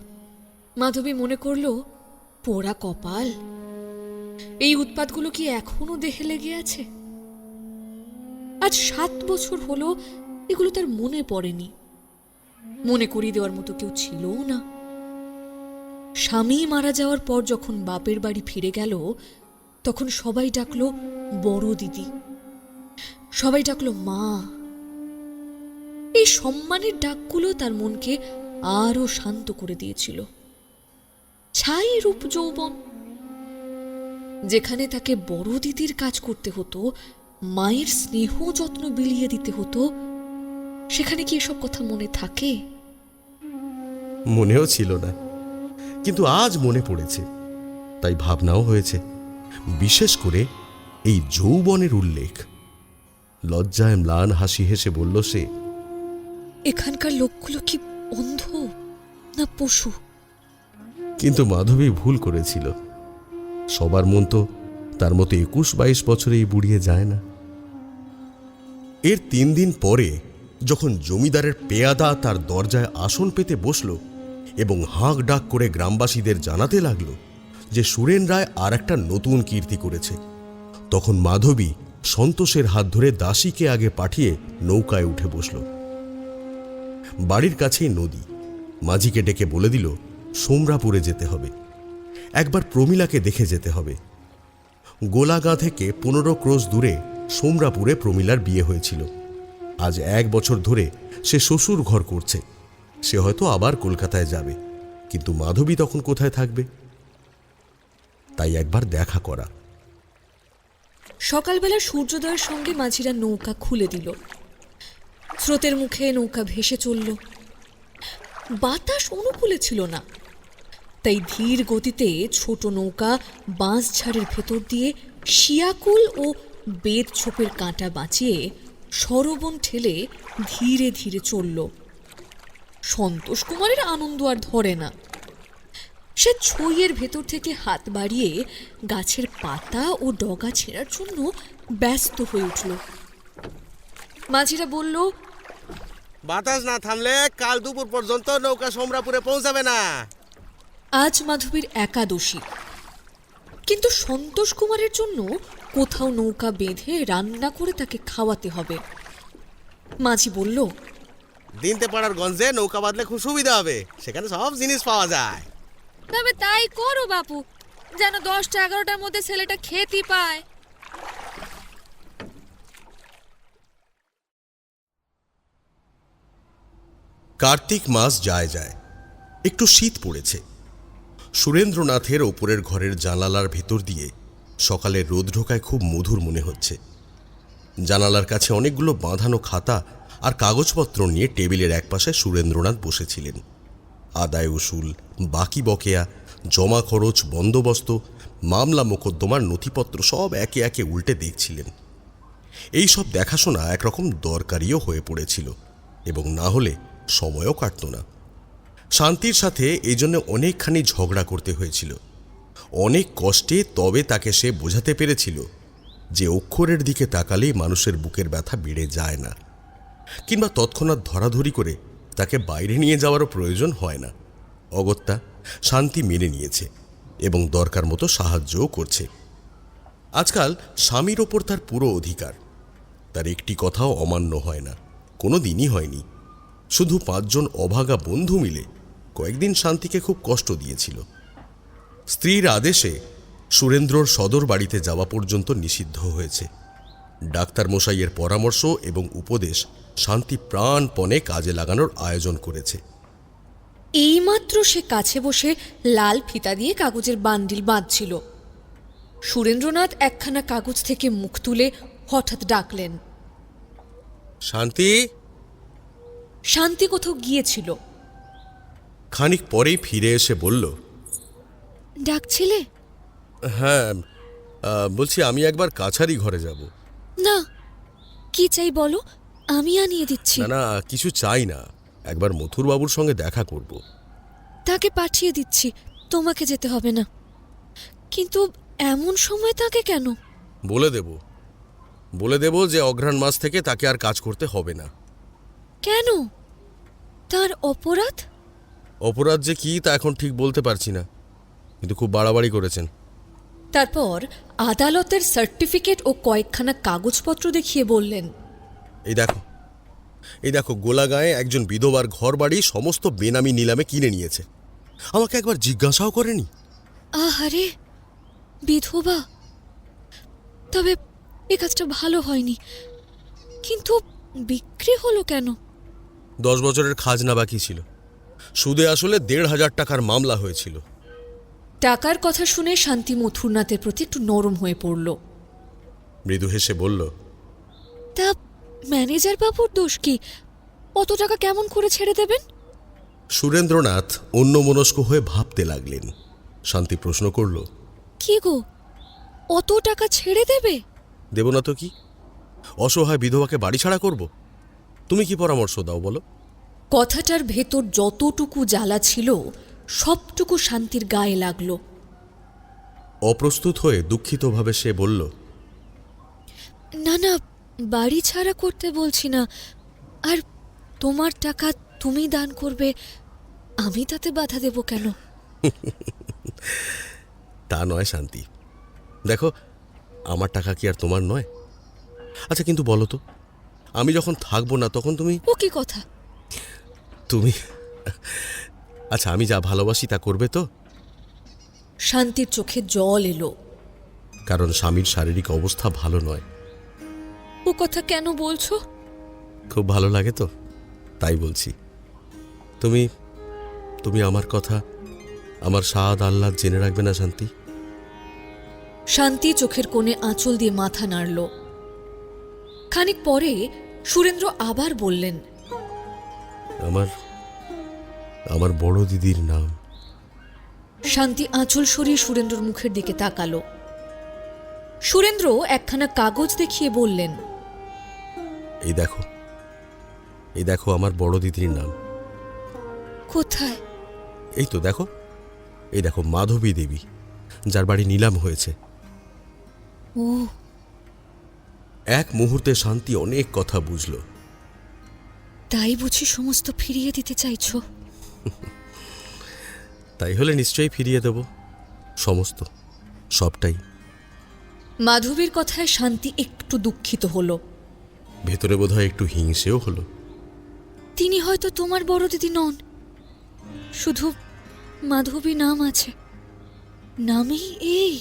মাধবী মনে করল, পোড়া কপাল, এই উৎপাতগুলো কি এখনো দেহে লেগে আছে? আজ 7 বছর হলো এগুলো তার মনে পড়েনি। মনে করিয়ে দেওয়ার মতো কেউ ছিলও না। স্বামী মারা যাওয়ার পর যখন বাপের বাড়ি ফিরে গেল, তখন সবাই ডাকলো বড় দিদি, সবাই ডাকলো মা। এই সম্মানের ডাকগুলো তার মনকে আরো শান্ত করে দিয়েছিল। ছাই রূপ যৌবন, যেখানে তাকে বড় দিদির কাজ করতে হতো, মায়ের স্নেহ যত্ন বিলিয়ে দিতে হতো, সেখানে কি এসব কথা মনে থাকে? মনেও ছিল না, কিন্তু আজ মনে পড়েছে, তাই ভাবনাও হয়েছে। বিশেষ করে এই যৌবনের উল্লেখ। লজ্জায় ম্লান হাসি হেসে বলল সে, এখানকার লোকগুলো কি অন্ধ না পশু? কিন্তু মাধবী ভুল করেছিল। সবার মন তো তার মতো 21-22 বছরেই বুড়িয়ে যায় না। এর 3 দিন পরে যখন জমিদারের পেয়াদা তার দরজায় আসন পেতে বসল এবং হাঁক ডাক করে গ্রামবাসীদের জানাতে লাগল যে সুরেন রায় আর একটা নতুন কীর্তি করেছে, তখন মাধবী সন্তোষের হাত ধরে দাসীকে আগে পাঠিয়ে নৌকায় উঠে বসল। বাড়ির কাছেই নদী। মাঝিকে ডেকে বলে দিল সোমরাপুরে যেতে হবে, একবার প্রমীলাকে দেখে যেতে হবে। গোলাগাঁ থেকে 15 ক্রোশ দূরে সোমরাপুরে প্রমীলার বিয়ে হয়েছিল। আজ 1 বছর ধরে সে শ্বশুর ঘর করছে। সে হয়তো আবার কলকাতায় যাবে, কিন্তু মাধবী তখন কোথায় থাকবে? তাই একবার দেখা করা। সকালবেলা সূর্যোদয়ের সঙ্গে মাঝিরা নৌকা খুলে দিল। স্রোতের মুখে নৌকা ভেসে চলল। বাতাস অনুকূলে ছিল না, তাই ধীর গতিতে ছোট নৌকা বাঁশঝাড়ের ভেতর দিয়ে শিয়াকুল ও বেত ছোপের কাঁটা বাঁচিয়ে সরবন ঠেলে ধীরে ধীরে চলল। সন্তোষ কুমারের আনন্দ আর ধরে না। সে ছইয়ের ভেতর থেকে হাত বাড়িয়ে গাছের পাতা ও ডগা ছেঁড়ার জন্য ব্যস্ত হয়ে উঠল। মাঝিরা বলল, বাতাস না থামলে কাল দুপুর পর্যন্ত নৌকা সোমরাপুরে পৌঁছাবে না। আজ মাধবীর একাদশী, কিন্তু সন্তোষ কুমারের জন্য কোথাও নৌকা বেঁধে রান্না করে তাকে খাওয়াতে হবে। মাঝি বলল, দিনতে পাড়ার গঞ্জে নৌকা বাঁধলে খুব সুবিধা হবে, সেখানে সব জিনিস পাওয়া যায়। তবে তাই করো বাপু, যেন 10টা 11টার মধ্যে ছেলেটা খেতে পায়। কার্তিক মাস যায় যায়, একটু শীত পড়েছে। সুরেন্দ্রনাথের ওপরের ঘরের জানালার ভেতর দিয়ে সকালের রোদ ঢোকায় খুব মধুর মনে হচ্ছে। জানালার কাছে অনেকগুলো বাঁধানো খাতা আর কাগজপত্র নিয়ে টেবিলের একপাশে সুরেন্দ্রনাথ বসেছিলেন। আদায় উসুল, বাকি বকেয়া, জমা খরচ, বন্দোবস্ত, মামলা মোকদ্দমার নথিপত্র সব একে একে উল্টে দেখছিলেন। এই সব দেখাশোনা একরকম দরকারিও হয়ে পড়েছিল, এবং না হলে সময়ও কাটত না। শান্তির সাথে এই জন্য অনেকখানি ঝগড়া করতে হয়েছিল। অনেক কষ্টে তবে তাকে সে বোঝাতে পেরেছিল যে অক্ষরের দিকে তাকালেই মানুষের বুকের ব্যথা বেড়ে যায় না, কিংবা তৎক্ষণাৎ ধরাধরি করে তাকে বাইরে নিয়ে যাওয়ারও প্রয়োজন হয় না। অগত্যা শান্তি মেনে নিয়েছে এবং দরকার মতো সাহায্যও করছে। আজকাল স্বামীর ওপর তার পুরো অধিকার। তার একটি কথাও অমান্য হয় না, কোনো দিনই হয়নি। শুধু 5 জন অভাগা বন্ধু মিলে কয়েকদিন শান্তিকে খুব কষ্ট দিয়েছিল। স্ত্রীর আদেশে সুরেন্দ্রর সদর বাড়িতে যাওয়া পর্যন্ত নিষিদ্ধ হয়েছে। ডাক্তার মশাইয়ের পরামর্শ এবং উপদেশ শান্তি প্রাণপণে কাজে লাগানোর আয়োজন করেছে। এইমাত্র সে কাছে বসে লাল ফিতা দিয়ে কাগজের বান্ডিল বাঁধছিল। সুরেন্দ্রনাথ একখানা কাগজ থেকে মুখ তুলে হঠাৎ ডাকলেন। শান্তি। শান্তি কোথাও গিয়েছিল। খানিক পরেই ফিরে এসে বলল, ডাকছিলে? হ্যাঁ, বলছি আমি একবার কাছারি ঘরে যাব। না, কি চাই বলো, আমি আনিয়ে দিচ্ছি। না না, কিছু চাই না, একবার মথুরবাবুর সঙ্গে দেখা করব। তাকে পাঠিয়ে দিচ্ছি, তোমাকে যেতে হবে না। কিন্তু এমন সময় তাকে কেন? বলে দেব যে অঘ্রাণ মাস থেকে তাকে আর কাজ করতে হবে না। কেন? তার অপরাধ? অপরাধ যে কি তা এখন ঠিক বলতে পারছি না, কিন্তু খুব বাড়াবাড়ি করেছেন। তারপর আদালতের সার্টিফিকেট ও কয়েকখানা কাগজপত্র দেখিয়ে বললেন, এই দেখো গোলাগাঁয়ে একজন বিধবার ঘর বাড়ি সমস্ত বেনামি নিলামে কিনে নিয়েছে। আমাকে একবার জিজ্ঞাসাও করেনি। আহারে, বিধবা! তবে এ কাজটা ভালো হয়নি। কিন্তু বিক্রি হলো কেন? 10 বছরের খাজনা বাকি ছিল, সুদে আসলে 1,500 টাকার মামলা হয়েছিল। টাকার কথা শুনে শান্তি মথুরনাথের প্রতি একটু নরম হয়ে পড়ল। মৃদু হেসে বলল, তা ম্যানেজার বাবুর দোষ কি? অত টাকা কেমন করে ছেড়ে দেবেন? সুরেন্দ্রনাথ অন্যমনস্ক হয়ে ভাবতে লাগলেন। শান্তি প্রশ্ন করল, কি গো, অত টাকা ছেড়ে দেবে? দেব না তো কি? অসহায় বিধবাকে বাড়ি ছাড়া করব? তুমি কি পরামর্শ দাও বলো? কথাটার ভেতর যতটুকু জ্বালা ছিল সবটুকু শান্তির গায়ে লাগল। অপ্রস্তুত হয়ে দুঃখিতভাবে সে বলল, না না, বাড়ি ছাড়া করতে বলছি না। আর তোমার টাকা তুমি দান করবে, আমি তাতে বাধা দেব কেন? তা নয় শান্তি, দেখো আমার টাকা কি আর তোমার নয়? আচ্ছা কিন্তু বলো তো, আমি যখন থাকবো না তখন ও কি কথা? আচ্ছা আমি যা ভালোবাসি তা করবে তো? শান্তির চোখে জল এলো। কারণ স্বামীর শারীরিক অবস্থা ভালো নয়। ও কথা কেন বলছো? খুব ভালো লাগে তো তাই বলছি। তুমি আমার কথা, আমার স্বাদ আহ্লাদ জেনে রাখবে না শান্তি? শান্তি চোখের কোণে আঁচল দিয়ে মাথা নাড়ল। খানিক পরে সুরেন্দ্র আবার বললেন, আমার বড় দিদির নাম। শান্তি আঁচল সরিয়ে সুরেন্দ্রর মুখের দিকে তাকালো। সুরেন্দ্র একখানা কাগজ দেখিয়ে বললেন, এই দেখো আমার বড় দিদির নাম। কোথায়? এই তো দেখো, এই দেখো মাধবী দেবী, যার বাড়ি নিলাম হয়েছে। ও, এক মুহূর্তে শান্তি অনেক কথা বুঝল। তাই বুঝি সমস্ত ফিরিয়ে দিতে চাইছো? তাই হলে নিশ্চয়ই ফিরিয়ে দেব, সমস্ত, সবটাই। মাধবীর কথায় শান্তি একটু দুঃখিত হলো। ভেতরে বোধহয় একটু হিংসেও হলো। তিনি হয়তো তোমার বড় দিদি নন, শুধু মাধবী নাম আছে, নামেই এই।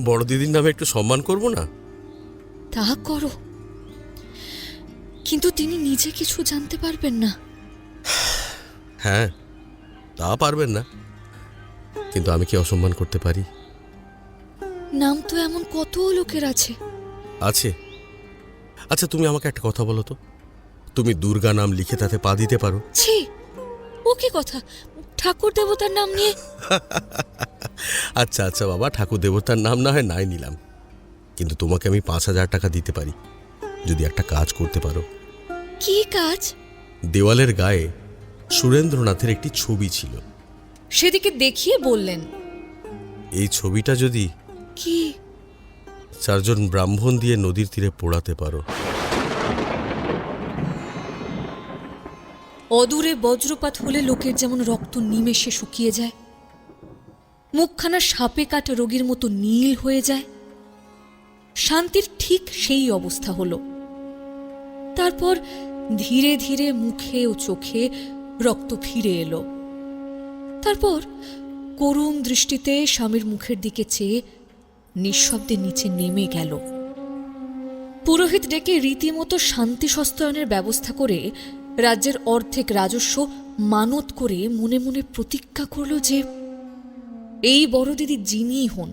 বড় দিদির নামে একটু সম্মান করব না? তা করো, কিন্তু তিনি নিজে কিছু জানতে পারবেন না। হ্যাঁ, তা পারবেন না, কিন্তু আমি কি অসম্মান করতে পারি? নাম তো এমন কত লোকের আছে। আছে। আচ্ছা, তুমি আমাকে একটা কথা বলো তো, তুমি দুর্গা নাম লিখে তাতে পা দিতে পারো? ছি, ও কি কথা! ঠাকুর দেবতার নাম নিয়ে। আচ্ছা আচ্ছা বাবা, ঠাকুর দেবতার নাম না হয় নাই নিলাম, কিন্তু তোমাকে আমি 5,000 টাকা দিতে পারি যদি একটা কাজ করতে পারো। কি কাজ? দেওয়ালের গায়ে সুরেন্দ্রনাথের একটি ছবি ছিল, সেদিকে দেখিয়ে বললেন, এই ছবিটা যদি কি? 4 জন ব্রাহ্মণ দিয়ে নদীর তীরে পোড়াতে পারো। অদূরে বজ্রপাত হলে লোকের যেমন রক্ত নিমেষে শুকিয়ে যায়, মুখখানা সাপে কাটা রোগীর মতো নীল হয়ে যায়, শান্তির ঠিক সেই অবস্থা হলো। তারপর ধীরে ধীরে মুখে ও চোখে রক্ত ফিরে এলো। তারপর করুণ দৃষ্টিতে স্বামীর মুখের দিকে চেয়ে নিঃশব্দে নিচে নেমে গেল। পুরোহিত ডেকে রীতিমতো শান্তি সস্তায়নের ব্যবস্থা করে রাজ্যের অর্ধেক রাজস্ব মানত করে মনে মনে প্রতিজ্ঞা করল যে এই বড় দিদি যিনিই হন,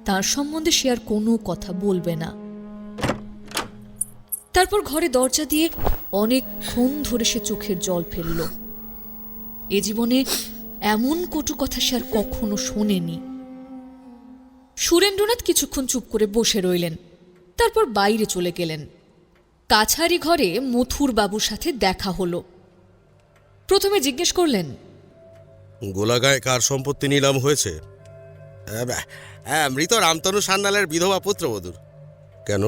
তার সম্বন্ধে সে আর কোনো কথা বলবে না। তারপর ঘরে দরজা দিয়ে অনেকক্ষণ ধরে সে চোখের জল ফেলল। এ জীবনে এমন কটু কথা সে আর কখনো শোনেনি। সুরেন্দ্রনাথ কিছুক্ষণ চুপ করে বসে রইলেন, তারপর বাইরে চলে গেলেন। কাছারি ঘরে মথুর বাবুর সাথে দেখা হলো। প্রথমে জিজ্ঞেস করলেন, গোলাগায় কার সম্পত্তি নিলাম হয়েছে? হ্যাঁ, মৃত রামতনু সান্যালের বিধবা পুত্রবধূর। কেন?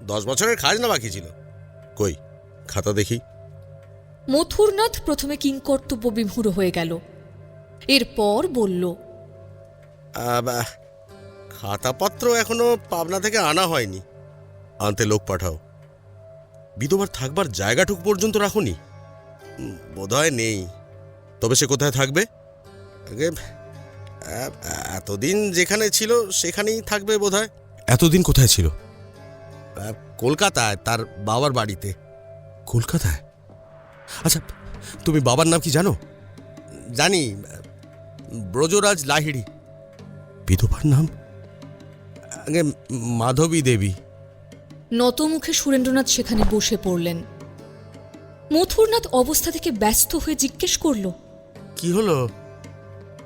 10 বছরের খাজনা বাকি ছিল। কই খাতা দেখি। মথুরনাথ প্রথমে কিংকর্তব্য বিমূঢ় হয়ে গেল, এরপর বলল, খাতাপত্র এখনো পাবনা থেকে আনা হয়নি। আনতে লোক পাঠাও। বিধবার থাকবার জায়গাটুকু পর্যন্ত রাখুনি? বোধহয় নেই। তবে সে কোথায় থাকবে? আগে এতদিন যেখানে ছিল সেখানেই থাকবে বোধহয়। এতদিন কোথায় ছিল? কলকাতায় তার বাবার বাড়িতে। কলকাতায়? আচ্ছা, তুমি বাবার নাম কি জানো? জানি, ব্রজরাজ লাহিড়ী। বিধবার নাম? আগে মাধবী দেবী। নতমুখে সুরেন্দ্রনাথ সেখানে বসে পড়লেন। মথুরনাথ অবস্থা থেকে ব্যস্ত হয়ে জিজ্ঞেস করল, কি হলো?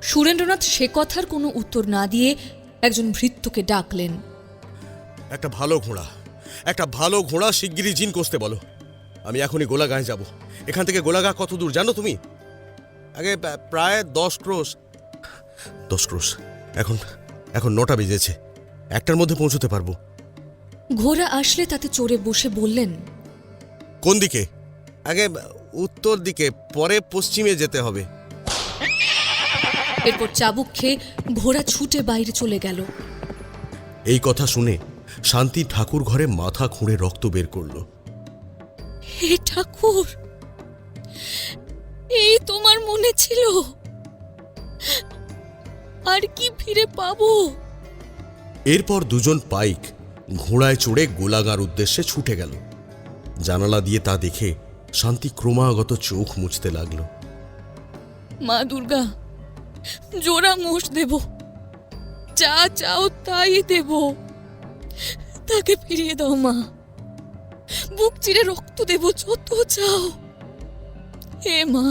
সুরেন্দ্রনাথ সে কথার কোনো উত্তর না দিয়ে একজন ভৃত্যকে ডাকলেন। একটা ভালো ঘোড়া শিগগিরই জিন কষতে বলো। আমি এখনই গোলাগাঁয়ে যাব। এখান থেকে গোলাগাঁ কত দূর জানো তুমি? আগে প্রায় 10 ক্রোশ। 10 ক্রোশ? এখন 9টা বেজেছে, 1টার মধ্যে পৌঁছতে পারবো। ঘোড়া আসলে তাতে চড়ে বসে বললেন, কোন দিকে? আগে উত্তর দিকে, পরে পশ্চিমে যেতে হবে। এরপর চাবুক খেয়ে ঘোড়া ছুটে বাইরে চলে গেল। এই কথা শুনে শান্তি ঠাকুর ঘরে মাথা খুঁড়ে রক্ত বের করল। হে ঠাকুর, এই তোমার মনে ছিল? আর কি ফিরে পাবো? এরপর দুজন পাইক ঘোড়ায় চড়ে গোলাগাঁর উদ্দেশ্যে ছুটে গেল। জানালা দিয়ে তা দেখে শান্তি ক্রমাগত চোখ মুছতে লাগলো। মা দুর্গা, জোড়া মোষ দেব, যা চাও তাই দেব। তাকে ফিরিয়ে দাও মা, বুক চিরে রক্ত দেব, যত চাও। হে মা,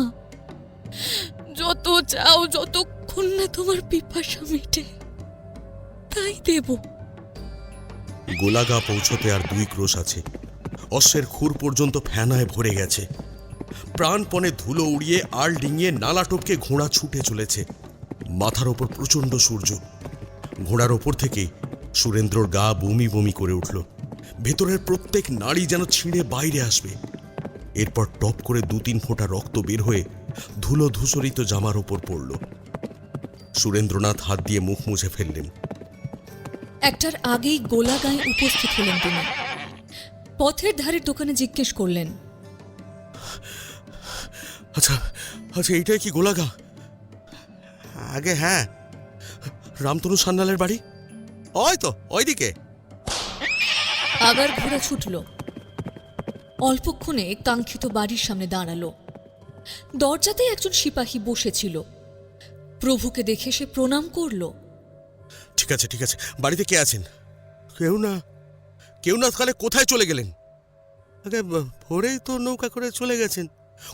যত চাও, যতক্ষণ না তোমার পিপাসা মিটে, তাই দেব। গোলাগা পৌঁছতে আর 2 ক্রোশ আছে। অশ্বের খুর পর্যন্ত ফেনায় ভরে গেছে। প্রাণপণে ধুলো উড়িয়ে আল ডিঙিয়ে নালা টপকে ঘোড়া ছুটে চলেছে। মাথার ওপর প্রচণ্ড সূর্য। ঘোড়ার ওপর থেকে সুরেন্দ্রর গা বমি বমি করে উঠল। ভেতরের প্রত্যেক নাড়ি যেন ছিঁড়ে বাইরে আসবে। এরপর টপ করে 2-3 ফোঁটা রক্ত বের হয়ে ধুলো ধূসরিত জামার ওপর পড়ল। সুরেন্দ্রনাথ হাত দিয়ে মুখ মুছে ফেললেন। একটার আগেই গোলাগাঁয়ে উপস্থিত হলেন তিনি। পথের ধারের দোকানে জিজ্ঞেস করলেন, আচ্ছা আচ্ছা, এইটাই কি গোলাগা? আগে হ্যাঁ, রামতনু সান্যালের বাড়ি? ওই তো ওইদিকে। আবার ঘোড়া ছুটল। অল্পক্ষণে কাঙ্ক্ষিত বাড়ির সামনে দাঁড়ালো। দরজাতেই একজন সিপাহী বসেছিল। প্রভুকে দেখে সে প্রণাম করল। ঠিক আছে ঠিক আছে, বাড়িতে কে আছেন? কেউ না। কেউ না, তাহলে কোথায় চলে গেলেন? আগে ভোরেই তো নৌকা করে চলে গেছেন।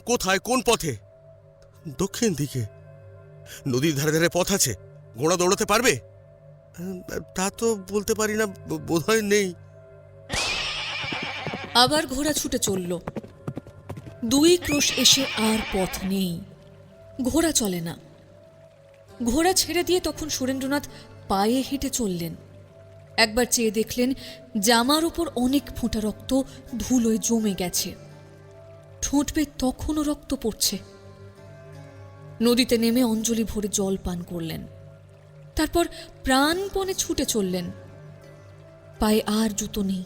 কোথায়, কোন পথে? দক্ষিণ দিকে। নদীর ধারে ধারে পথ আছে, ঘোড়া দৌড়াতে পারবে? তা তো বলতে পারি না, বোধহয় নেই। আবার ঘোড়া ছুটে চলল। 2 ক্রোশ এসে আর পথ নেই, ঘোড়া চলে না। ঘোড়া ছেড়ে দিয়ে তখন সুরেন্দ্রনাথ পায়ে হেঁটে চললেন। একবার চেয়ে দেখলেন জামার উপর অনেক ফোঁটা রক্ত ধুলোয় জমে গেছে। ঠোঁট বেয়ে তখনও রক্ত পড়ছে। নদীতে নেমে অঞ্জলি ভরে জল পান করলেন। তারপর প্রাণপণে ছুটে চললেন। পায়ে আর জুতো নেই,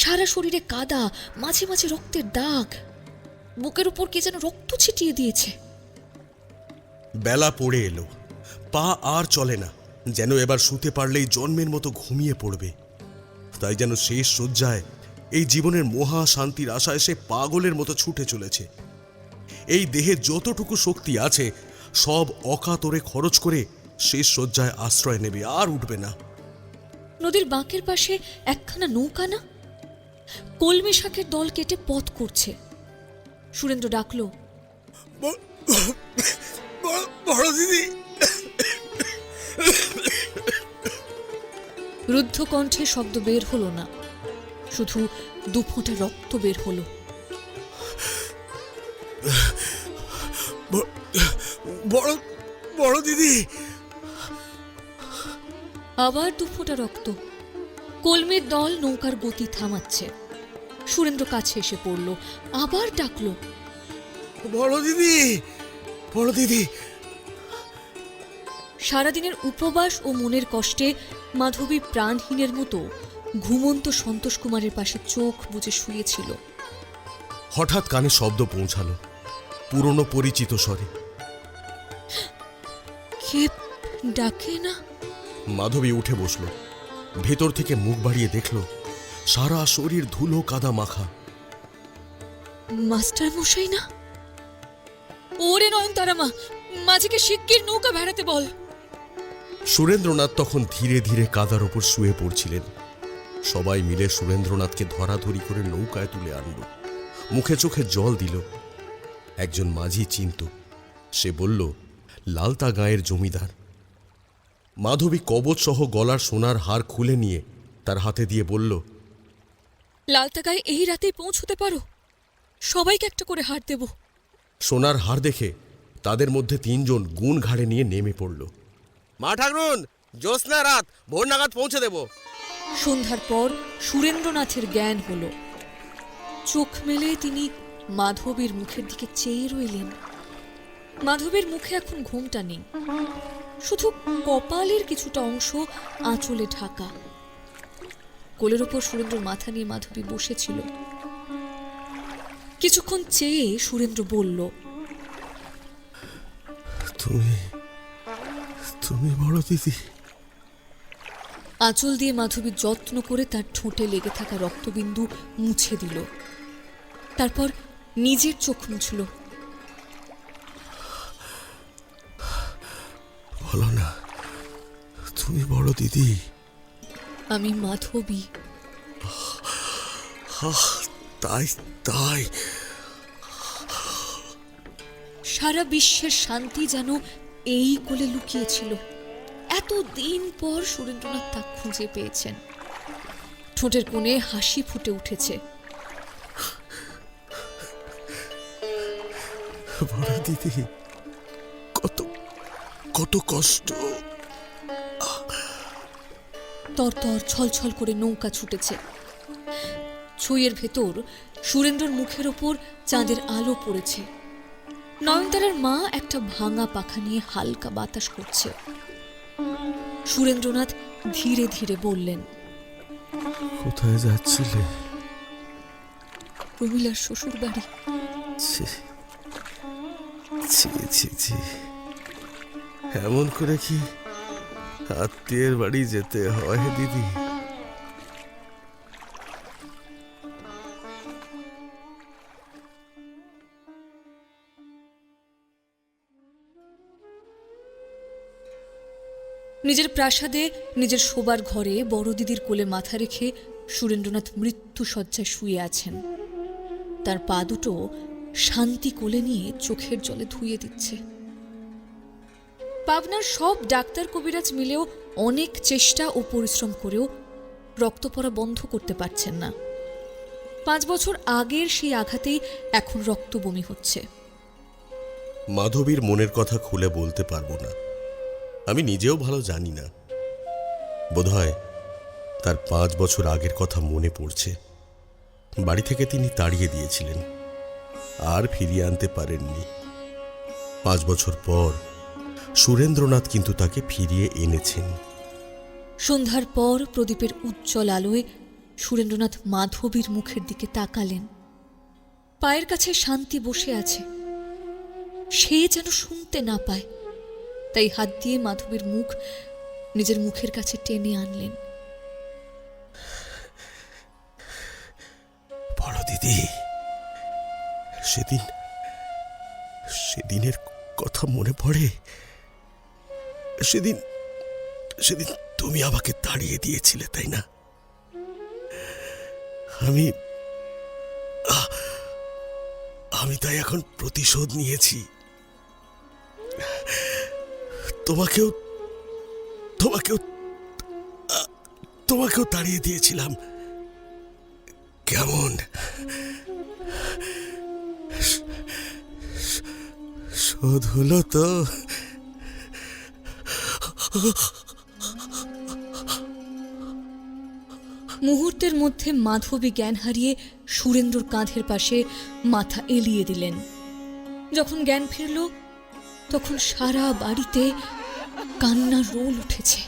সারা শরীরে কাদা, মাঝে মাঝে রক্তের দাগ, বুকের উপর কে যেন রক্ত ছিটিয়ে দিয়েছে। বেলা পড়ে এলো, পা আর চলে না, যেন এবার শুতে পারলেই জন্মের মতো ঘুমিয়ে পড়বে। তাই যেন শেষ শয্যায় এই জীবনের মহা শান্তির আশায় সে পাগলের মতো ছুটে চলেছে। এই দেহে যতটুকু শক্তি আছে সব অকাতরে খরচ করে শেষ শয্যায় আশ্রয় নেবে, আর উঠবে না। নদীর বাঁকের পাশে একখানা নৌকা না, কলমি শাকের দল কেটে পথ করছে। সুরেন্দ্র ডাকল, বড় দিদি। রুদ্ধ কণ্ঠে শব্দ বের হলো না, শুধু 2 ফোঁটা রক্ত বের হলো। বড় দিদি। আবার 2 ফোঁটা রক্ত। কলমের দল নৌকার গতি থামাচ্ছে। সুরেন্দ্র কাছে এসে পড়ল, আবার ডাকল, বড় দিদি, বড় দিদি। সারাদিনের উপবাস ও মনের কষ্টে মাধবী প্রাণহীনের মতো ঘুমন্ত সন্তোষ কুমারের পাশে চোখ বুজে শুয়েছিল। হঠাৎ কানে শব্দ পৌঁছালো, পুরনো পরিচিত স্বরে। কে ডাকে না? মাধবী উঠে বসল। ভেতর থেকে মুখ বাড়িয়ে দেখল সারা শরীর ধুলো কাদা মাখা। মাস্টার মশাই না? ওরে নয়নতারা মা, মাঝিকে শিগগির নৌকা ভেড়াতে বল। সুরেন্দ্রনাথ তখন ধীরে ধীরে কাদার ওপর শুয়ে পড়ছিলেন। সবাই মিলে সুরেন্দ্রনাথকে ধরাধরি করে নৌকায় তুলে আনল, মুখে চোখে জল দিল। একজন মাঝি চিনত, সে বলল লালতা গাঁয়ের জমিদার। মাধবী কবচ সহ গলার সোনার হার খুলে নিয়ে তার হাতে দিয়ে বলল, লালতাগায় এই রাতেই পৌঁছতে পারো? সবাইকে একটা করে হার দেব। সোনার হার দেখে তাদের মধ্যে 3 জন গুণ ঘাড়ে নিয়ে নেমে পড়ল। মা ঠাকরুন, জ্যোৎস্না রাত, ভোর নাগাদ পৌঁছে দেব। সন্ধ্যার পর সুরেন্দ্রনাথের জ্ঞান হল। চোখ মেলে তিনি মাধবীর মুখের দিকে চেয়ে রইলেন। মাধবীর মুখে এখন ঘুমটা নেই, শুধু কপালের কিছুটা অংশ আঁচলে ঢাকা। কোলের ওপর সুরেন্দ্রর মাথা নিয়ে মাধবী বসেছিল। কিছুক্ষণ চেয়ে সুরেন্দ্র বলল, তুমি বড় দিদি। আঁচল দিয়ে মাধবী যত্ন করে তার ঠোঁটে লেগে থাকা রক্তবিন্দু মুছে দিল। তারপর নিজের চোখ মুছল। বলো না তুমি বড় দিদি? আমি মাধবী। তাই তাই সারা বিশ্বের শান্তি যেন এই কোলে লুকিয়েছিল। এতদিন পর সুরেন্দ্রনাথ তা খুঁজে পেয়েছেন। ঠোঁটের কোণে হাসি ফুটে উঠেছে। বড় দিদি, কত কত কষ্ট। তরতর ছলছল করে নৌকা ছুটেছে। ছুঁয়ের ভেতর সুরেন্দ্রর মুখের ওপর চাঁদের আলো পড়েছে। নয়নতারার মা একটা ভাঙা পাখা নিয়ে হালকা বাতাস করছে। সুরেন্দ্রনাথ ধীরে ধীরে বললেন, কোথায় যাচ্ছিলে? প্রমীলার শ্বশুর বাড়ি। ছি ছি ছি ছি, এমন করে কি আত্মীয়ের বাড়ি যেতে হয় দিদি? নিজের প্রাসাদে নিজের শোবার ঘরে বড় দিদির কোলে মাথা রেখে সুরেন্দ্রনাথ মৃত্যু শয্যায় শুয়ে আছেন। তার পা দুটো শান্তি কোলে নিয়ে চোখের জলে ধুয়ে দিচ্ছে। পাবনার সব ডাক্তার কবিরাজ মিলেও অনেক চেষ্টা ও পরিশ্রম করেও রক্ত পড়া বন্ধ করতে পারছেন না। 5 বছর আগের সেই আঘাতেই এখন রক্ত বমি হচ্ছে। মাধবীর মনের কথা খুলে বলতে পারবো না। আমি নিজেও ভালো জানি না। বোধহয় তার 5 বছর আগের কথা মনে পড়ছে। বাড়ি থেকে তিনি তাড়িয়ে দিয়েছিলেন, আর ফিরিয়ে আনতে পারেননি। 5 বছর পর সুরেন্দ্রনাথ কিন্তু তাকে ফিরিয়ে এনেছেন। সন্ধ্যার পর প্রদীপের উজ্জ্বল আলোয় সুরেন্দ্রনাথ মাধবীর মুখের দিকে তাকালেন। পায়ের কাছে শান্তি বসে আছে, সে যেন শুনতে না পায়। তাই হাত দিয়ে মাধবীর মুখ নিজের মুখের কাছে টেনে আনলেন। বড় দিদি, সেদিনের কথা মনে পড়ে? সেদিন তুমি আমাকে তাড়িয়ে দিয়েছিলে, তাই না? আমি তাই এখন প্রতিশোধ নিয়েছি। তোমাকেও তাড়িয়ে দিয়েছিলাম। কেমন শোধ হলো তো? মুহূর্তের মধ্যে মাধবী জ্ঞান হারিয়ে সুরেন্দ্রর কাঁধের পাশে মাথা এলিয়ে দিলেন। যখন জ্ঞান ফিরল তখন সারা বাড়িতে কান্নার রোল উঠেছে।